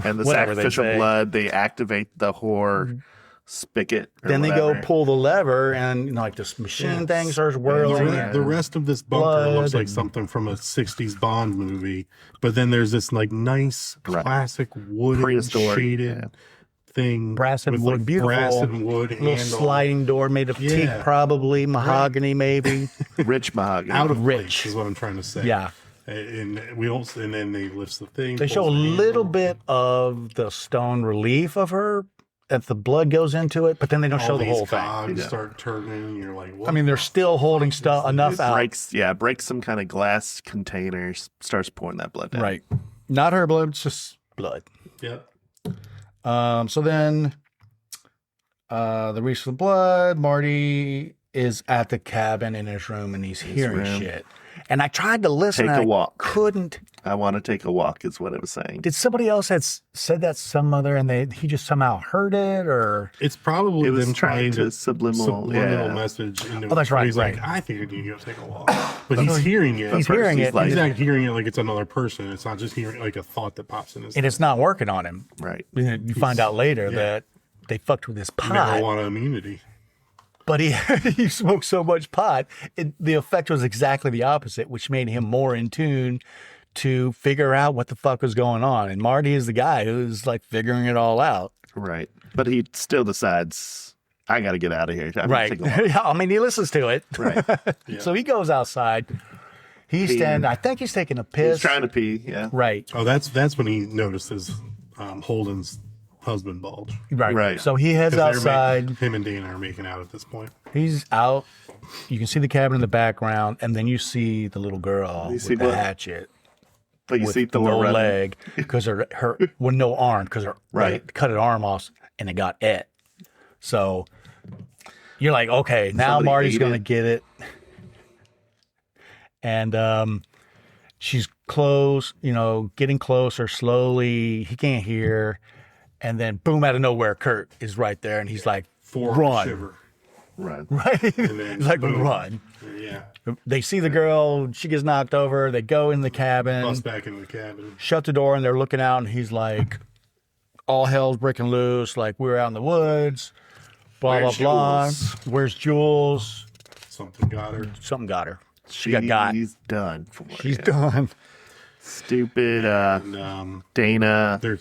Speaker 10: And the sacrificial blood, they activate the whore spigot.
Speaker 1: Then they go pull the lever and like this machine thing starts whirling.
Speaker 11: The rest of this bunker looks like something from a 60s Bond movie. But then there's this like nice classic wooden shaded thing.
Speaker 1: Brass and
Speaker 11: with
Speaker 1: wood,
Speaker 11: like
Speaker 1: beautiful.
Speaker 11: Brass and wood
Speaker 1: little
Speaker 11: handle.
Speaker 1: sliding door made of teak, probably mahogany, maybe.
Speaker 10: Rich mahogany.
Speaker 11: Out of
Speaker 1: Rich
Speaker 11: place is what I'm trying to say.
Speaker 1: Yeah.
Speaker 11: And we don't. And then they lifts the thing.
Speaker 1: They show a little bit of the stone relief of her as the blood goes into it, but then they don't show the whole thing.
Speaker 11: Start turning, and you're like, what?
Speaker 1: I mean, they're still holding stuff enough out.
Speaker 10: Breaks some kind of glass container, starts pouring that blood down.
Speaker 1: Right. Not her blood, it's just blood.
Speaker 11: Yep.
Speaker 1: So then the reach of the blood, Marty is at the cabin in his room and he's hearing shit. And I tried to listen.
Speaker 10: Take a walk.
Speaker 1: Couldn't.
Speaker 10: I want to take a walk is what it was saying.
Speaker 1: Did somebody else had said that some other and he just somehow heard it, or
Speaker 11: it's probably
Speaker 10: was
Speaker 11: them trying
Speaker 10: to subliminal
Speaker 11: message. Into
Speaker 1: that's right.
Speaker 11: He's like, I think I need to go take a walk, but he's hearing it.
Speaker 1: He's hearing it.
Speaker 11: He's not hearing it like it's another person. It's not just hearing like a thought that pops in his head.
Speaker 1: And it's not working on him.
Speaker 10: Right.
Speaker 1: You find out later that they fucked with his pot.
Speaker 11: Marijuana immunity.
Speaker 1: But he smoked so much pot, the effect was exactly the opposite, which made him more in tune to figure out what the fuck was going on. And Marty is the guy who's like figuring it all out.
Speaker 10: Right. But he still decides, I got to get out of here.
Speaker 1: Right. Yeah, I mean, he listens to it.
Speaker 10: Right.
Speaker 1: Yeah. So he goes outside. He's standing, I think he's taking a piss.
Speaker 10: He's trying to pee, yeah.
Speaker 1: Right.
Speaker 11: Oh, that's when he notices Holden's husband bulge.
Speaker 10: Right.
Speaker 1: So he heads outside.
Speaker 11: Him and Dana are making out at this point.
Speaker 1: He's out. You can see the cabin in the background, and then you see the little girl with the hatchet.
Speaker 10: But you
Speaker 1: with
Speaker 10: see the
Speaker 1: no
Speaker 10: running.
Speaker 1: leg because her with no arm because they cut her arm off and it got it. So you're like, okay, now
Speaker 10: Somebody
Speaker 1: Marty's gonna get it, and she's close, getting closer slowly. He can't hear, and then boom, out of nowhere, Kurt is right there, and he's like, run.
Speaker 11: Shiver.
Speaker 10: Run.
Speaker 1: Right? He's like, run.
Speaker 11: Yeah.
Speaker 1: They see the girl, she gets knocked over, they go in the cabin.
Speaker 11: Bust back into the cabin.
Speaker 1: Shut the door, and they're looking out, and he's like, all hell's breaking loose, like, we're out in the woods, blah,
Speaker 10: Where's
Speaker 1: blah, blah.
Speaker 10: Jules?
Speaker 1: Where's Jules?
Speaker 11: Something got her.
Speaker 1: Something got her. She got.
Speaker 10: She's done for
Speaker 1: She's
Speaker 10: you.
Speaker 1: done.
Speaker 10: Stupid
Speaker 11: And,
Speaker 10: Dana.
Speaker 11: They're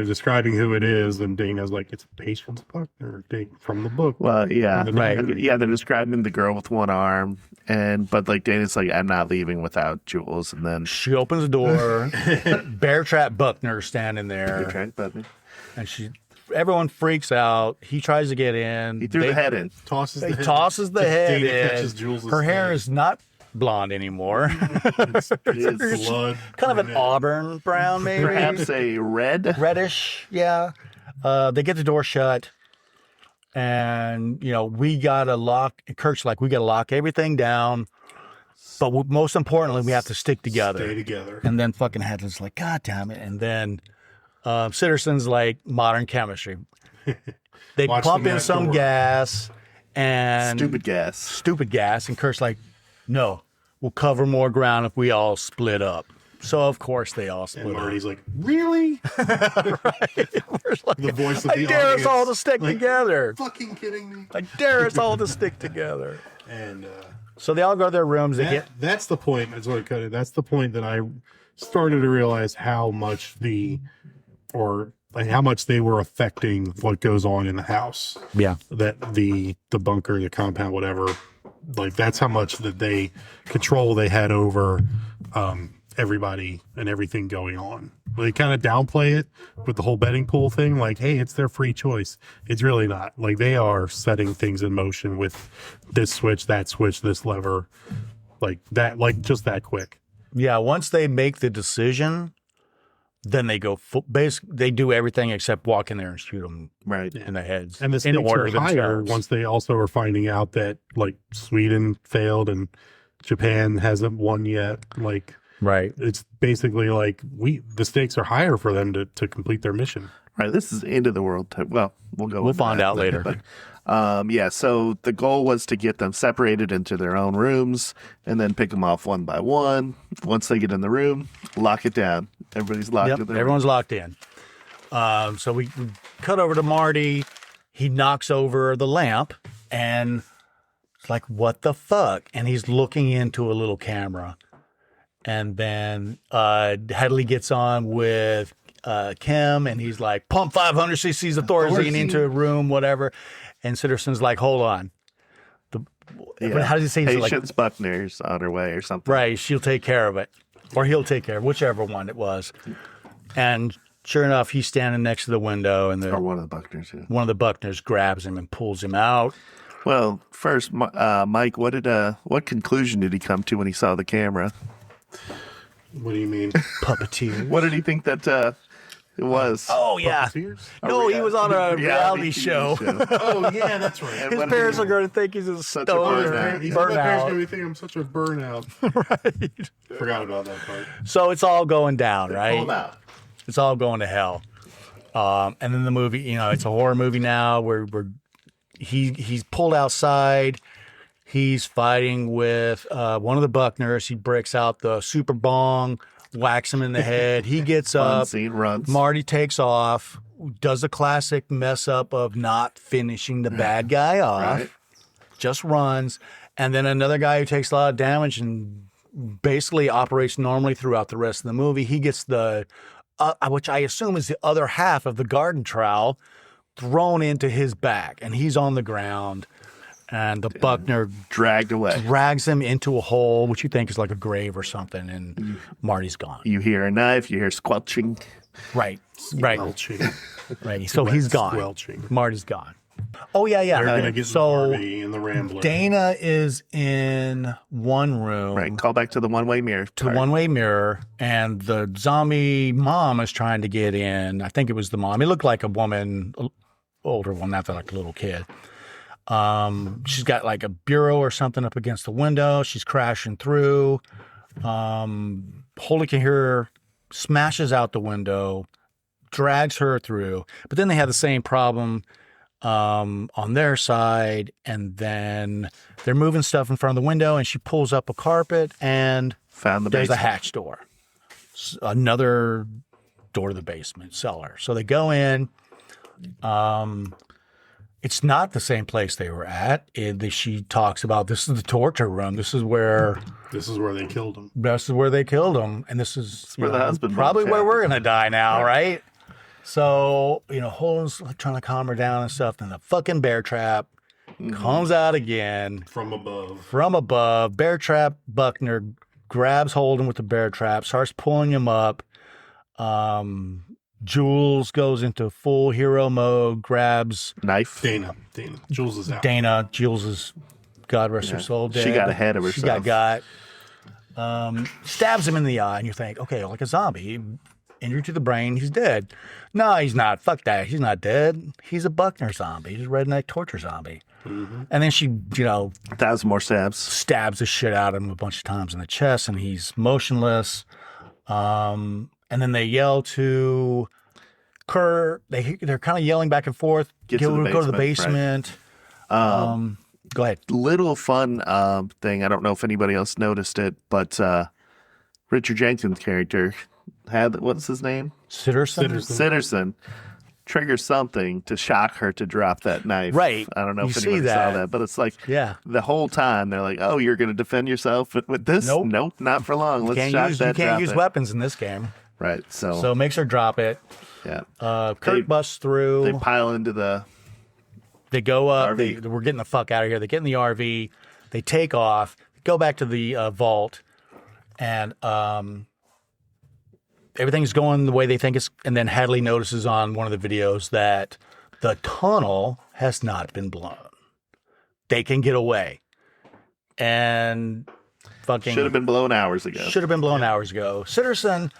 Speaker 11: describing who it is, and Dana's like, it's Patience Buckner from the book.
Speaker 10: Well, yeah.
Speaker 1: Right.
Speaker 10: Yeah, they're describing the girl with one arm, but like Dana's like, I'm not leaving without Jules, and then
Speaker 1: She opens the door. Bear Trap Buckner standing there. And everyone freaks out. He tries to get in.
Speaker 10: He threw the head in.
Speaker 11: Tosses
Speaker 1: He
Speaker 11: the head.
Speaker 1: tosses the head
Speaker 11: Dana
Speaker 1: in.
Speaker 11: catches Jules's
Speaker 1: Her hair
Speaker 11: head.
Speaker 1: is not blonde anymore.
Speaker 11: It's blood.
Speaker 1: Kind of an auburn brown, maybe.
Speaker 10: Perhaps a
Speaker 1: Reddish, yeah. They get the door shut, and we gotta lock. Kirk's like, we gotta lock everything down, but most importantly, we have to stick together.
Speaker 11: Stay together.
Speaker 1: And then fucking Hedlund's like, God damn it! And then Sitterson's like, modern chemistry. They
Speaker 11: Watch
Speaker 1: pump
Speaker 11: the
Speaker 1: in
Speaker 11: back
Speaker 1: some
Speaker 11: door.
Speaker 1: gas and
Speaker 10: stupid gas.
Speaker 1: and Kirk's like, no, we'll cover more ground if we all split up. So of course they all
Speaker 11: And
Speaker 1: split.
Speaker 11: Marty's like, really? The voice of
Speaker 1: I
Speaker 11: the
Speaker 1: dare us
Speaker 11: audience,
Speaker 1: all to stick
Speaker 11: like,
Speaker 1: together.
Speaker 11: Fucking kidding me?
Speaker 1: I dare us all to stick together.
Speaker 11: And
Speaker 1: So they all go to their rooms. They get
Speaker 11: that's the point. That's what I cut it. That's the point that I started to realize how much how much they were affecting what goes on in the house.
Speaker 1: yeah.
Speaker 11: That the bunker, the compound, whatever. Like that's how much that they had over everybody and everything going on. They kind of downplay it with the whole betting pool thing. Like, hey, it's their free choice. It's really not. Like they are setting things in motion with this switch, this lever, like that, like just that quick.
Speaker 1: Yeah, once they make the decision, then they go they do everything except walk in there and shoot them
Speaker 10: Right.
Speaker 1: in the heads.
Speaker 11: And the stakes are higher once they also are finding out that like Sweden failed and Japan hasn't won yet. Like,
Speaker 1: right.
Speaker 11: it's basically like the stakes are higher for them to complete their mission.
Speaker 10: Right. This is end of the world type. Well, we'll
Speaker 1: find out later.
Speaker 10: But, so the goal was to get them separated into their own rooms and then pick them off one by one. Once they get in the room, lock it down. Everybody's locked in there.
Speaker 1: Everyone's locked in. So we cut over to Marty. He knocks over the lamp and it's like, what the fuck? And he's looking into a little camera. And then Hadley gets on with Kim and he's like, pump 500 cc's of Thorazine into a room, whatever. And Sitterson's like, hold on. How does he say it?
Speaker 10: Patience Buckner's on her way or something.
Speaker 1: Right. She'll take care of it. Or he'll take care of it, whichever one it was. And sure enough, he's standing next to the window. And
Speaker 10: Or one of the Buckners, yeah.
Speaker 1: one of the Buckners grabs him and pulls him out.
Speaker 10: Well, first, Mike, what conclusion did he come to when he saw the camera?
Speaker 11: What do you mean?
Speaker 1: Puppeteer.
Speaker 10: What did he think that it was?
Speaker 1: Oh, yeah. No, he was on a reality show.
Speaker 11: Oh, yeah, that's right.
Speaker 1: His parents are going to think he's a
Speaker 10: Such a
Speaker 1: stoner.
Speaker 10: burnout.
Speaker 11: My parents are going to think I'm such a burnout.
Speaker 1: Right.
Speaker 11: Forgot about that part.
Speaker 1: So it's all going down,
Speaker 10: Pull
Speaker 1: right?
Speaker 10: him out.
Speaker 1: It's all going to hell. And then the movie, it's a horror movie now where he's pulled outside. He's fighting with one of the Buckners. He breaks out the super bong, whacks him in the head. He gets up.
Speaker 10: Scene, runs.
Speaker 1: Marty takes off, does a classic mess up of not finishing the bad guy off,
Speaker 10: Right.
Speaker 1: just runs. And then another guy who takes a lot of damage and basically operates normally throughout the rest of the movie. He gets the, which I assume is the other half of the garden trowel, thrown into his back. And he's on the ground. And the Buckner
Speaker 10: dragged away,
Speaker 1: drags him into a hole, which you think is like a grave or something, and Marty's gone.
Speaker 10: You hear a knife, you hear squelching.
Speaker 1: Right.
Speaker 11: Squelching.
Speaker 1: Right. So he's gone.
Speaker 11: Squelching.
Speaker 1: Marty's gone. Oh, yeah.
Speaker 11: They're going to get
Speaker 1: so
Speaker 11: Marty and the Rambler.
Speaker 1: Dana is in one room.
Speaker 10: Right. Call back to the one-way mirror.
Speaker 1: To one-way mirror, and the zombie mom is trying to get in. I think it was the mom. It looked like a woman, older one, not like a little kid. She's got like a bureau or something up against the window. She's crashing through. Holly can hear her, smashes out the window, drags her through. But then they have the same problem on their side. And then they're moving stuff in front of the window, and she pulls up a carpet and
Speaker 10: found the
Speaker 1: there's
Speaker 10: basement.
Speaker 1: a hatch door. Another door to the basement cellar. So they go in. It's not the same place they were at. She talks about this is the torture room. This is where
Speaker 11: they killed him.
Speaker 1: This is where they killed him, and this is
Speaker 10: where the husband
Speaker 1: probably
Speaker 10: went
Speaker 1: where
Speaker 10: down.
Speaker 1: we're gonna die now, right? So Holden's like trying to calm her down and stuff. Then the fucking bear trap comes out again
Speaker 11: From above.
Speaker 1: from above. Bear trap Buckner grabs Holden with the bear trap, starts pulling him up. Jules goes into full hero mode, grabs
Speaker 10: Knife.
Speaker 11: Dana. Jules is out.
Speaker 1: Jules is, God rest her soul, dead.
Speaker 10: She got ahead of
Speaker 1: She
Speaker 10: herself.
Speaker 1: got stabs him in the eye, and you think, okay, like a zombie, injury to the brain, he's dead. No, he's not. Fuck that. He's not dead. He's a Buckner zombie. He's a redneck torture zombie. Mm-hmm. And then she,
Speaker 10: 1,000 more stabs.
Speaker 1: stabs the shit out of him a bunch of times in the chest, and he's motionless. And then they yell to Kurt. They're kind of yelling back and forth.
Speaker 10: Go to the
Speaker 1: basement. Go ahead.
Speaker 10: Little fun thing. I don't know if anybody else noticed it, but Richard Jenkins' character had, what's his name? Sitterson. Triggers something to shock her to drop that knife.
Speaker 1: Right.
Speaker 10: I don't know
Speaker 1: You
Speaker 10: if
Speaker 1: see
Speaker 10: anybody
Speaker 1: that.
Speaker 10: saw that, but it's like
Speaker 1: Yeah.
Speaker 10: the whole time they're like, "Oh, you're going to defend yourself with this? Nope, not for long. Let's shock that.
Speaker 1: You can't
Speaker 10: drop
Speaker 1: use
Speaker 10: it."
Speaker 1: weapons in this game.
Speaker 10: Right.
Speaker 1: So it makes her drop it.
Speaker 10: Yeah.
Speaker 1: Kurt busts through.
Speaker 10: They pile into the.
Speaker 1: They go up.
Speaker 10: RV.
Speaker 1: We're getting the fuck out of here. They get in the RV. They take off. Go back to the vault, and everything's going the way they think it's. And then Hadley notices on one of the videos that the tunnel has not been blown. They can get away, and fucking
Speaker 10: Should have been blown hours ago.
Speaker 1: Hours ago. Sitterson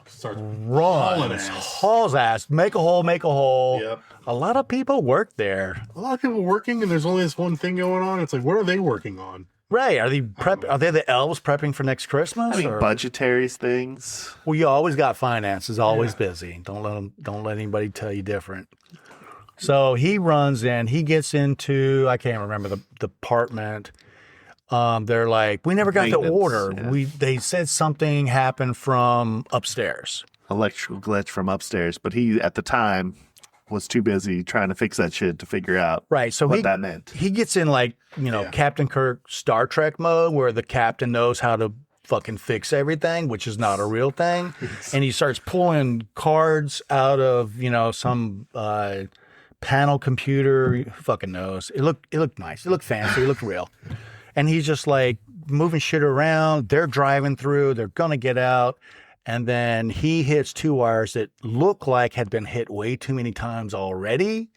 Speaker 11: Starts
Speaker 1: runs, hauls ass, make a hole.
Speaker 11: Yep.
Speaker 1: A lot of people work there.
Speaker 11: A lot of people working, and there's only this one thing going on. It's like, what are they working on?
Speaker 1: Right. Are they the elves prepping for next Christmas?
Speaker 10: I mean,
Speaker 1: or?
Speaker 10: budgetary things.
Speaker 1: Well, you always got finances, always busy. Don't let anybody tell you different. So he runs in, he gets into, I can't remember the department. They're like, we never got the order.
Speaker 10: Yeah.
Speaker 1: They said something happened from upstairs.
Speaker 10: Electrical glitch from upstairs, but he at the time was too busy trying to fix that shit to figure out what that meant.
Speaker 1: He gets in Captain Kirk Star Trek mode where the captain knows how to fucking fix everything, which is not a real thing. And he starts pulling cards out of, some panel computer. Who fucking knows? It looked nice. It looked fancy. It looked real. And he's just like moving shit around. They're driving through. They're going to get out. And then he hits two wires that look like had been hit way too many times already.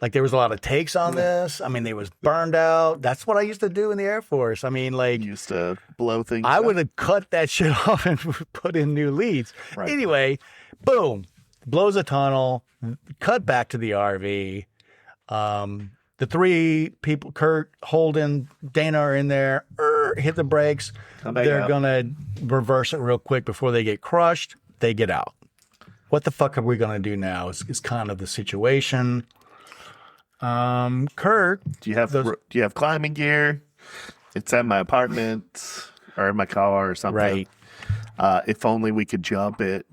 Speaker 1: Like there was a lot of takes on this. I mean, they was burned out. That's what I used to do in the Air Force. I mean, like
Speaker 10: You used to blow things
Speaker 1: I
Speaker 10: up.
Speaker 1: would have cut that shit off and put in new leads.
Speaker 10: Right.
Speaker 1: Anyway, boom, blows a tunnel, cut back to the RV. The three people, Kurt, Holden, Dana are in there, hit the brakes. They're going to reverse it real quick before they get crushed. They get out. What the fuck are we going to do now is kind of the situation. Kurt.
Speaker 10: Do you have climbing gear? It's at my apartment or in my car or something.
Speaker 1: Right.
Speaker 10: If only we could jump it.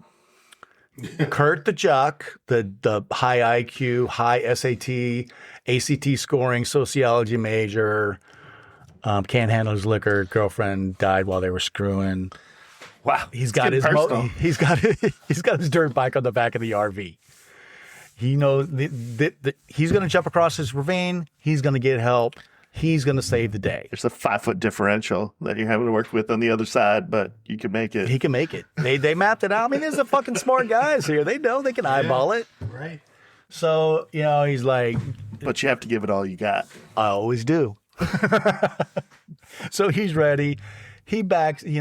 Speaker 1: Kurt the jock, the high IQ, high SAT, ACT scoring sociology major, can't handle his liquor. Girlfriend died while they were screwing.
Speaker 10: Wow,
Speaker 1: he's got his he's got his dirt bike on the back of the RV. He knows he's going to jump across this ravine. He's going to get help. He's going to save the day.
Speaker 10: There's a 5-foot differential that you're having to work with on the other side, but you can make it.
Speaker 1: He can make it. They mapped it out. I mean, there's a fucking smart guys here. They know they can eyeball it.
Speaker 11: Right.
Speaker 1: So, he's like...
Speaker 10: But you have to give it all you got.
Speaker 1: I always do. So he's ready. He backs, he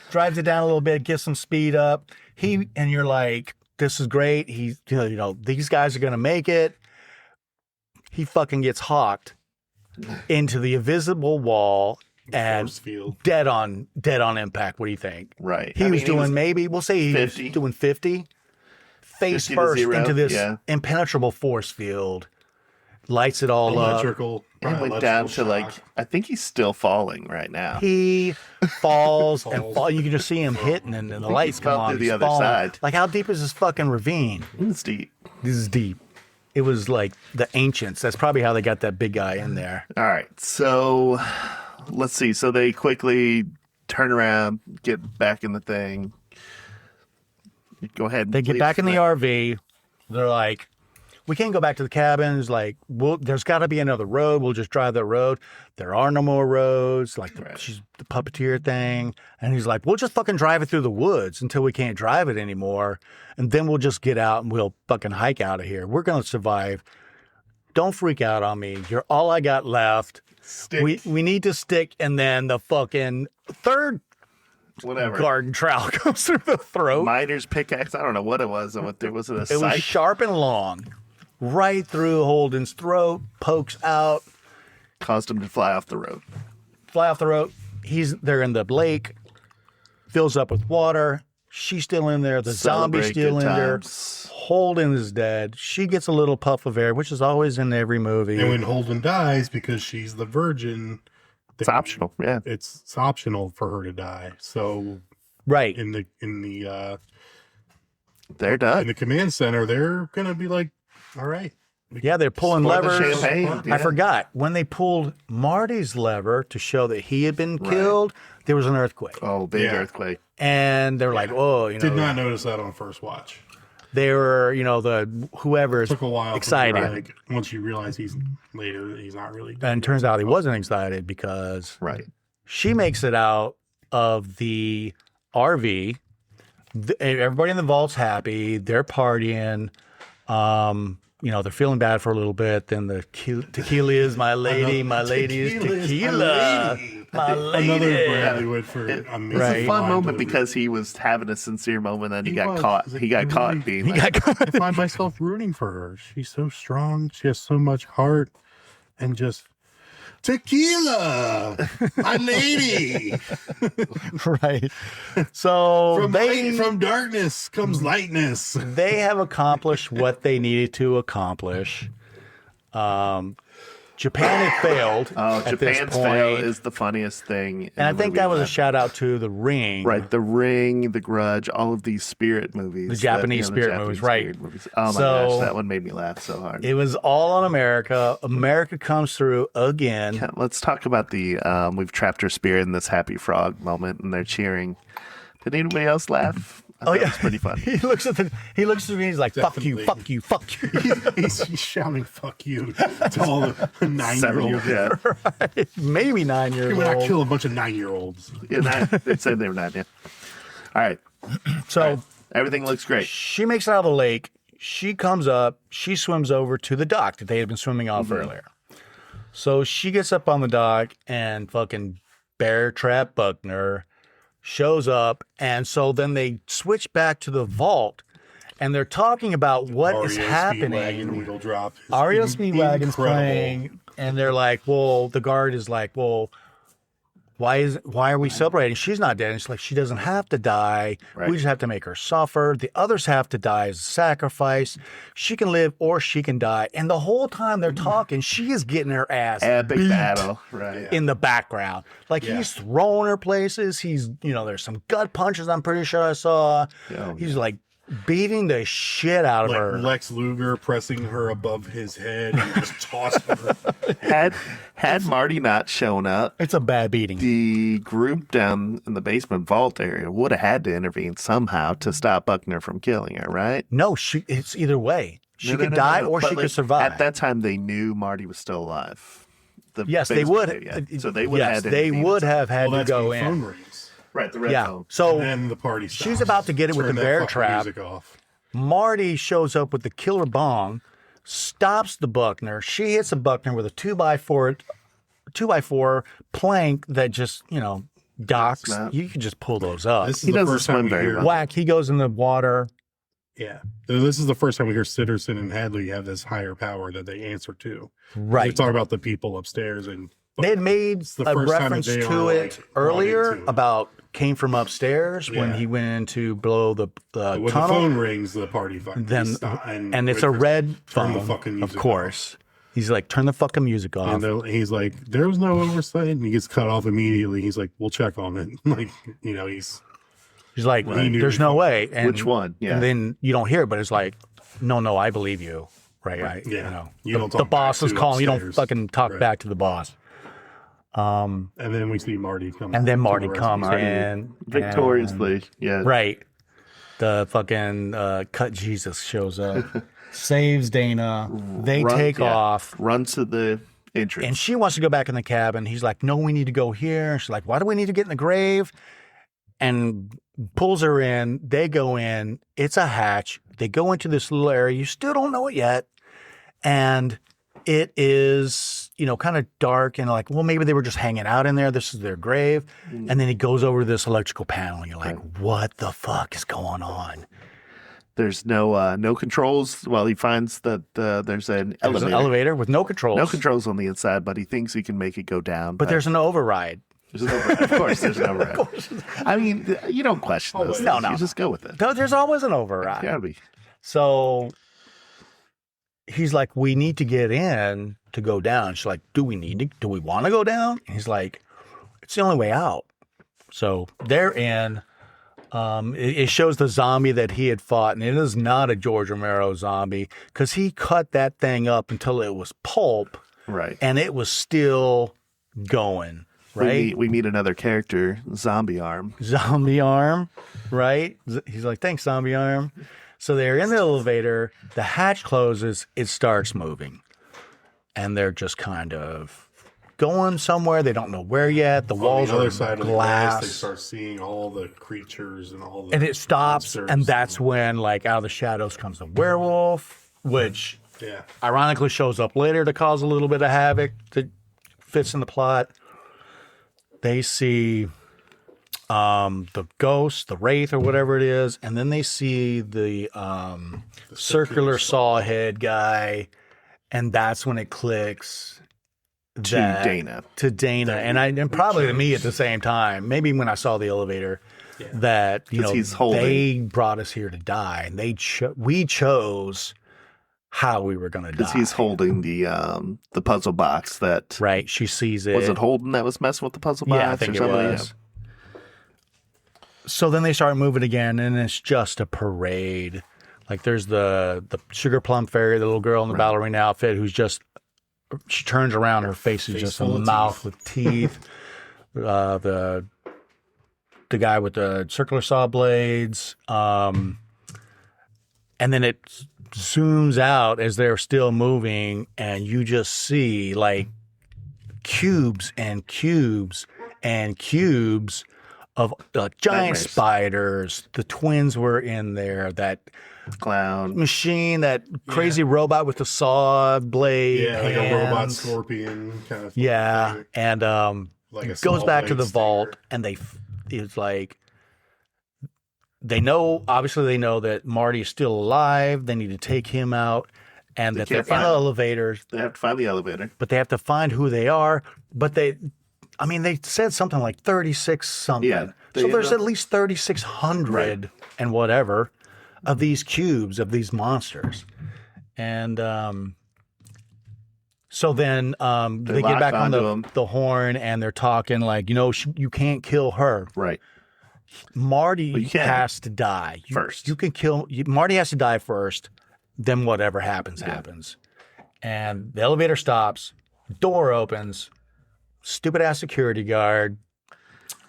Speaker 1: drives it down a little bit, gets some speed up. And you're like, this is great. He's, these guys are going to make it. He fucking gets hawked into the invisible wall and dead on impact. What do you think?
Speaker 10: Right.
Speaker 1: He was doing maybe, we'll say he
Speaker 10: 50.
Speaker 1: was doing 50. Face
Speaker 10: 50 to
Speaker 1: first
Speaker 10: 0,
Speaker 1: into this
Speaker 10: yeah.
Speaker 1: impenetrable force field. Lights it all
Speaker 11: Electrical.
Speaker 10: It went down to I think he's still falling right now.
Speaker 1: He falls and you can just see him hitting and the lights come on.
Speaker 10: To the
Speaker 1: He's
Speaker 10: other
Speaker 1: falling.
Speaker 10: side.
Speaker 1: Like how deep is this fucking ravine?
Speaker 10: It's deep.
Speaker 1: This is deep. It was like the ancients. That's probably how they got that big guy in there.
Speaker 10: All right. So let's see. So they quickly turn around, get back in the thing. Go ahead.
Speaker 1: They get back in the RV. They're like, we can't go back to the cabin. It's like, there's got to be another road. We'll just drive that road. There are no more roads. Like she's the puppeteer thing. And he's like, we'll just fucking drive it through the woods until we can't drive it anymore. And then we'll just get out and we'll fucking hike out of here. We're going to survive. Don't freak out on me. You're all I got left.
Speaker 10: Stick.
Speaker 1: We need to stick. And then the fucking third garden trowel comes through the throat.
Speaker 10: Miner's pickaxe. I don't know what it was. Was it a
Speaker 1: It was sharp and long. Right through Holden's throat, pokes out.
Speaker 10: Caused him to fly off the road.
Speaker 1: They're in the lake. Fills up with water. She's still in there. The zombie's still in there. Holden is dead. She gets a little puff of air, which is always in every movie.
Speaker 11: And when Holden dies, because she's the virgin,
Speaker 10: It's optional. Yeah.
Speaker 11: It's optional for her to die. So
Speaker 1: Right.
Speaker 11: in the
Speaker 10: They're done.
Speaker 11: in the command center, they're gonna be like, all right.
Speaker 1: Yeah, they're pulling
Speaker 10: Pour the
Speaker 1: levers.
Speaker 10: champagne, yeah.
Speaker 1: I forgot. When they pulled Marty's lever to show that he had been killed, there was an earthquake.
Speaker 10: Oh, big earthquake.
Speaker 1: And they're like, oh,
Speaker 11: Did not notice that on first watch.
Speaker 1: they were, whoever's
Speaker 11: Took a while.
Speaker 1: excited.
Speaker 11: Like, once you realize he's not really dead.
Speaker 1: And it turns out he wasn't excited because
Speaker 10: Right.
Speaker 1: she makes it out of the RV. Everybody in the vault's happy. They're partying. They're feeling bad for a little bit. Then the tequila is my lady. My lady is tequila. My lady.
Speaker 11: Another Bradley Whitford.
Speaker 10: It's a fun moment because he was having a sincere moment, and he got caught. He got caught being.
Speaker 11: I find myself rooting for her. She's so strong. She has so much heart, and just tequila, my lady.
Speaker 1: Right. So
Speaker 11: from darkness comes lightness.
Speaker 1: They have accomplished what they needed to accomplish. Japan had failed.
Speaker 10: Oh,
Speaker 1: at this
Speaker 10: Japan's
Speaker 1: point.
Speaker 10: fail is the funniest thing.
Speaker 1: And I think that was a shout out to The Ring.
Speaker 10: Right, The Ring, The Grudge, all of these spirit movies.
Speaker 1: The Japanese spirit movies, right.
Speaker 10: spirit movies. Oh my gosh, that one made me laugh so hard.
Speaker 1: It was all on America. America comes through again.
Speaker 10: Yeah, let's talk about the we've trapped her spirit in this happy frog moment, and they're cheering. Did anybody else laugh? I thought it was pretty fun.
Speaker 1: He looks at me. He's like,
Speaker 11: Definitely.
Speaker 1: "Fuck you, fuck you, fuck you."
Speaker 11: He's shouting "fuck you" to all the 9-year-olds.
Speaker 10: Yeah.
Speaker 1: Right. Maybe 9 years
Speaker 11: We're not
Speaker 1: old.
Speaker 11: kill a bunch of 9-year-olds.
Speaker 10: Yeah, they said they were 9. Yeah. All right.
Speaker 1: So
Speaker 10: Everything looks great.
Speaker 1: she makes it out of the lake. She comes up. She swims over to the dock that they had been swimming off earlier. So she gets up on the dock and fucking bear trap Buckner shows up. And so then they switch back to the vault and they're talking about what is happening.
Speaker 11: Speedwagon drop.
Speaker 1: REO Speedwagon's
Speaker 11: Incredible.
Speaker 1: playing, and they're like, well, the guard is like, well, why are we celebrating? She's not dead. And she's like, she doesn't have to die.
Speaker 10: Right.
Speaker 1: We just have to make her suffer. The others have to die as a sacrifice. She can live or she can die. And the whole time they're talking, she is getting her ass
Speaker 10: Epic
Speaker 1: beat
Speaker 10: battle. Right.
Speaker 1: in the background. Like he's throwing her places. He's, there's some gut punches I'm pretty sure I saw.
Speaker 10: Oh,
Speaker 1: He's like beating the shit out of
Speaker 11: Like
Speaker 1: her.
Speaker 11: Lex Luger pressing her above his head and just tossing her.
Speaker 10: Had Marty not shown up,
Speaker 1: It's a bad beating.
Speaker 10: the group down in the basement vault area would have had to intervene somehow to stop Buckner from killing her, right?
Speaker 1: No, it's either way. She
Speaker 10: No,
Speaker 1: could
Speaker 10: no,
Speaker 1: die
Speaker 10: no.
Speaker 1: or
Speaker 10: But,
Speaker 1: she
Speaker 10: like,
Speaker 1: could survive.
Speaker 10: At that time, they knew Marty was still alive. The
Speaker 1: Yes, they
Speaker 10: basement
Speaker 1: would.
Speaker 10: area. So they would
Speaker 1: yes,
Speaker 10: have had to
Speaker 1: they
Speaker 10: intervene.
Speaker 1: would have had
Speaker 11: Well,
Speaker 1: to
Speaker 11: that's
Speaker 1: go
Speaker 11: when the phone
Speaker 1: in.
Speaker 11: rings.
Speaker 10: Right, the red
Speaker 1: Yeah.
Speaker 10: phone.
Speaker 1: So
Speaker 11: And then the party stops.
Speaker 1: she's about to get it with
Speaker 11: Turn
Speaker 1: the
Speaker 11: that
Speaker 1: bear
Speaker 11: fucking
Speaker 1: trap.
Speaker 11: music off.
Speaker 1: Marty shows up with the killer bong, stops the Buckner. She hits the Buckner with a 2x4 plank that just, docks.
Speaker 10: Snap.
Speaker 1: You can just pull those up.
Speaker 11: This is
Speaker 10: He
Speaker 11: the
Speaker 10: doesn't
Speaker 11: first time
Speaker 10: swim
Speaker 11: we
Speaker 10: very
Speaker 11: hear.
Speaker 10: well.
Speaker 1: Whack. He goes in the water.
Speaker 11: Yeah. This is the first time we hear Sitterson and Hadley have this higher power that they answer to. They
Speaker 1: Right.
Speaker 11: talk about the people upstairs and
Speaker 1: They had made
Speaker 11: the
Speaker 1: a
Speaker 11: first time that
Speaker 1: reference
Speaker 11: they
Speaker 1: to
Speaker 11: are,
Speaker 1: it
Speaker 11: like, brought
Speaker 1: earlier
Speaker 11: into it.
Speaker 1: about came from upstairs when
Speaker 11: Yeah.
Speaker 1: he went in to blow the
Speaker 11: when the
Speaker 1: tunnel.
Speaker 11: phone rings, the party fucking
Speaker 1: Then
Speaker 11: stop,
Speaker 1: and it's a
Speaker 11: Whitford,
Speaker 1: red
Speaker 11: turn
Speaker 1: phone,
Speaker 11: the fucking
Speaker 1: of
Speaker 11: music
Speaker 1: course. He's like, turn the fucking music off.
Speaker 11: And he's like, there was no oversight. And he gets cut off immediately. He's like, we'll check on it. Like, he's
Speaker 1: like,
Speaker 11: He knew
Speaker 1: there's no way. And,
Speaker 10: Which one? Yeah.
Speaker 1: And then you don't hear it, but it's like, no, I believe you. Right.
Speaker 11: Yeah. You
Speaker 1: The,
Speaker 11: don't
Speaker 1: the
Speaker 11: talk
Speaker 1: boss
Speaker 11: back
Speaker 1: is
Speaker 11: to
Speaker 1: calling. You don't
Speaker 11: upstairs.
Speaker 1: fucking talk
Speaker 11: Right.
Speaker 1: back to the boss.
Speaker 11: And then we see Marty come.
Speaker 1: And then
Speaker 11: to
Speaker 1: Marty
Speaker 11: the rescue.
Speaker 1: comes in.
Speaker 10: Victoriously. Yeah.
Speaker 1: Right. The fucking cut Jesus shows up, saves Dana. They take off.
Speaker 10: Runs to the entrance.
Speaker 1: And she wants to go back in the cabin. He's like, no, we need to go here. She's like, why do we need to get in the grave? And pulls her in. They go in. It's a hatch. They go into this little area. You still don't know it yet. And it is, kind of dark and like, well, maybe they were just hanging out in there. This is their grave. And then he goes over to this electrical panel and you're like, what the fuck is going on?
Speaker 10: There's no controls. Well, he finds that there's an
Speaker 1: There's
Speaker 10: elevator.
Speaker 1: an elevator with no controls.
Speaker 10: No controls on the inside, but he thinks he can make it go down.
Speaker 1: But there's an override.
Speaker 10: There's an override. Of course, there's an override. I mean, you don't question those things.
Speaker 1: No.
Speaker 10: You just go with it.
Speaker 1: No, there's always an override.
Speaker 10: Gotta be.
Speaker 1: So he's like, we need to get in to go down. She's like, do we want to go down? And he's like, it's the only way out. So they're in. It shows the zombie that he had fought, and it is not a George Romero zombie because he cut that thing up until it was pulp,
Speaker 10: Right.
Speaker 1: and it was still going. Right.
Speaker 10: We meet another character, Zombie Arm.
Speaker 1: Zombie Arm, right? He's like, thanks, Zombie Arm. So they're in the elevator. The hatch closes. It starts moving, and they're just kind of going somewhere. They don't know where yet. The walls
Speaker 11: on the
Speaker 1: are
Speaker 11: other side of
Speaker 1: glass.
Speaker 11: the glass. They start seeing all the creatures and all the
Speaker 1: And it stops,
Speaker 11: monsters
Speaker 1: and that's when, like, out of the shadows comes a werewolf, which ironically shows up later to cause a little bit of havoc that fits in the plot. They see the ghost, the wraith, or whatever it is, and then they see the circular saw head guy, and that's when it clicks.
Speaker 10: To Dana.
Speaker 1: And probably to me at the same time, maybe when I saw the elevator, that they brought us here to die, and we chose how we were going to die.
Speaker 10: Because he's holding the puzzle box that...
Speaker 1: Right, she sees it.
Speaker 10: Was it Holden that was messing with the puzzle box?
Speaker 1: Yeah, I think it was. So then they start moving again, and it's just a parade. Like, there's the Sugar Plum Fairy, the little girl in the ballerina outfit, who's just... She turns around, her face is just a mouth with teeth. The guy with the circular saw blades. And then it zooms out as they're still moving, and you just see like cubes and cubes and cubes of giant spiders. The twins were in there. That
Speaker 10: clown
Speaker 1: machine, that crazy robot with the saw blade.
Speaker 11: Yeah, like a robot scorpion kind of thing.
Speaker 1: Yeah, and
Speaker 11: like
Speaker 1: it goes back to the vault, and it's like they know that Marty is still alive. They need to take him out, and that they're in the elevators.
Speaker 10: They have to find the elevator,
Speaker 1: but they have to find who they are. But they said something like 36 something.
Speaker 10: Yeah,
Speaker 1: so there's at least 3,600 and whatever of these cubes of these monsters, and so then they get back on the horn, and they're talking like, you can't kill her.
Speaker 10: Right.
Speaker 1: Marty has to die first. Marty has to die first. Then whatever happens, happens. And the elevator stops. Door opens. Stupid ass security guard.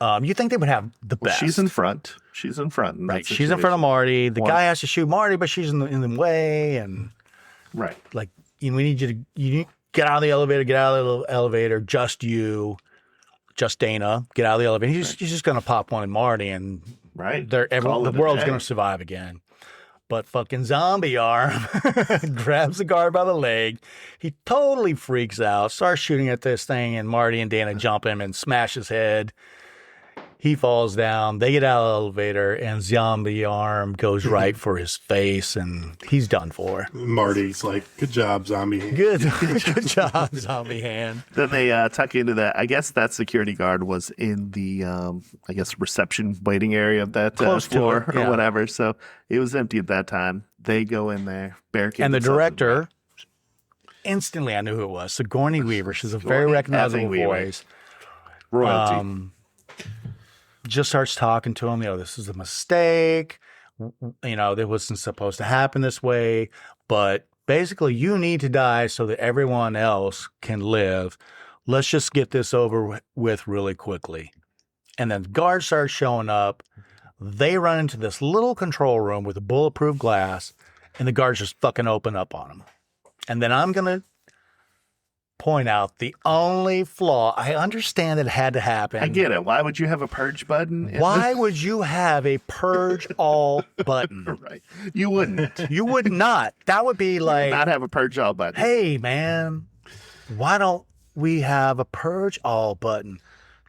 Speaker 1: You think they would have the best?
Speaker 10: She's in front.
Speaker 1: Right. She's in front of Marty. The guy has to shoot Marty, but she's in the way. And
Speaker 10: right.
Speaker 1: Like, we need you to get out of the elevator. Get out of the elevator. Just you. Just Dana, get out of the elevator. He's just going to pop one in Marty, and the world's going to survive again. But fucking Zombie Arm grabs the guard by the leg. He totally freaks out, starts shooting at this thing, and Marty and Dana jump him and smash his head. He falls down. They get out of the elevator, and Zombie Arm goes right for his face, and he's done for.
Speaker 11: Marty's like, good job, Zombie Hand.
Speaker 1: Good job, Zombie Hand.
Speaker 10: Then they tuck into that. I guess that security guard was in the, reception waiting area of that floor or whatever. So it was empty at that time. They go in there, barricade.
Speaker 1: And the director, instantly I knew who it was. Sigourney Weaver. She's a very recognizable voice.
Speaker 10: Royalty.
Speaker 1: Just starts talking to him. This is a mistake. That wasn't supposed to happen this way. But basically, you need to die so that everyone else can live. Let's just get this over with really quickly. And then guards start showing up. They run into this little control room with a bulletproof glass, and the guards just fucking open up on them. And then I'm going to point out the only flaw. I understand that it had to happen.
Speaker 10: I get it. Why would you have a purge button?
Speaker 1: Why would you have a purge all button?
Speaker 10: Right. You wouldn't.
Speaker 1: You would not. That would be like...
Speaker 10: not have a purge all button.
Speaker 1: Hey, man, why don't we have a purge all button?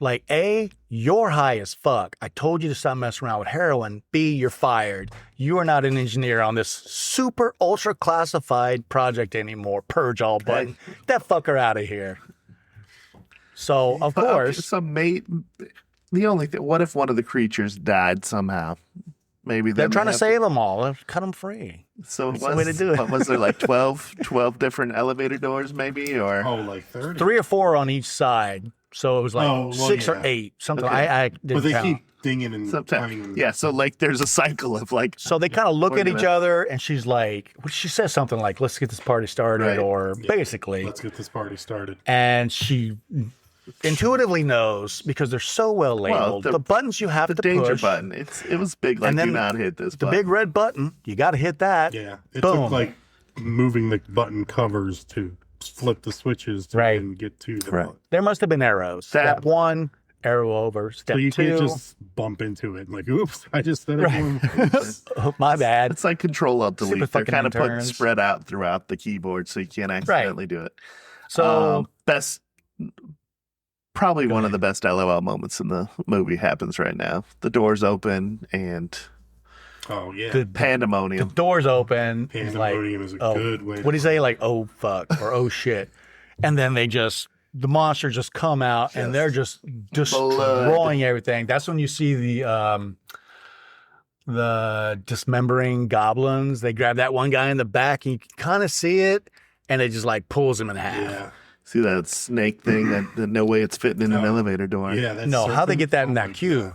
Speaker 1: Like, A, you're high as fuck. I told you to stop messing around with heroin. B, you're fired. You are not an engineer on this super ultra classified project anymore. Purge all button. Get that fucker out of here. So, of course.
Speaker 10: The only thing, what if one of the creatures died somehow? Maybe
Speaker 1: they're trying to save them all. Cut them free.
Speaker 10: So
Speaker 1: that's the way to do it.
Speaker 10: What was there, like 12 different elevator doors maybe? Or
Speaker 11: like 30?
Speaker 1: 3 or 4 on each side. So it was like 6 or 8, something.
Speaker 10: Okay.
Speaker 1: I didn't
Speaker 11: But they
Speaker 1: count.
Speaker 11: keep dinging and clanging.
Speaker 10: Yeah, so like there's a cycle of like.
Speaker 1: So they kind of look
Speaker 10: We're
Speaker 1: at each
Speaker 10: gonna-
Speaker 1: other, and she's like, she says something like, "Let's get this party started,"
Speaker 10: Right.
Speaker 1: or basically,
Speaker 11: Let's get this party started.
Speaker 1: and she intuitively knows because they're so well labeled.
Speaker 10: the-
Speaker 1: the buttons you have
Speaker 10: The
Speaker 1: to
Speaker 10: danger
Speaker 1: push,
Speaker 10: button. It was big. Like,
Speaker 1: And then
Speaker 10: do not hit this
Speaker 1: the
Speaker 10: button.
Speaker 1: big red button. You got to hit that.
Speaker 11: Yeah. It
Speaker 1: Boom.
Speaker 11: took like moving the button covers to flip the switches to
Speaker 1: Right.
Speaker 11: even get to the
Speaker 10: Right.
Speaker 11: button.
Speaker 1: There must have been arrows. Step 1, arrow over. Step
Speaker 11: So you
Speaker 1: 2.
Speaker 11: can't just bump into it like, oops, I just said it.
Speaker 1: Right. Oh, my bad.
Speaker 10: It's like Control Alt
Speaker 1: Super
Speaker 10: Delete. They're
Speaker 1: fucking
Speaker 10: kind of put
Speaker 1: interns.
Speaker 10: spread out throughout the keyboard, so you can't accidentally do it.
Speaker 1: So
Speaker 10: Best, probably one of the best LOL moments in the movie happens right now. The doors open and
Speaker 11: Oh, yeah.
Speaker 1: the
Speaker 10: pandemonium.
Speaker 1: doors open. It's
Speaker 11: Pandemonium is a good way to
Speaker 1: What do you say? Like, oh, fuck, or oh, shit. And then the monsters just come out and they're just destroying everything. That's when you see the dismembering goblins. They grab that one guy in the back and you can kind of see it and it just like pulls him in half.
Speaker 11: Yeah.
Speaker 10: See that snake thing? that no way it's fitting in an elevator door.
Speaker 11: Yeah. That's
Speaker 1: No, how they get that in that cube?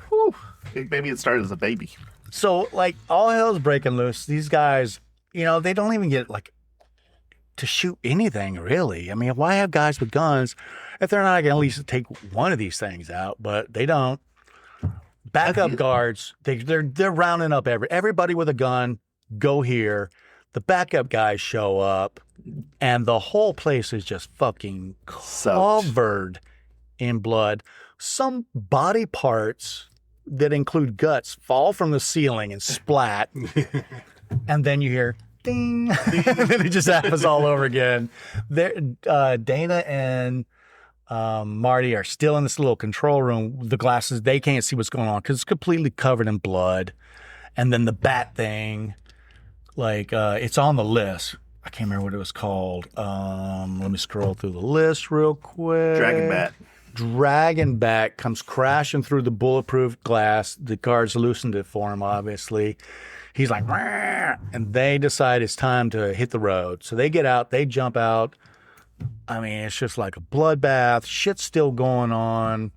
Speaker 10: Maybe it started as a baby.
Speaker 1: So, like, all hell's breaking loose. These guys, they don't even get, like, to shoot anything, really. I mean, why have guys with guns if they're not going to at least take one of these things out? But they don't. Backup guards, they're rounding up everybody with a gun, go here. The backup guys show up, and the whole place is just fucking covered in blood. Some body parts that include guts fall from the ceiling and splat. And then you hear ding. And then it just happens all over again. Dana and Marty are still in this little control room. The glasses, they can't see what's going on because it's completely covered in blood. And then the bat thing, like, it's on the list. I can't remember what it was called. Let me scroll through the list real quick. Dragon Bat comes crashing through the bulletproof glass. The guards loosened it for him, obviously. He's like, "Rah!" And they decide it's time to hit the road. So they get out, they jump out. I mean, it's just like a bloodbath. Shit's still going on.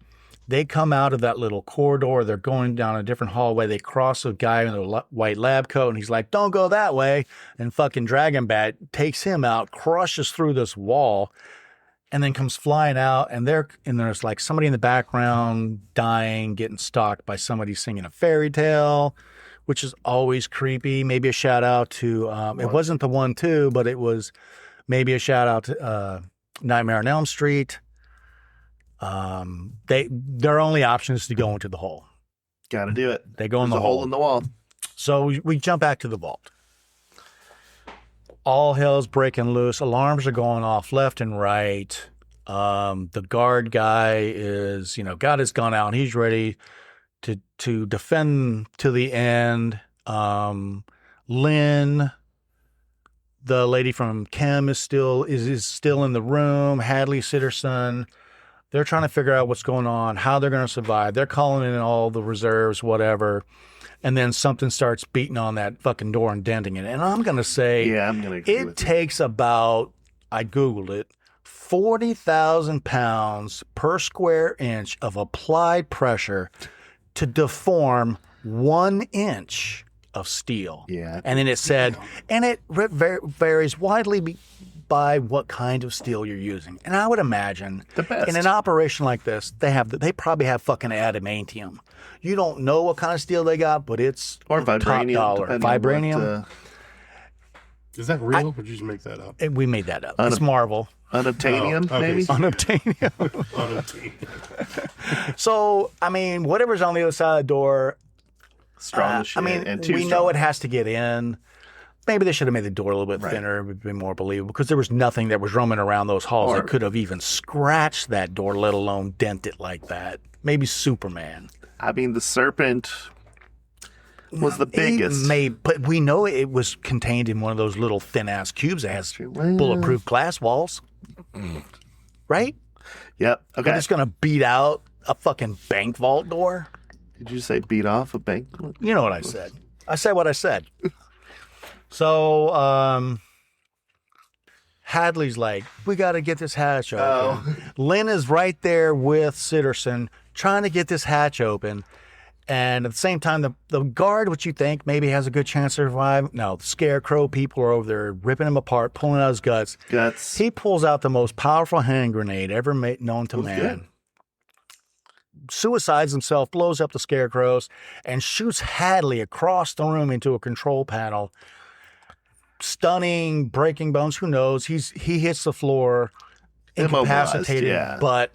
Speaker 1: They come out of that little corridor. They're going down a different hallway. They cross a guy in a white lab coat, and he's like, "Don't go that way." And fucking Dragon Bat takes him out, crushes through this wall, and then comes flying out, and there's like somebody in the background dying, getting stalked by somebody singing a fairy tale, which is always creepy. Maybe a shout out to it wasn't the 1-2, but it was maybe a shout out to Nightmare on Elm Street. Their only option is to go into the hole.
Speaker 10: Got to do it.
Speaker 1: They go in the
Speaker 10: There's a hole in the wall.
Speaker 1: So we jump back to the vault. All hell's breaking loose. Alarms are going off left and right. The guard guy is, got his gun out and he's ready to defend to the end. Lynn, the lady from Chem, is still in the room. Hadley Sitterson. They're trying to figure out what's going on, how they're going to survive. They're calling in all the reserves, whatever. And then something starts beating on that fucking door and denting it. And I'm going to say, it takes about, I Googled it, 40,000 pounds per square inch of applied pressure to deform 1 inch of steel.
Speaker 10: Yeah.
Speaker 1: And then it said, and it varies widely by what kind of steel you're using. And I would imagine
Speaker 10: the best.
Speaker 1: In an operation like this, they probably have fucking adamantium. You don't know what kind of steel they got, but it's
Speaker 10: or vibranium.
Speaker 1: Top dollar. Vibranium.
Speaker 11: Is that real? Or did you just make that up?
Speaker 1: We made that up. It's Marvel.
Speaker 10: Unobtainium, maybe?
Speaker 1: Unobtainium. So, I mean, whatever's on the other side of the door,
Speaker 10: strong as shit.
Speaker 1: I mean,
Speaker 10: and
Speaker 1: we know it has to get in. Maybe they should have made the door a little bit thinner. It would be more believable because there was nothing that was roaming around those halls that could have even scratched that door, let alone dent it like that. Maybe Superman.
Speaker 10: I mean, the serpent was the biggest.
Speaker 1: But we know it was contained in one of those little thin-ass cubes that has bulletproof glass walls. Right?
Speaker 10: Yep. Okay.
Speaker 1: They're just going to beat out a fucking bank vault door?
Speaker 10: Did you say beat off a bank?
Speaker 1: You know what I said. I said what I said. So, Hadley's like, we got to get this hatch open.
Speaker 10: Oh.
Speaker 1: Lynn is right there with Sitterson trying to get this hatch open. And at the same time, the guard, which you think maybe has a good chance to survive, no, the scarecrow people are over there ripping him apart, pulling out his guts. He pulls out the most powerful hand grenade ever known to man. Good. Suicides himself, blows up the scarecrows, and shoots Hadley across the room into a control panel. Stunning, breaking bones, who knows? He hits the floor, incapacitated, but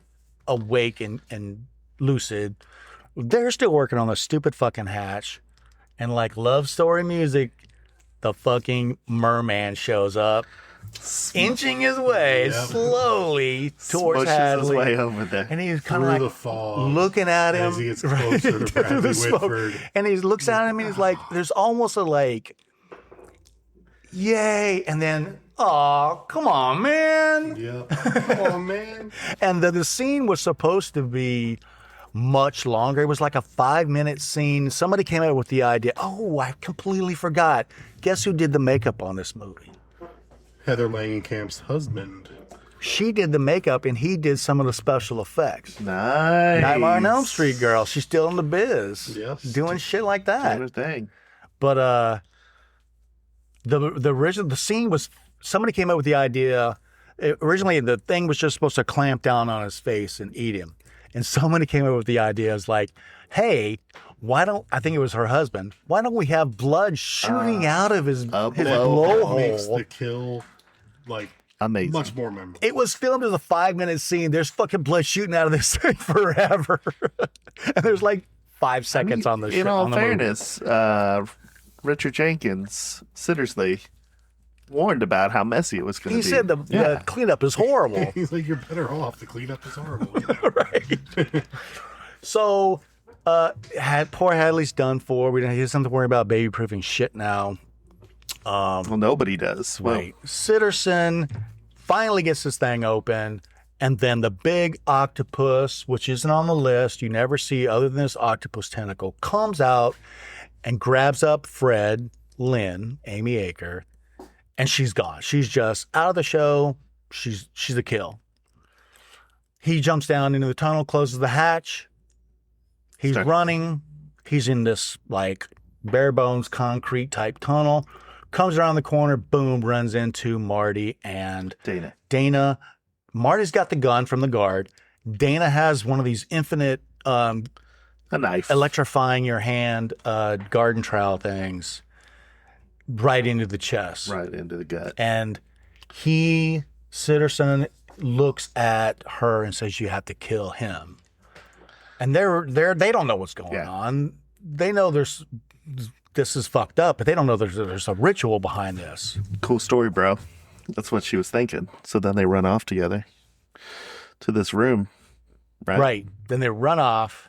Speaker 1: awake and lucid. They're still working on the stupid fucking hatch. And like love story music, the fucking merman shows up, inching his way slowly towards Hadley.
Speaker 10: His way over there.
Speaker 1: And he's kind of like looking at him.
Speaker 11: As he gets closer to Bradley Whitford.
Speaker 1: And he looks at him and he's like, there's almost a like, yay. And then, oh, come on, man.
Speaker 11: Yeah. Come on, man.
Speaker 1: And the scene was supposed to be much longer. It was like a 5-minute scene. Somebody came out with the idea. Oh, I completely forgot. Guess who did the makeup on this movie?
Speaker 11: Heather Langenkamp's husband.
Speaker 1: She did the makeup and he did some of the special effects.
Speaker 10: Nice.
Speaker 1: Nightmare on Elm Street girl. She's still in the biz.
Speaker 10: Yes.
Speaker 1: Doing shit like that.
Speaker 10: Doing her thing.
Speaker 1: But the original, the scene was, somebody came up with the idea. Originally, the thing was just supposed to clamp down on his face and eat him. And somebody came up with the idea, is like, hey, I think it was her husband, why don't we have blood shooting out of his blowhole?
Speaker 11: Makes the kill, like,
Speaker 10: amazing.
Speaker 11: Much more memorable.
Speaker 1: It was filmed as a 5-minute scene. There's fucking blood shooting out of this thing forever. And there's like 5 seconds on the show.
Speaker 10: In all fairness, Richard Jenkins, Sittersley, warned about how messy it was going to be.
Speaker 1: He said the cleanup is horrible.
Speaker 11: He's like, you're better off. The cleanup is horrible.
Speaker 1: Right. So, poor Hadley's done for. He doesn't have to worry about baby-proofing shit now.
Speaker 10: Well, nobody does.
Speaker 1: Right. Sitterson finally gets this thing open, and then the big octopus, which isn't on the list, you never see other than this octopus tentacle, comes out and grabs up Fred, Lynn, Amy Aker, and she's gone. She's just out of the show. She's a kill. He jumps down into the tunnel, closes the hatch. He's running. He's in this like bare bones concrete type tunnel. Comes around the corner, boom, runs into Marty and Dana. Marty's got the gun from the guard. Dana has one of these infinite
Speaker 10: a knife,
Speaker 1: electrifying your hand garden trowel things right into the chest.
Speaker 10: Right into the gut.
Speaker 1: And Sitterson looks at her and says, you have to kill him. And they don't know what's going on. They know this is fucked up, but they don't know there's a ritual behind this.
Speaker 10: Cool story, bro. That's what she was thinking. So then they run off together to this room, right?
Speaker 1: Right. Then they run off.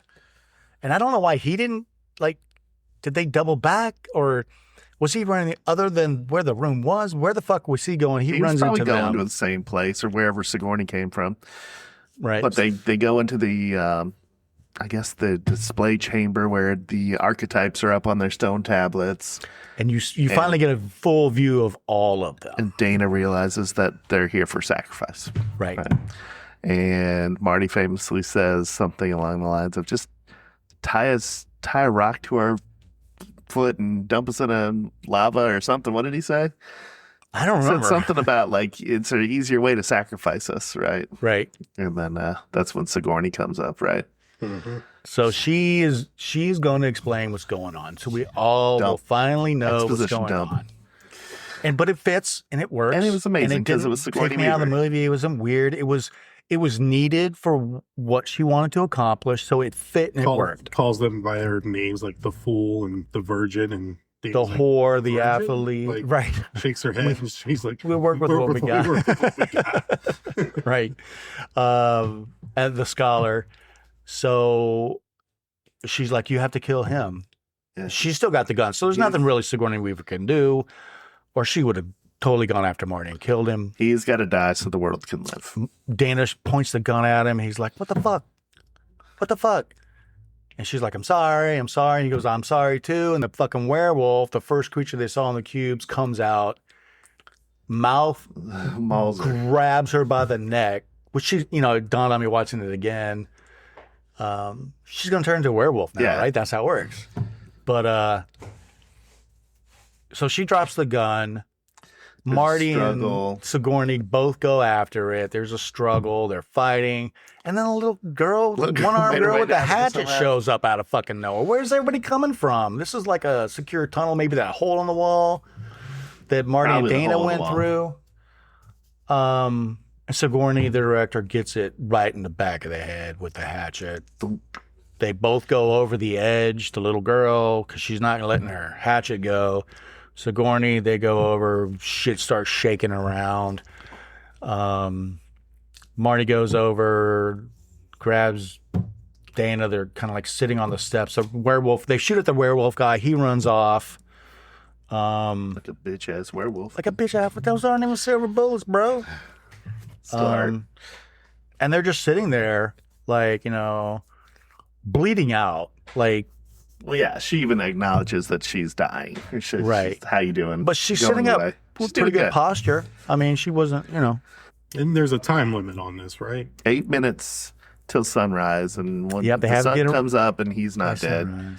Speaker 1: And I don't know why he didn't, did they double back? Or was he running other than where the room was? Where the fuck was he going? He runs
Speaker 10: was probably
Speaker 1: into
Speaker 10: going
Speaker 1: them.
Speaker 10: to the same place or wherever Sigourney came from.
Speaker 1: Right.
Speaker 10: But they go into the, I guess, the display chamber where the archetypes are up on their stone tablets.
Speaker 1: And you finally get a full view of all of them.
Speaker 10: And Dana realizes that they're here for sacrifice.
Speaker 1: Right.
Speaker 10: And Marty famously says something along the lines of just tie a rock to our foot and dump us in a lava or something. What did he say?
Speaker 1: I don't remember.
Speaker 10: Said something about it's an easier way to sacrifice us, right?
Speaker 1: Right.
Speaker 10: And then that's when Sigourney comes up, right?
Speaker 11: Mm-hmm.
Speaker 1: So she's going to explain what's going on. So we all will finally know what's going on. But it fits and it works.
Speaker 10: And it was amazing because it was Sigourney
Speaker 1: Take me out of the movie. It wasn't weird. It was needed for what she wanted to accomplish. So it fit and it worked.
Speaker 11: Calls them by their names, like the fool and the virgin and
Speaker 1: the whore, the athlete, right?
Speaker 11: Shakes her head. And she's like,
Speaker 1: "We'll work with what we got." Right. And the scholar. So she's like, "You have to kill him." Yeah. She's still got the gun, so there's nothing really Sigourney Weaver can do, or she would have totally gone after Marty and killed him.
Speaker 10: He's got to die so the world can live.
Speaker 1: Dana points the gun at him. He's like, "What the fuck? What the fuck?" And she's like, I'm sorry. And he goes, I'm sorry too. And the fucking werewolf, the first creature they saw in the cubes, comes out, mouth
Speaker 10: Mauls her.
Speaker 1: grabs her by the neck, which she, it dawned on me watching it again. She's going to turn into a werewolf now, right? That's how it works. But, so she drops the gun. Marty and Sigourney both go after it. There's a struggle. They're fighting. And then a little girl, one-armed girl with a hatchet shows up out of fucking nowhere. Where's everybody coming from? This is like a secure tunnel, maybe that hole in the wall that Marty and Dana went through. Sigourney, the director, gets it right in the back of the head with the hatchet. They both go over the edge, the little girl, because she's not letting her hatchet go. Sigourney, they go over, shit starts shaking around. Marty goes over, grabs Dana. They're kind of like sitting on the steps. A werewolf, they shoot at the werewolf guy. He runs off.
Speaker 10: Like a bitch-ass werewolf.
Speaker 1: Like a bitch-ass. Those aren't even silver bullets, bro. And they're just sitting there, like, bleeding out. Like,
Speaker 10: well, yeah, she even acknowledges that she's dying.
Speaker 1: Right.
Speaker 10: How you doing?
Speaker 1: But she's sitting up with pretty good posture. I mean, she wasn't,
Speaker 11: And there's a time limit on this, right?
Speaker 10: 8 minutes till sunrise, and when
Speaker 1: they
Speaker 10: the sun comes up and he's not dead,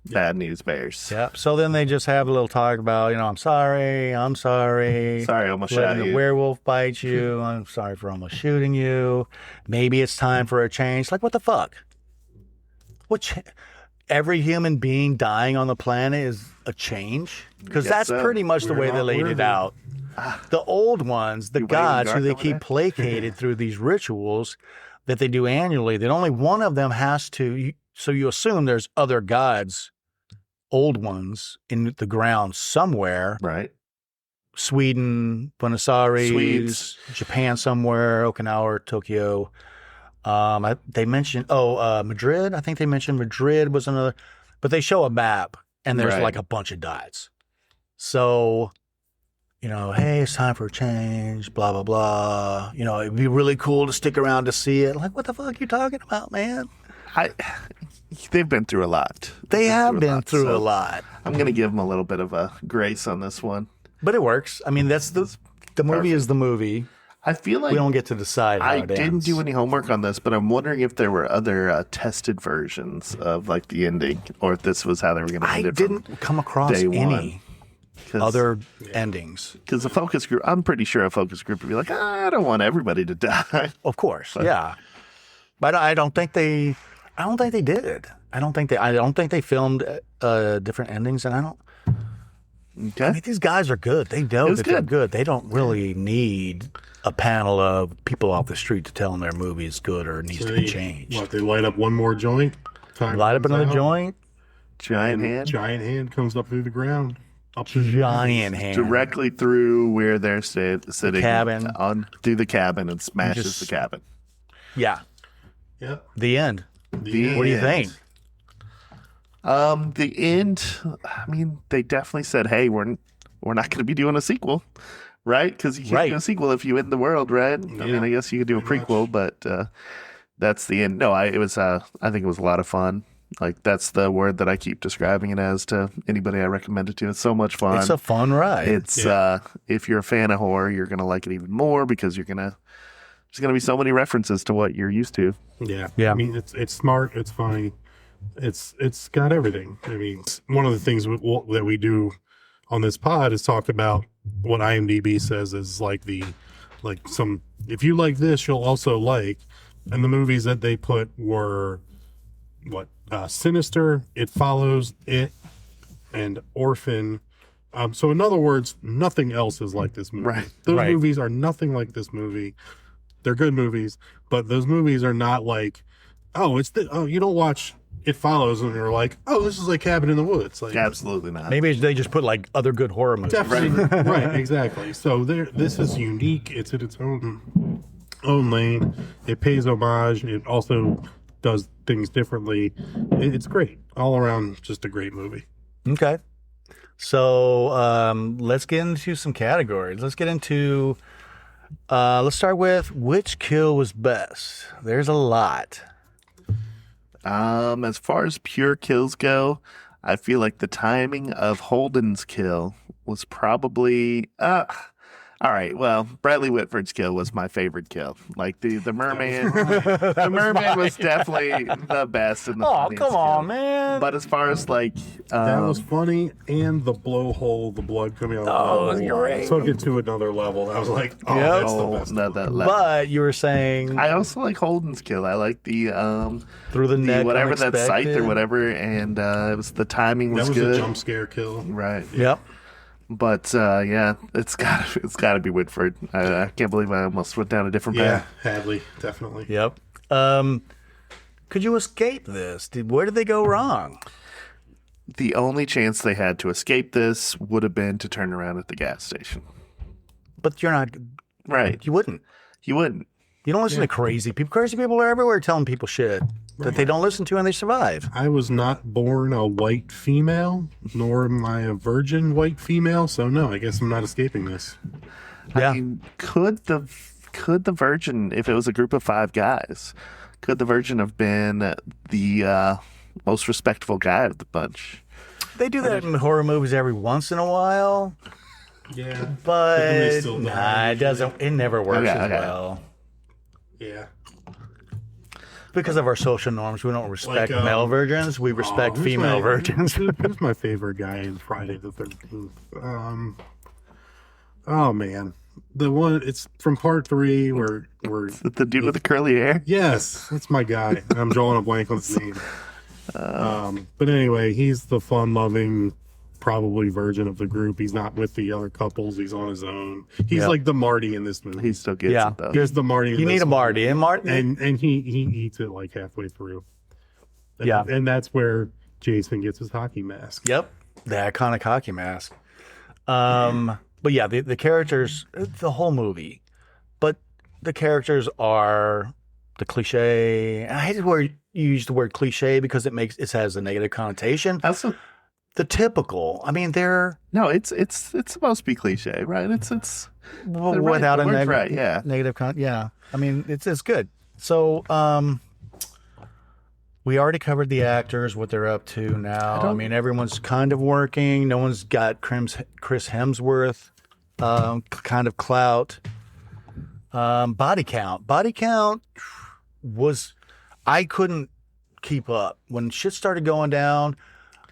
Speaker 10: bad news bears.
Speaker 1: Yep. So then they just have a little talk about, I'm sorry.
Speaker 10: Sorry, I almost shot you.
Speaker 1: The werewolf bite you. I'm sorry for almost shooting you. Maybe it's time for a change. Like, what the fuck? Every human being dying on the planet is a change? Because that's pretty much the way they laid it out. The old ones, the gods who they keep placated through these rituals that they do annually, that only one of them has to, so you assume there's other gods, old ones, in the ground somewhere.
Speaker 10: Right.
Speaker 1: Sweden, Buenos Aires, Japan somewhere, Okinawa, Tokyo. They mentioned, Madrid. I think they mentioned Madrid was another, but they show a map and there's like a bunch of dots. So, hey, it's time for a change, blah, blah, blah. It'd be really cool to stick around to see it. Like, what the fuck are you talking about, man?
Speaker 10: They've been through a lot.
Speaker 1: They have been through a lot.
Speaker 10: I'm going to give them a little bit of a grace on this one.
Speaker 1: But it works. I mean, that's the movie is the movie.
Speaker 10: I feel like
Speaker 1: we don't get to decide how it ends.
Speaker 10: I didn't do any homework on this, but I'm wondering if there were other tested versions of like the ending, or if this was how they were going to end it.
Speaker 1: I didn't come across any other endings.
Speaker 10: Because the focus group, I'm pretty sure a focus group would be like, I don't want everybody to die.
Speaker 1: Of course, yeah. But I don't think they did. I don't think they filmed different endings, and I don't.
Speaker 10: Okay.
Speaker 1: I mean, these guys are good. They know that they're good. They don't really need a panel of people off the street to tell them their movie is good or needs to be changed.
Speaker 11: What, they light up one more joint?
Speaker 1: Light up another joint?
Speaker 10: Giant hand?
Speaker 11: Giant hand comes up through the ground.
Speaker 1: Giant hand.
Speaker 10: Directly through where they're sitting.
Speaker 1: The cabin.
Speaker 10: Through the cabin and smashes the cabin.
Speaker 1: Yeah.
Speaker 11: Yep.
Speaker 1: The end. What do you think?
Speaker 10: The end, I mean, they definitely said, hey, we're not going to be doing a sequel, right? Because you can't do a sequel if you end the world, right? Yeah, I mean, I guess you could do a prequel, but that's the end. No, I think it was a lot of fun. Like, that's the word that I keep describing it as to anybody I recommend it to. It's so much fun.
Speaker 1: It's a fun ride.
Speaker 10: It's if you're a fan of horror, you're going to like it even more because there's going to be so many references to what you're used to.
Speaker 11: Yeah. I mean, it's smart. It's funny. It's got everything. I mean, one of the things that we do on this pod is talk about what IMDb says is if you like this, you'll also like, and the movies that they put were Sinister, It Follows, It, and Orphan. So in other words, nothing else is like this movie.
Speaker 10: Right.
Speaker 11: Those movies are nothing like this movie. They're good movies, but those movies are not like, you don't watch It Follows and you're like, this is like Cabin in the Woods. Like,
Speaker 10: absolutely not.
Speaker 1: Maybe they just put like other good horror movies.
Speaker 11: Definitely. Right, exactly. So this is unique. It's in its own lane. It pays homage. It also does things differently. It's great. All around, just a great movie.
Speaker 1: Okay. So let's get into some categories. Let's start with which kill was best. There's a lot.
Speaker 10: As far as pure kills go, I feel like the timing of Holden's kill was probably All right. Well, Bradley Whitford's kill was my favorite kill. Like the mermaid, the mermaid was definitely the best in the.
Speaker 1: Oh,
Speaker 10: funniest
Speaker 1: come on,
Speaker 10: kill.
Speaker 1: man.
Speaker 10: But as far as like,
Speaker 11: That was funny, and the blowhole, the blood coming out of the blowhole took it to another level. I was like, oh,
Speaker 1: Yep.
Speaker 11: that's the best.
Speaker 10: that
Speaker 1: But you were saying
Speaker 10: I also like Holden's kill. I like the
Speaker 1: through the neck,
Speaker 10: whatever that scythe
Speaker 1: unexpected.
Speaker 10: or whatever, and it was the timing was,
Speaker 11: That was
Speaker 10: good.
Speaker 11: a jump scare kill.
Speaker 10: Right.
Speaker 1: Yep.
Speaker 10: But yeah, it's gotta be Whitford. I can't believe I almost went down a different
Speaker 11: Yeah,
Speaker 10: path.
Speaker 11: Hadley, definitely.
Speaker 1: Yep. Could you escape this? Where did they go wrong?
Speaker 10: The only chance they had to escape this would have been to turn around at the gas station.
Speaker 1: But you're not.
Speaker 10: Right.
Speaker 1: You wouldn't.
Speaker 10: You wouldn't.
Speaker 1: You don't listen to crazy people. Crazy people are everywhere telling people shit that they don't listen to and they survive.
Speaker 11: I was not born a white female, nor am I a virgin white female, so no, I guess I'm not escaping this.
Speaker 1: Yeah.
Speaker 10: I mean, could the Virgin, if it was a group of 5 guys, could the Virgin have been the most respectful guy of the bunch?
Speaker 1: They do that in horror movies every once in a while,
Speaker 11: Yeah. then
Speaker 1: but
Speaker 11: they still die,
Speaker 1: nah, it doesn't. It never works as
Speaker 10: Okay.
Speaker 1: well
Speaker 11: Yeah.
Speaker 1: because of our social norms. We don't respect
Speaker 11: Like,
Speaker 1: male virgins. We respect
Speaker 11: who's
Speaker 1: female
Speaker 11: my-
Speaker 1: virgins.
Speaker 11: Who's my favorite guy in Friday the 13th? Oh man, the one it's from part 3 where
Speaker 10: The dude with the curly hair?
Speaker 11: yes, that's my guy. I'm drawing a blank on his name. But anyway, he's the fun-loving, probably virgin of the group. He's not with the other couples. He's on his own. He's like the Marty in this movie.
Speaker 10: He still gets
Speaker 1: Yeah.
Speaker 10: it, though.
Speaker 11: Here's the Marty. in
Speaker 1: You
Speaker 11: this
Speaker 1: need a
Speaker 11: movie.
Speaker 1: Marty, and Marty.
Speaker 11: and he eats it like halfway through. And,
Speaker 1: Yeah.
Speaker 11: and that's where Jason gets his hockey mask.
Speaker 1: Yep, the iconic hockey mask. But yeah, the characters, the whole movie, but the characters are the cliche. I hate where you use the word cliche because it has a negative connotation.
Speaker 10: Also,
Speaker 1: The typical. I mean, they're
Speaker 10: no, it's supposed to be cliche, right? It's
Speaker 1: well,
Speaker 10: they're right,
Speaker 1: without
Speaker 10: the
Speaker 1: a
Speaker 10: word's right, yeah.
Speaker 1: negative con. Yeah, I mean, it's good. So, we already covered the actors, what they're up to now. I mean, everyone's kind of working. No one's got Chris Hemsworth kind of clout. Body count. Body count was, I couldn't keep up. When shit started going down,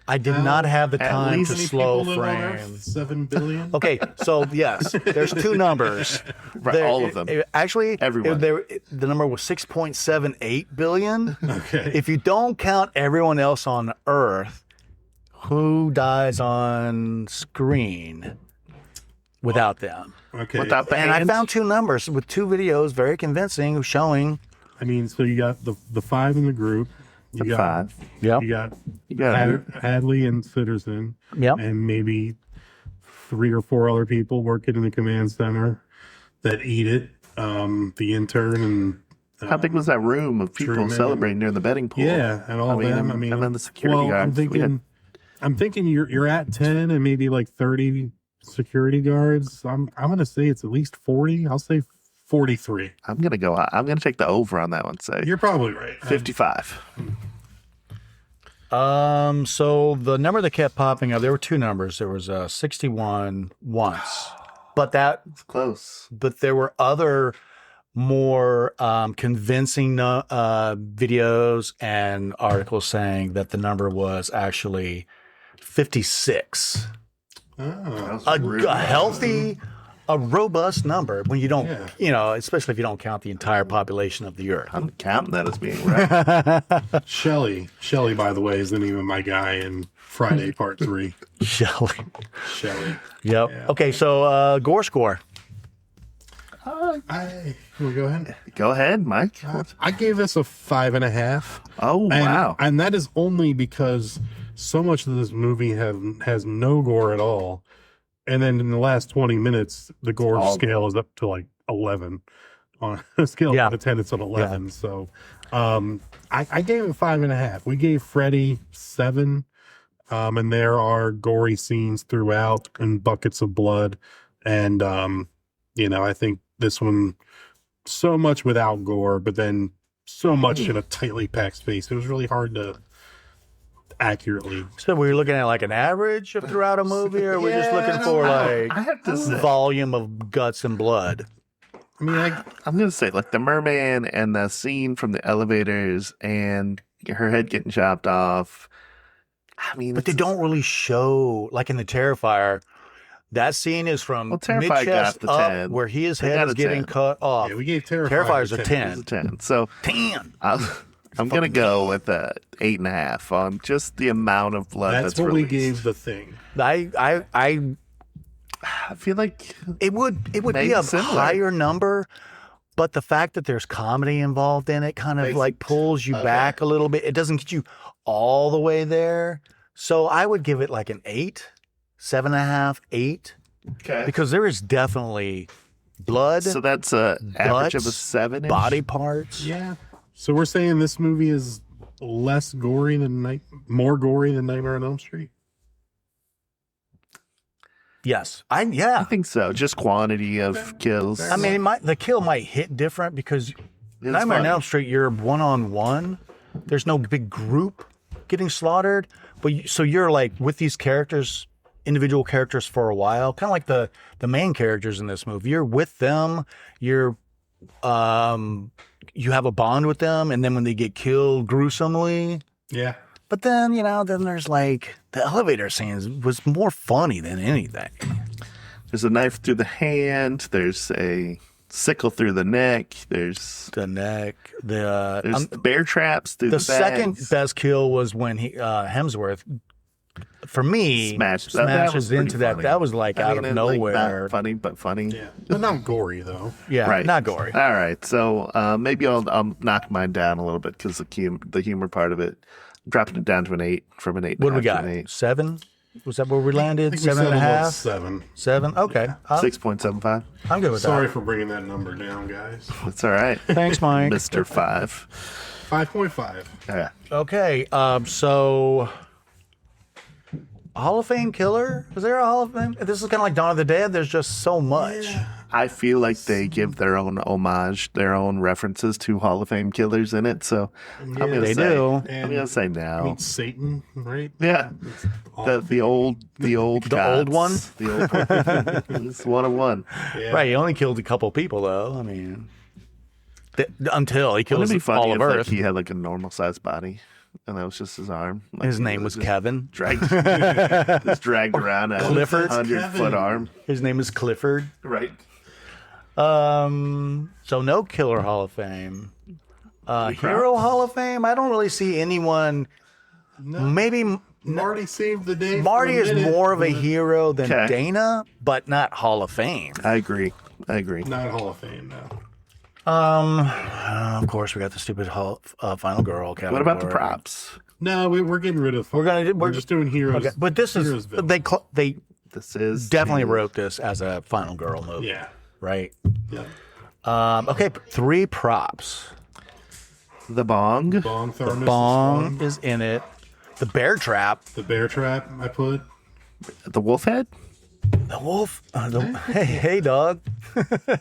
Speaker 1: I did not have the time to slow frame.
Speaker 11: 7 billion.
Speaker 1: Okay, so yes, there's 2 numbers.
Speaker 10: Right, all of them.
Speaker 1: Actually,
Speaker 10: Everyone.
Speaker 1: The number was 6.78 billion.
Speaker 11: Okay.
Speaker 1: If you don't count everyone else on Earth who dies on screen without them.
Speaker 11: Okay.
Speaker 10: Without the
Speaker 1: And I
Speaker 10: hands?
Speaker 1: found 2 numbers with 2 videos, very convincing, showing.
Speaker 11: I mean, so you got the 5 in the group. You got
Speaker 10: 5.
Speaker 1: Yep.
Speaker 11: You got
Speaker 10: Yeah.
Speaker 11: Hadley and Sitterson.
Speaker 1: Yep.
Speaker 11: And maybe 3 or 4 other people working in the command center that eat it. The intern and
Speaker 10: How big was that room of people
Speaker 11: Truman.
Speaker 10: celebrating near the betting pool?
Speaker 11: yeah, and all them. I mean,
Speaker 10: and then the security
Speaker 11: well,
Speaker 10: guards.
Speaker 11: I'm thinking you're at 10 and maybe like 30 security guards. I'm gonna say it's at least 40. I'll say 43.
Speaker 10: I'm gonna take the over on that one. Say
Speaker 11: You're probably right.
Speaker 10: 55.
Speaker 1: So the number that kept popping up, there were 2 numbers. There was 61 once, but
Speaker 10: It's close.
Speaker 1: there were other more convincing videos and articles saying that the number was actually 56.
Speaker 11: Oh.
Speaker 1: A healthy, a robust number when you don't, especially if you don't count the entire population of the Earth.
Speaker 10: I'm counting that as being right.
Speaker 11: Shelley, by the way, is the name of my guy in Friday Part 3.
Speaker 1: Shelley.
Speaker 11: Shelley.
Speaker 1: Yep.
Speaker 11: Yeah.
Speaker 1: Okay, so gore score.
Speaker 11: Can we go ahead?
Speaker 10: Go ahead, Mike.
Speaker 11: I gave this a 5.5.
Speaker 10: Oh, wow.
Speaker 11: And that is only because so much of this movie has no gore at all. And then in the last 20 minutes, the gore scale is up to like 11. On a scale of 10, it's an 11. Yeah. So I gave it 5.5. We gave Freddy 7. And there are gory scenes throughout and buckets of blood. And, I think this one, so much without gore, but then so much in a tightly packed space. It was really hard to. accurately.
Speaker 1: So were you looking at like an average of throughout a movie, or we're just looking for like
Speaker 10: I have to say,
Speaker 1: volume of guts and blood?
Speaker 11: I mean,
Speaker 10: I'm gonna say like the merman and the scene from the elevators and her head getting chopped off. I mean,
Speaker 1: But they don't really show, like in the Terrifier, that scene is from
Speaker 10: Terrifier got
Speaker 1: mid-chest
Speaker 10: the
Speaker 1: up
Speaker 10: 10.
Speaker 1: where his
Speaker 10: They
Speaker 1: head
Speaker 10: got
Speaker 1: is
Speaker 10: a
Speaker 1: getting
Speaker 10: 10.
Speaker 1: cut off.
Speaker 11: yeah, we gave
Speaker 1: Terrifier's a 10.
Speaker 10: It's a 10. So
Speaker 1: 10.
Speaker 10: I'm gonna go with a 8.5 on just the amount of blood
Speaker 11: that's
Speaker 10: that's
Speaker 11: what we
Speaker 10: released.
Speaker 11: gave The Thing.
Speaker 10: I feel like
Speaker 1: It would be
Speaker 10: Maybe
Speaker 1: a
Speaker 10: similar.
Speaker 1: higher number, but the fact that there's comedy involved in it kind of like pulls you back a little bit. It doesn't get you all the way there. So I would give it like an 8, 7.5, 8, because there is definitely blood,
Speaker 10: so that's a average of a
Speaker 1: guts,
Speaker 10: 7.
Speaker 1: body parts.
Speaker 11: Yeah. So we're saying this movie is more gory than Nightmare on Elm Street.
Speaker 1: Yes,
Speaker 10: I think so. Just quantity of kills.
Speaker 1: I mean, the kill might hit different because Nightmare on
Speaker 10: funny.
Speaker 1: Elm Street, you're one-on-one. There's no big group getting slaughtered, but so you're like with these characters, individual characters for a while, kind of like the main characters in this movie. You're with them. You're you have a bond with them, and then when they get killed gruesomely,
Speaker 11: Yeah.
Speaker 1: but then then there's like the elevator scenes was more funny than anything.
Speaker 10: There's a knife through the hand. There's a sickle through the neck. There's
Speaker 1: The neck,
Speaker 10: there's the bear traps through the
Speaker 1: the second
Speaker 10: bags.
Speaker 1: best kill was when Hemsworth, for me,
Speaker 10: Smashed. That was
Speaker 1: smashes
Speaker 10: pretty
Speaker 1: into that.
Speaker 10: funny.
Speaker 1: That was like out of
Speaker 10: it's,
Speaker 1: nowhere.
Speaker 10: not funny, but funny.
Speaker 11: Yeah. But not gory, though.
Speaker 1: Yeah,
Speaker 10: Right.
Speaker 1: not gory.
Speaker 10: All right. So maybe I'll knock mine down a little bit because the humor part of it. I'm dropping it down to an 8 from an 8.
Speaker 1: What do we
Speaker 10: to
Speaker 1: got?
Speaker 10: an 8.
Speaker 1: 7? Was that where we
Speaker 11: I
Speaker 1: landed?
Speaker 11: think we
Speaker 1: 7.5?
Speaker 11: settled on 7.
Speaker 1: 7? Okay.
Speaker 10: 6.75.
Speaker 1: I'm good with
Speaker 11: Sorry
Speaker 1: that.
Speaker 11: for bringing that number down, guys.
Speaker 10: That's all right.
Speaker 1: Thanks, Mike.
Speaker 10: Mr. 5.
Speaker 11: 5.5.
Speaker 10: Yeah.
Speaker 1: Okay. So, Hall of Fame killer? Was there a Hall of Fame? This is kind of like Dawn of the Dead. There's just so much.
Speaker 10: I feel like they give their own homage, their own references to Hall of Fame killers in it. So I'm gonna
Speaker 1: they
Speaker 10: say,
Speaker 1: do.
Speaker 10: I'm gonna say no.
Speaker 11: I mean, Satan, right?
Speaker 10: Yeah, the old
Speaker 1: The old
Speaker 10: gods.
Speaker 1: one?
Speaker 10: The old one. It's one of one.
Speaker 11: Yeah.
Speaker 1: Right. He only killed a couple people, though. I mean, until he kills
Speaker 10: Wouldn't it be funny
Speaker 1: all
Speaker 10: if
Speaker 1: of
Speaker 10: like,
Speaker 1: Earth.
Speaker 10: he had like a normal sized body, and that was just his arm? Like,
Speaker 1: His
Speaker 10: he
Speaker 1: name was
Speaker 10: just
Speaker 1: Kevin.
Speaker 10: Dragged, just dragged around a
Speaker 1: Clifford.
Speaker 10: 100-foot arm.
Speaker 1: His name is Clifford.
Speaker 10: Right.
Speaker 1: So no killer Hall of Fame. Hero Hall of Fame? I don't really see anyone. Maybe
Speaker 11: Marty saved the day.
Speaker 1: Marty
Speaker 11: for a
Speaker 1: is
Speaker 11: minute,
Speaker 1: more of a
Speaker 11: but
Speaker 1: hero than
Speaker 10: Okay.
Speaker 1: Dana, but not Hall of Fame.
Speaker 10: I agree.
Speaker 11: Not Hall of Fame, no.
Speaker 1: Of course, we got the stupid Final Girl category.
Speaker 10: What about the props?
Speaker 11: No, we're getting rid of.
Speaker 1: We're
Speaker 11: just doing heroes.
Speaker 1: Okay, but this
Speaker 11: heroes
Speaker 1: is
Speaker 11: villains.
Speaker 1: they
Speaker 10: This is
Speaker 1: definitely wrote this as a Final Girl movie.
Speaker 11: Yeah.
Speaker 1: Right.
Speaker 11: Yeah.
Speaker 1: Okay, 3 props.
Speaker 10: the bong.
Speaker 11: Bong thermos.
Speaker 1: Bong
Speaker 11: is
Speaker 1: is in it. The bear trap.
Speaker 11: one. The bear trap. I put.
Speaker 10: The wolf head.
Speaker 1: The wolf. Hey, dog.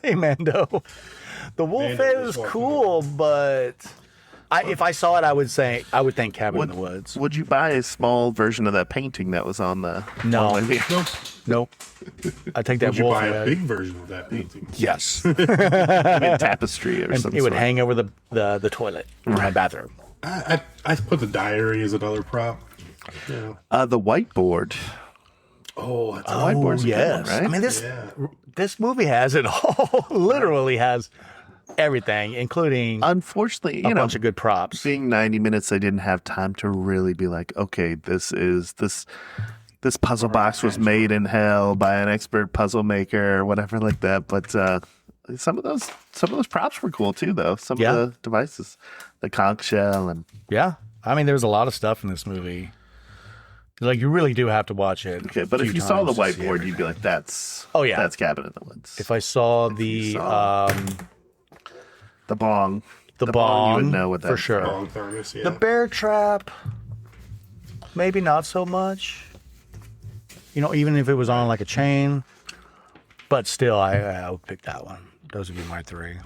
Speaker 1: Hey, Mando. The wolf
Speaker 11: Mando
Speaker 1: head
Speaker 11: was
Speaker 1: is
Speaker 11: walking
Speaker 1: cool, but if I saw it, I would think Cabin in the Woods.
Speaker 10: Would you buy a small version of that painting that was on the?
Speaker 1: No.
Speaker 10: on the-
Speaker 11: Nope.
Speaker 1: Nope. I take that
Speaker 11: Would you
Speaker 1: wolf
Speaker 11: buy a
Speaker 1: head.
Speaker 11: big version of that painting?
Speaker 1: Yes.
Speaker 10: I mean, tapestry or
Speaker 1: And
Speaker 10: something.
Speaker 1: it would hang over the toilet in my bathroom.
Speaker 11: I put the diary as another prop. Yeah.
Speaker 10: The whiteboard.
Speaker 11: Oh, that's
Speaker 10: Whiteboard's a good one,
Speaker 1: yes.
Speaker 10: right?
Speaker 1: I mean,
Speaker 11: yeah.
Speaker 1: this movie has it all. Literally has everything, including
Speaker 10: Unfortunately,
Speaker 1: a bunch of good props.
Speaker 10: being 90 minutes, I didn't have time to really be like, okay, this puzzle box was made in hell by an expert puzzle maker or whatever like that. But some of those props were cool too, though. Some
Speaker 1: Yeah.
Speaker 10: of the devices, the conch shell, and
Speaker 1: Yeah. I mean, there's a lot of stuff in this movie. Like, you really do have to watch it.
Speaker 10: okay. But
Speaker 1: a
Speaker 10: if
Speaker 1: few
Speaker 10: you saw the
Speaker 1: times to see
Speaker 10: whiteboard,
Speaker 1: it.
Speaker 10: you'd be like, that's
Speaker 1: yeah.
Speaker 10: Cabin in the Woods.
Speaker 1: If I saw the
Speaker 10: the bong,
Speaker 1: the
Speaker 10: you
Speaker 1: bong,
Speaker 10: would know what that
Speaker 1: for sure.
Speaker 11: Bong thermos. Yeah.
Speaker 1: The bear trap, maybe not so much. Even if it was on like a chain, but still, I would pick that one. Those would be my 3.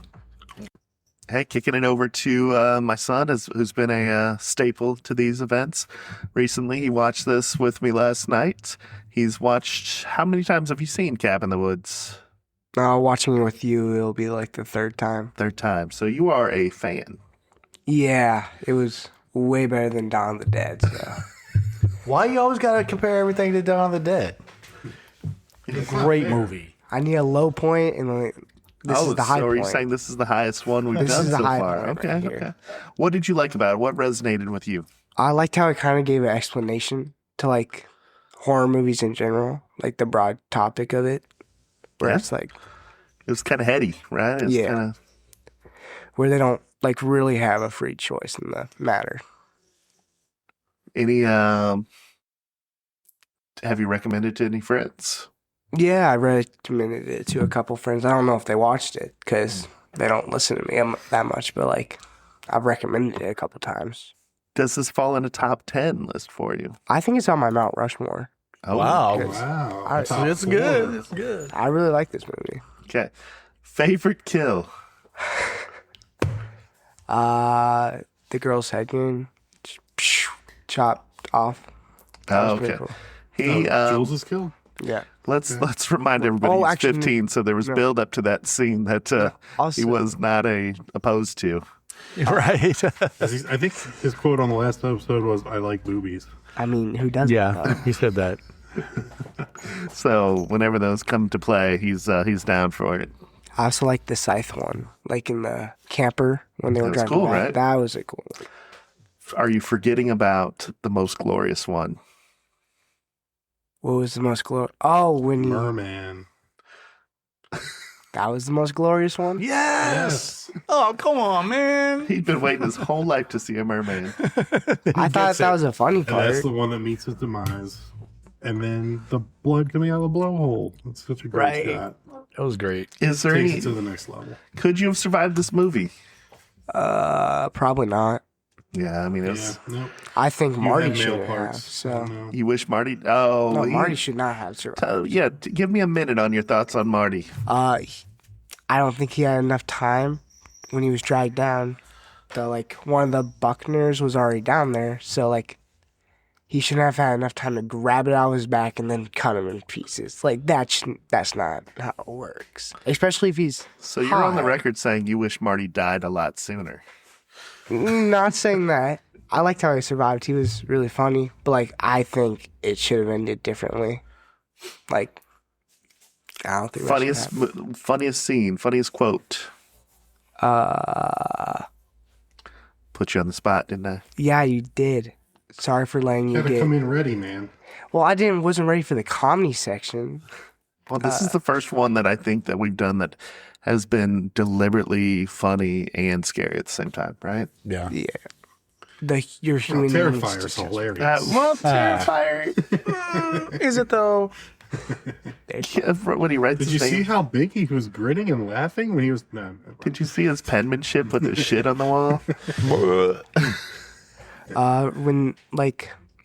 Speaker 10: Hey, kicking it over to my son, who's been a staple to these events recently. He watched this with me last night. He's watched, how many times have you seen Cabin in the Woods?
Speaker 12: Watching it with you, it'll be like the third time.
Speaker 10: Third time. So you are a fan.
Speaker 12: Yeah, it was way better than Dawn of the Dead. So.
Speaker 1: Why you always got to compare everything to Dawn of the Dead? Great movie.
Speaker 12: I need a low point and like, this is the high
Speaker 10: so
Speaker 12: point.
Speaker 10: are you saying this is the highest one we've done so far? Okay. What did you like about it? What resonated with you?
Speaker 12: I liked how it kind of gave an explanation to like horror movies in general, like the broad topic of it. Where it's like,
Speaker 10: it was kind of heady, right? It was kinda...
Speaker 12: where they don't like really have a free choice in the matter.
Speaker 10: Any have you recommended to any friends?
Speaker 12: Yeah, I recommended it to a couple friends. I don't know if they watched it because they don't listen to me that much, but like I've recommended it a couple times.
Speaker 10: Does this fall in a top 10 list for you?
Speaker 12: I think it's on my Mount Rushmore.
Speaker 10: Oh,
Speaker 1: wow.
Speaker 12: It's
Speaker 1: good. It's good.
Speaker 12: I really like this movie.
Speaker 10: Okay. Favorite kill?
Speaker 12: The girl's head getting chopped off.
Speaker 10: Oh, okay.
Speaker 12: Cool.
Speaker 11: Jules' kill?
Speaker 12: Yeah.
Speaker 10: Let's remind everybody he's 15, so there was build up to that scene that he was not opposed to.
Speaker 1: Right.
Speaker 11: I think his quote on the last episode was, "I like boobies."
Speaker 12: I mean, who doesn't?
Speaker 1: Yeah, he said that.
Speaker 10: So whenever those come to play, he's down for it.
Speaker 12: I also like the scythe one, like in the camper when they were driving
Speaker 10: cool,
Speaker 12: back.
Speaker 10: right?
Speaker 12: That was a cool one.
Speaker 10: Are you forgetting about the most glorious one?
Speaker 12: What was the most glorious? Oh, when you...
Speaker 11: Merman.
Speaker 12: That was the most glorious one?
Speaker 1: Yes. Oh, come on, man.
Speaker 10: He'd been waiting his whole life to see a merman.
Speaker 12: I thought that was a funny
Speaker 11: And
Speaker 12: part.
Speaker 11: that's the one that meets his demise. And then the blood coming out of the blowhole. It's such a great shot.
Speaker 1: That was great.
Speaker 10: Is there
Speaker 11: Takes
Speaker 10: any...
Speaker 11: it to the next level.
Speaker 10: Could you have survived this movie?
Speaker 12: Probably not.
Speaker 10: Yeah, I mean, it's...
Speaker 11: Nope.
Speaker 12: I think
Speaker 11: You
Speaker 12: Marty
Speaker 11: had
Speaker 12: should
Speaker 11: male
Speaker 12: have.
Speaker 11: parts.
Speaker 12: So.
Speaker 10: You wish Marty... Oh,
Speaker 12: No, Marty should not have survived.
Speaker 10: Give me a minute on your thoughts on Marty.
Speaker 12: I don't think he had enough time when he was dragged down. One of the Buckners was already down there, so he shouldn't have had enough time to grab it out of his back and then cut him in pieces. That's not how it works. Especially if he's
Speaker 10: So you're on the record saying you wish Marty died a lot sooner.
Speaker 12: Not saying that. I liked how he survived. He was really funny, but I think it should have ended differently. I don't think
Speaker 10: funniest scene, funniest quote. Put you on the spot, didn't I?
Speaker 12: Yeah, you did. Sorry for letting you
Speaker 11: Gotta come in ready, man.
Speaker 12: Well, I wasn't ready for the comedy section.
Speaker 10: Well, this is the first one that I think that we've done that has been deliberately funny and scary at the same time, right?
Speaker 1: Yeah.
Speaker 12: Yeah. Your human
Speaker 11: Terrifier is hilarious.
Speaker 10: Terrifier.
Speaker 12: Is it though?
Speaker 10: When he writes
Speaker 11: Did
Speaker 10: his
Speaker 11: you
Speaker 10: name,
Speaker 11: see how big he was grinning and laughing when he was? No.
Speaker 10: Did you see his penmanship with the shit on the wall?
Speaker 12: When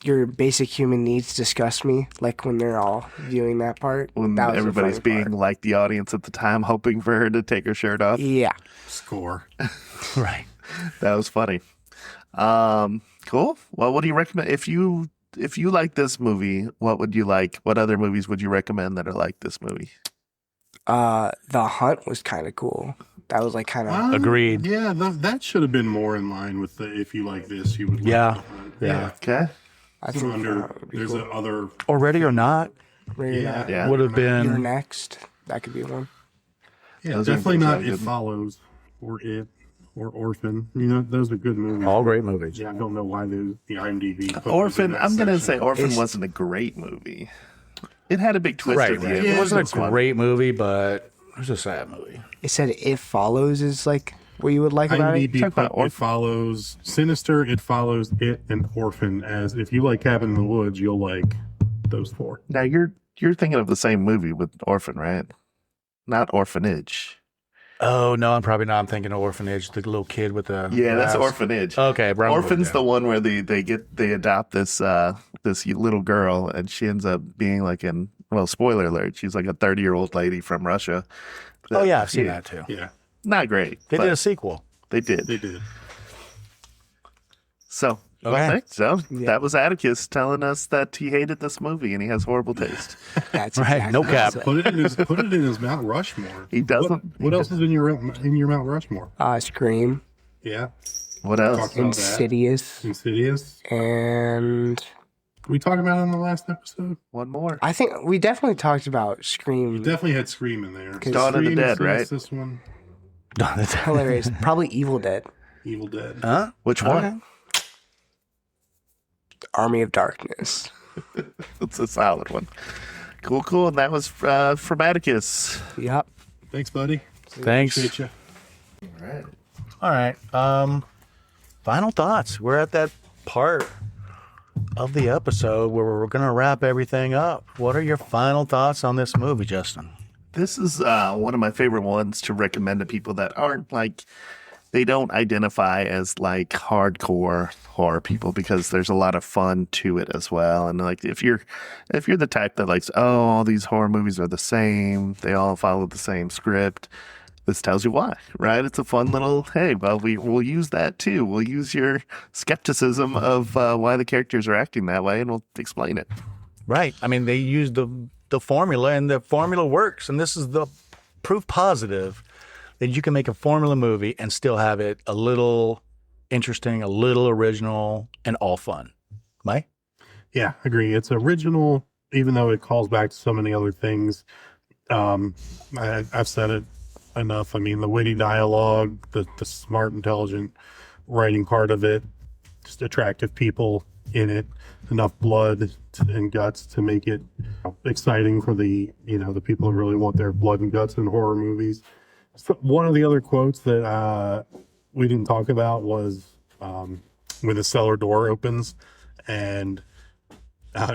Speaker 12: your basic human needs disgust me, when they're all viewing that part.
Speaker 10: When
Speaker 12: that was
Speaker 10: everybody's
Speaker 12: a funny
Speaker 10: being
Speaker 12: part.
Speaker 10: like the audience at the time, hoping for her to take her shirt off.
Speaker 12: Yeah.
Speaker 11: Score.
Speaker 1: Right.
Speaker 10: That was funny. Cool. Well, what do you recommend if you like this movie? What would you like? What other movies would you recommend that are like this movie?
Speaker 12: The Hunt was kind of cool. That was kind of
Speaker 1: Agreed.
Speaker 11: Yeah, that should have been more in line with the if you like this, you would.
Speaker 1: Yeah.
Speaker 11: Like the Hunt.
Speaker 1: Yeah.
Speaker 10: Okay.
Speaker 12: I think
Speaker 11: There's
Speaker 12: cool.
Speaker 11: other.
Speaker 1: Or Ready or Not
Speaker 11: Yeah.
Speaker 1: would have
Speaker 12: You're
Speaker 1: been.
Speaker 12: next. That could be one.
Speaker 11: Yeah,
Speaker 10: Those are
Speaker 11: definitely
Speaker 10: good,
Speaker 11: not
Speaker 10: good.
Speaker 11: It Follows or It or Orphan. Those are good movies.
Speaker 1: All great movies.
Speaker 11: Yeah, I don't know why the IMDb. put those in
Speaker 10: Orphan.
Speaker 11: that
Speaker 10: I'm gonna
Speaker 11: section.
Speaker 10: say Orphan wasn't a great movie. It had a big twist
Speaker 1: Right.
Speaker 10: at the
Speaker 1: Right.
Speaker 10: end.
Speaker 1: It wasn't
Speaker 10: This
Speaker 1: a
Speaker 10: one.
Speaker 1: great movie, but it was a sad movie.
Speaker 12: It said It Follows is what you would like about it.
Speaker 11: IMDb
Speaker 10: Talk about
Speaker 11: put
Speaker 10: Orphan.
Speaker 11: It Follows, Sinister, It Follows, It, and Orphan as if you like Cabin in the Woods, you'll like those four.
Speaker 10: Now you're thinking of the same movie with Orphan, right? Not Orphanage.
Speaker 1: Oh no, I'm probably not. I'm thinking of Orphanage, the little kid with the
Speaker 10: Yeah, that's
Speaker 1: glass.
Speaker 10: Orphanage.
Speaker 1: Okay, brown
Speaker 10: Orphan's
Speaker 1: movie,
Speaker 10: the one where they adopt this little girl, and she ends up being spoiler alert, she's like a 30-year-old lady from Russia.
Speaker 1: Oh yeah, I've seen that too.
Speaker 11: Yeah.
Speaker 10: Not great.
Speaker 1: They
Speaker 10: but
Speaker 1: did a sequel.
Speaker 10: They did.
Speaker 11: They did.
Speaker 10: So, well,
Speaker 1: Okay.
Speaker 10: thanks. So that was Atticus telling us that he hated this movie and he has horrible taste.
Speaker 12: That's
Speaker 1: Right,
Speaker 12: exactly
Speaker 1: no
Speaker 12: what
Speaker 1: cap.
Speaker 12: I said.
Speaker 11: Put it in his Mount Rushmore.
Speaker 10: He doesn't.
Speaker 11: What else is in your Mount Rushmore?
Speaker 12: Scream,
Speaker 11: Yeah.
Speaker 10: What else?
Speaker 11: Talked about
Speaker 12: Insidious,
Speaker 11: that. Insidious.
Speaker 12: and
Speaker 11: We talked about it in the last episode.
Speaker 10: One more.
Speaker 12: I think we definitely talked about Scream.
Speaker 11: Definitely had Scream in there.
Speaker 10: Dawn of the
Speaker 11: Scream,
Speaker 10: Dead, right?
Speaker 11: This one.
Speaker 12: Hilarious. Probably Evil Dead.
Speaker 11: Evil Dead.
Speaker 1: Huh?
Speaker 10: Which one?
Speaker 12: Army of Darkness.
Speaker 10: It's a solid one. Cool. And that was from Atticus.
Speaker 12: Yep.
Speaker 11: Thanks, buddy.
Speaker 1: Thanks.
Speaker 11: Appreciate you.
Speaker 1: All right. Final thoughts. We're at that part of the episode where we're going to wrap everything up. What are your final thoughts on this movie, Justin?
Speaker 10: This is one of my favorite ones to recommend to people that aren't like, they don't identify as like hardcore horror people, because there's a lot of fun to it as well. And like if you're the type that likes, oh, all these horror movies are the same, they all follow the same script, this tells you why, right? It's a fun little, hey, well, we'll use that too. We'll use your skepticism of why the characters are acting that way, and we'll explain it.
Speaker 1: Right. I mean, they used the formula, and the formula works. And this is the proof positive that you can make a formula movie and still have it a little interesting, a little original, and all fun. Mike?
Speaker 11: Yeah, agree. It's original, even though it calls back to so many other things. I've said it enough. I mean, the witty dialogue, the smart, intelligent writing part of it, just attractive people in it, enough blood and guts to make it exciting for the people who really want their blood and guts in horror movies. So one of the other quotes that we didn't talk about was when the cellar door opens and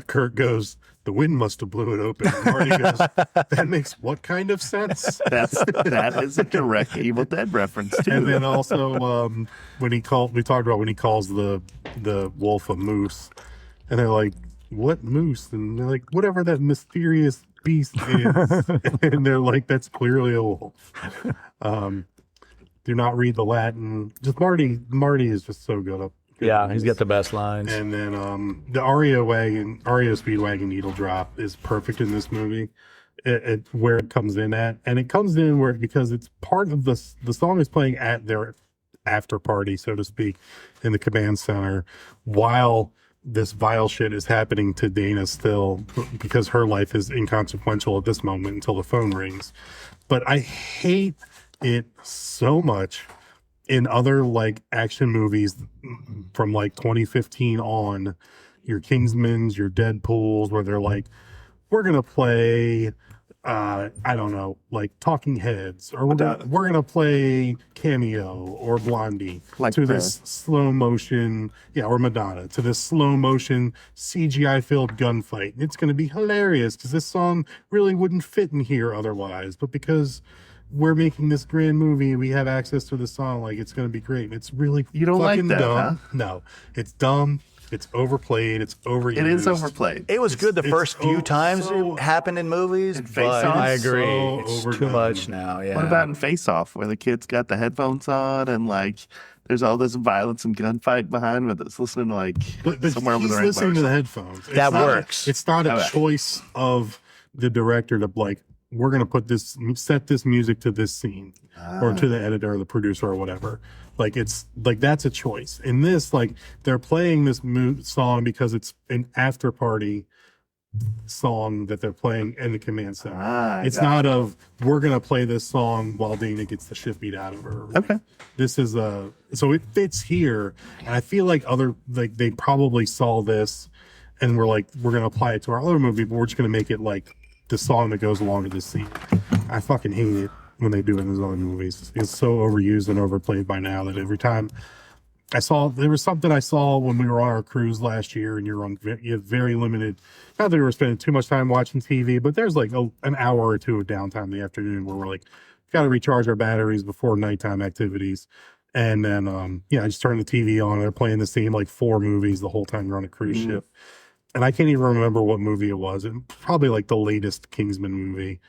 Speaker 11: Kurt goes, "The wind must have blew it open." And Marty goes, "That makes what kind of sense?"
Speaker 10: That is a direct Evil Dead reference too.
Speaker 11: And then also we talked about when he calls the wolf a moose, and they're like, "What moose?" And they're like, "Whatever that mysterious beast is." And they're like, "That's clearly a wolf." Do not read the Latin. Just Marty is just so good up.
Speaker 1: Yeah, he's got the best lines.
Speaker 11: And then the Ario Speedwagon needle drop is perfect in this movie. Where it comes in at, and it comes in because it's part of the song is playing at their after party, so to speak, in the command center, while this vile shit is happening to Dana still, because her life is inconsequential at this moment until the phone rings. But I hate it so much in other like action movies from like 2015 on, your Kingsmans, your Deadpools, where they're like, we're gonna play I don't know, like Talking Heads, or we're gonna play Cameo or Blondie, like to this slow motion, or Madonna, to this slow motion CGI filled gunfight. It's gonna be hilarious because this song really wouldn't fit in here otherwise, but because we're making this grand movie, we have access to the song, like it's gonna be great. It's really
Speaker 10: you don't
Speaker 11: fucking
Speaker 10: like that,
Speaker 11: dumb.
Speaker 10: huh?
Speaker 11: No, it's dumb. It's overplayed. It's overused.
Speaker 10: It is overplayed.
Speaker 1: It was good the first few times it happened in movies, but I agree. It's too much now. Yeah.
Speaker 10: What about in Face Off, where the kid's got the headphones on and like there's all this violence and gunfight behind, but it's listening to like somewhere over the right
Speaker 11: listening to the headphones.
Speaker 1: That works.
Speaker 11: It's not a choice of the director to like, we're going to set this music to this scene, or to the editor or the producer or whatever. Like, it's like, that's a choice. In this, like, they're playing this song because it's an after party song that they're playing in the command center. It's not we're going to play this song while Dana gets the shit beat out of her.
Speaker 10: Okay.
Speaker 11: This is so it fits here. And I feel like they probably saw this and we're like, we're going to apply it to our other movie, but we're just going to make it like the song that goes along with this scene. I fucking hate it when they do it in those other movies. It's so overused and overplayed by now that every time there was something I saw when we were on our cruise last year, and you have very limited, not that we were spending too much time watching TV, but there's like an hour or two of downtime in the afternoon where we're like, got to recharge our batteries before nighttime activities. And then, I just turn the TV on and they're playing the same like 4 movies the whole time you're on a cruise ship. And I can't even remember what movie it was. It probably like the latest Kingsman movie.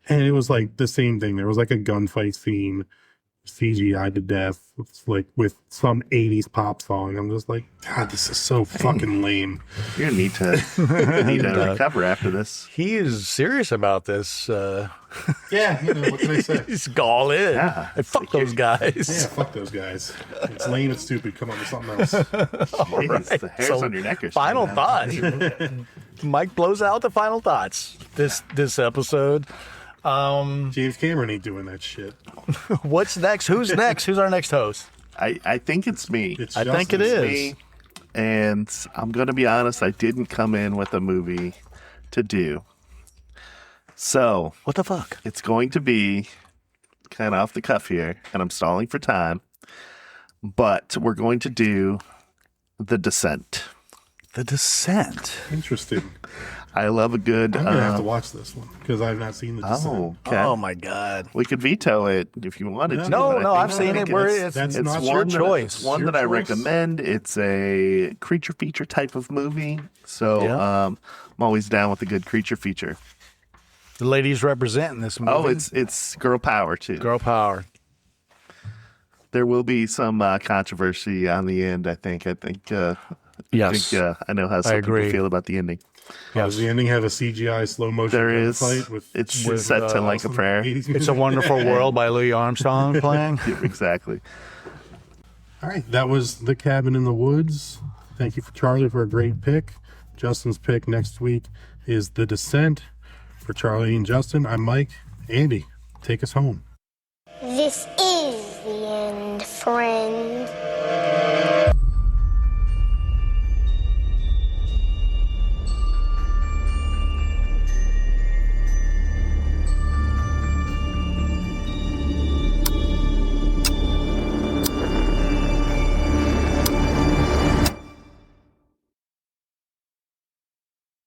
Speaker 11: And it was like the same thing. There was like a gunfight scene CGI to death. It's like with some 80s pop song. I'm just like, God, this is so fucking lame.
Speaker 10: You're gonna need to recover after this.
Speaker 1: He is serious about this.
Speaker 11: Yeah, what can I say?
Speaker 1: He's all in.
Speaker 10: Yeah,
Speaker 1: And fuck those guys.
Speaker 11: Yeah, fuck those guys. It's lame and stupid. Come on with something else.
Speaker 10: Jeez,
Speaker 1: right.
Speaker 10: the hairs
Speaker 1: So,
Speaker 10: on your neck are
Speaker 1: final
Speaker 10: standing out.
Speaker 1: thoughts. Mike blows out the final thoughts this episode.
Speaker 11: James Cameron ain't doing that shit.
Speaker 1: What's next? Who's next? Who's our next host?
Speaker 10: I think it's me.
Speaker 1: I think it is.
Speaker 10: Me. And I'm going to be honest, I didn't come in with a movie to do. So,
Speaker 1: What the fuck?
Speaker 10: it's going to be kind of off the cuff here, and I'm stalling for time. But we're going to do The Descent.
Speaker 1: The Descent.
Speaker 11: Interesting.
Speaker 10: I love a good.
Speaker 11: I'm gonna have to watch this one because I've not seen the Descent.
Speaker 10: Oh, okay.
Speaker 1: Oh my god.
Speaker 10: We could veto it if you wanted to.
Speaker 1: No,
Speaker 10: but I
Speaker 1: no,
Speaker 10: think-
Speaker 1: I've seen it. Where it's
Speaker 11: that's
Speaker 10: It's
Speaker 11: not
Speaker 10: one
Speaker 1: your
Speaker 10: that-
Speaker 1: choice.
Speaker 10: It's one
Speaker 11: Your
Speaker 10: that I
Speaker 11: choice.
Speaker 10: recommend. It's a creature feature type of movie. So
Speaker 1: Yeah.
Speaker 10: I'm always down with a good creature feature.
Speaker 1: the ladies representing this movie.
Speaker 10: Oh, it's girl power too.
Speaker 1: girl power.
Speaker 10: There will be some controversy on the end. I think.
Speaker 1: Yes.
Speaker 10: I know how some people
Speaker 1: agree.
Speaker 10: feel about the ending.
Speaker 11: Does the ending have a CGI slow motion
Speaker 10: There is.
Speaker 11: fight with
Speaker 10: It's
Speaker 1: with,
Speaker 10: set to like a prayer.
Speaker 11: 80s
Speaker 1: It's a
Speaker 11: music?
Speaker 1: Wonderful World by Louis Armstrong playing.
Speaker 10: Yeah, exactly.
Speaker 11: All right, that was The Cabin in the Woods. Thank you for Charlie for a great pick. Justin's pick next week is The Descent. For Charlie and Justin, I'm Mike. Andy, take us home.
Speaker 13: This is the end, friend.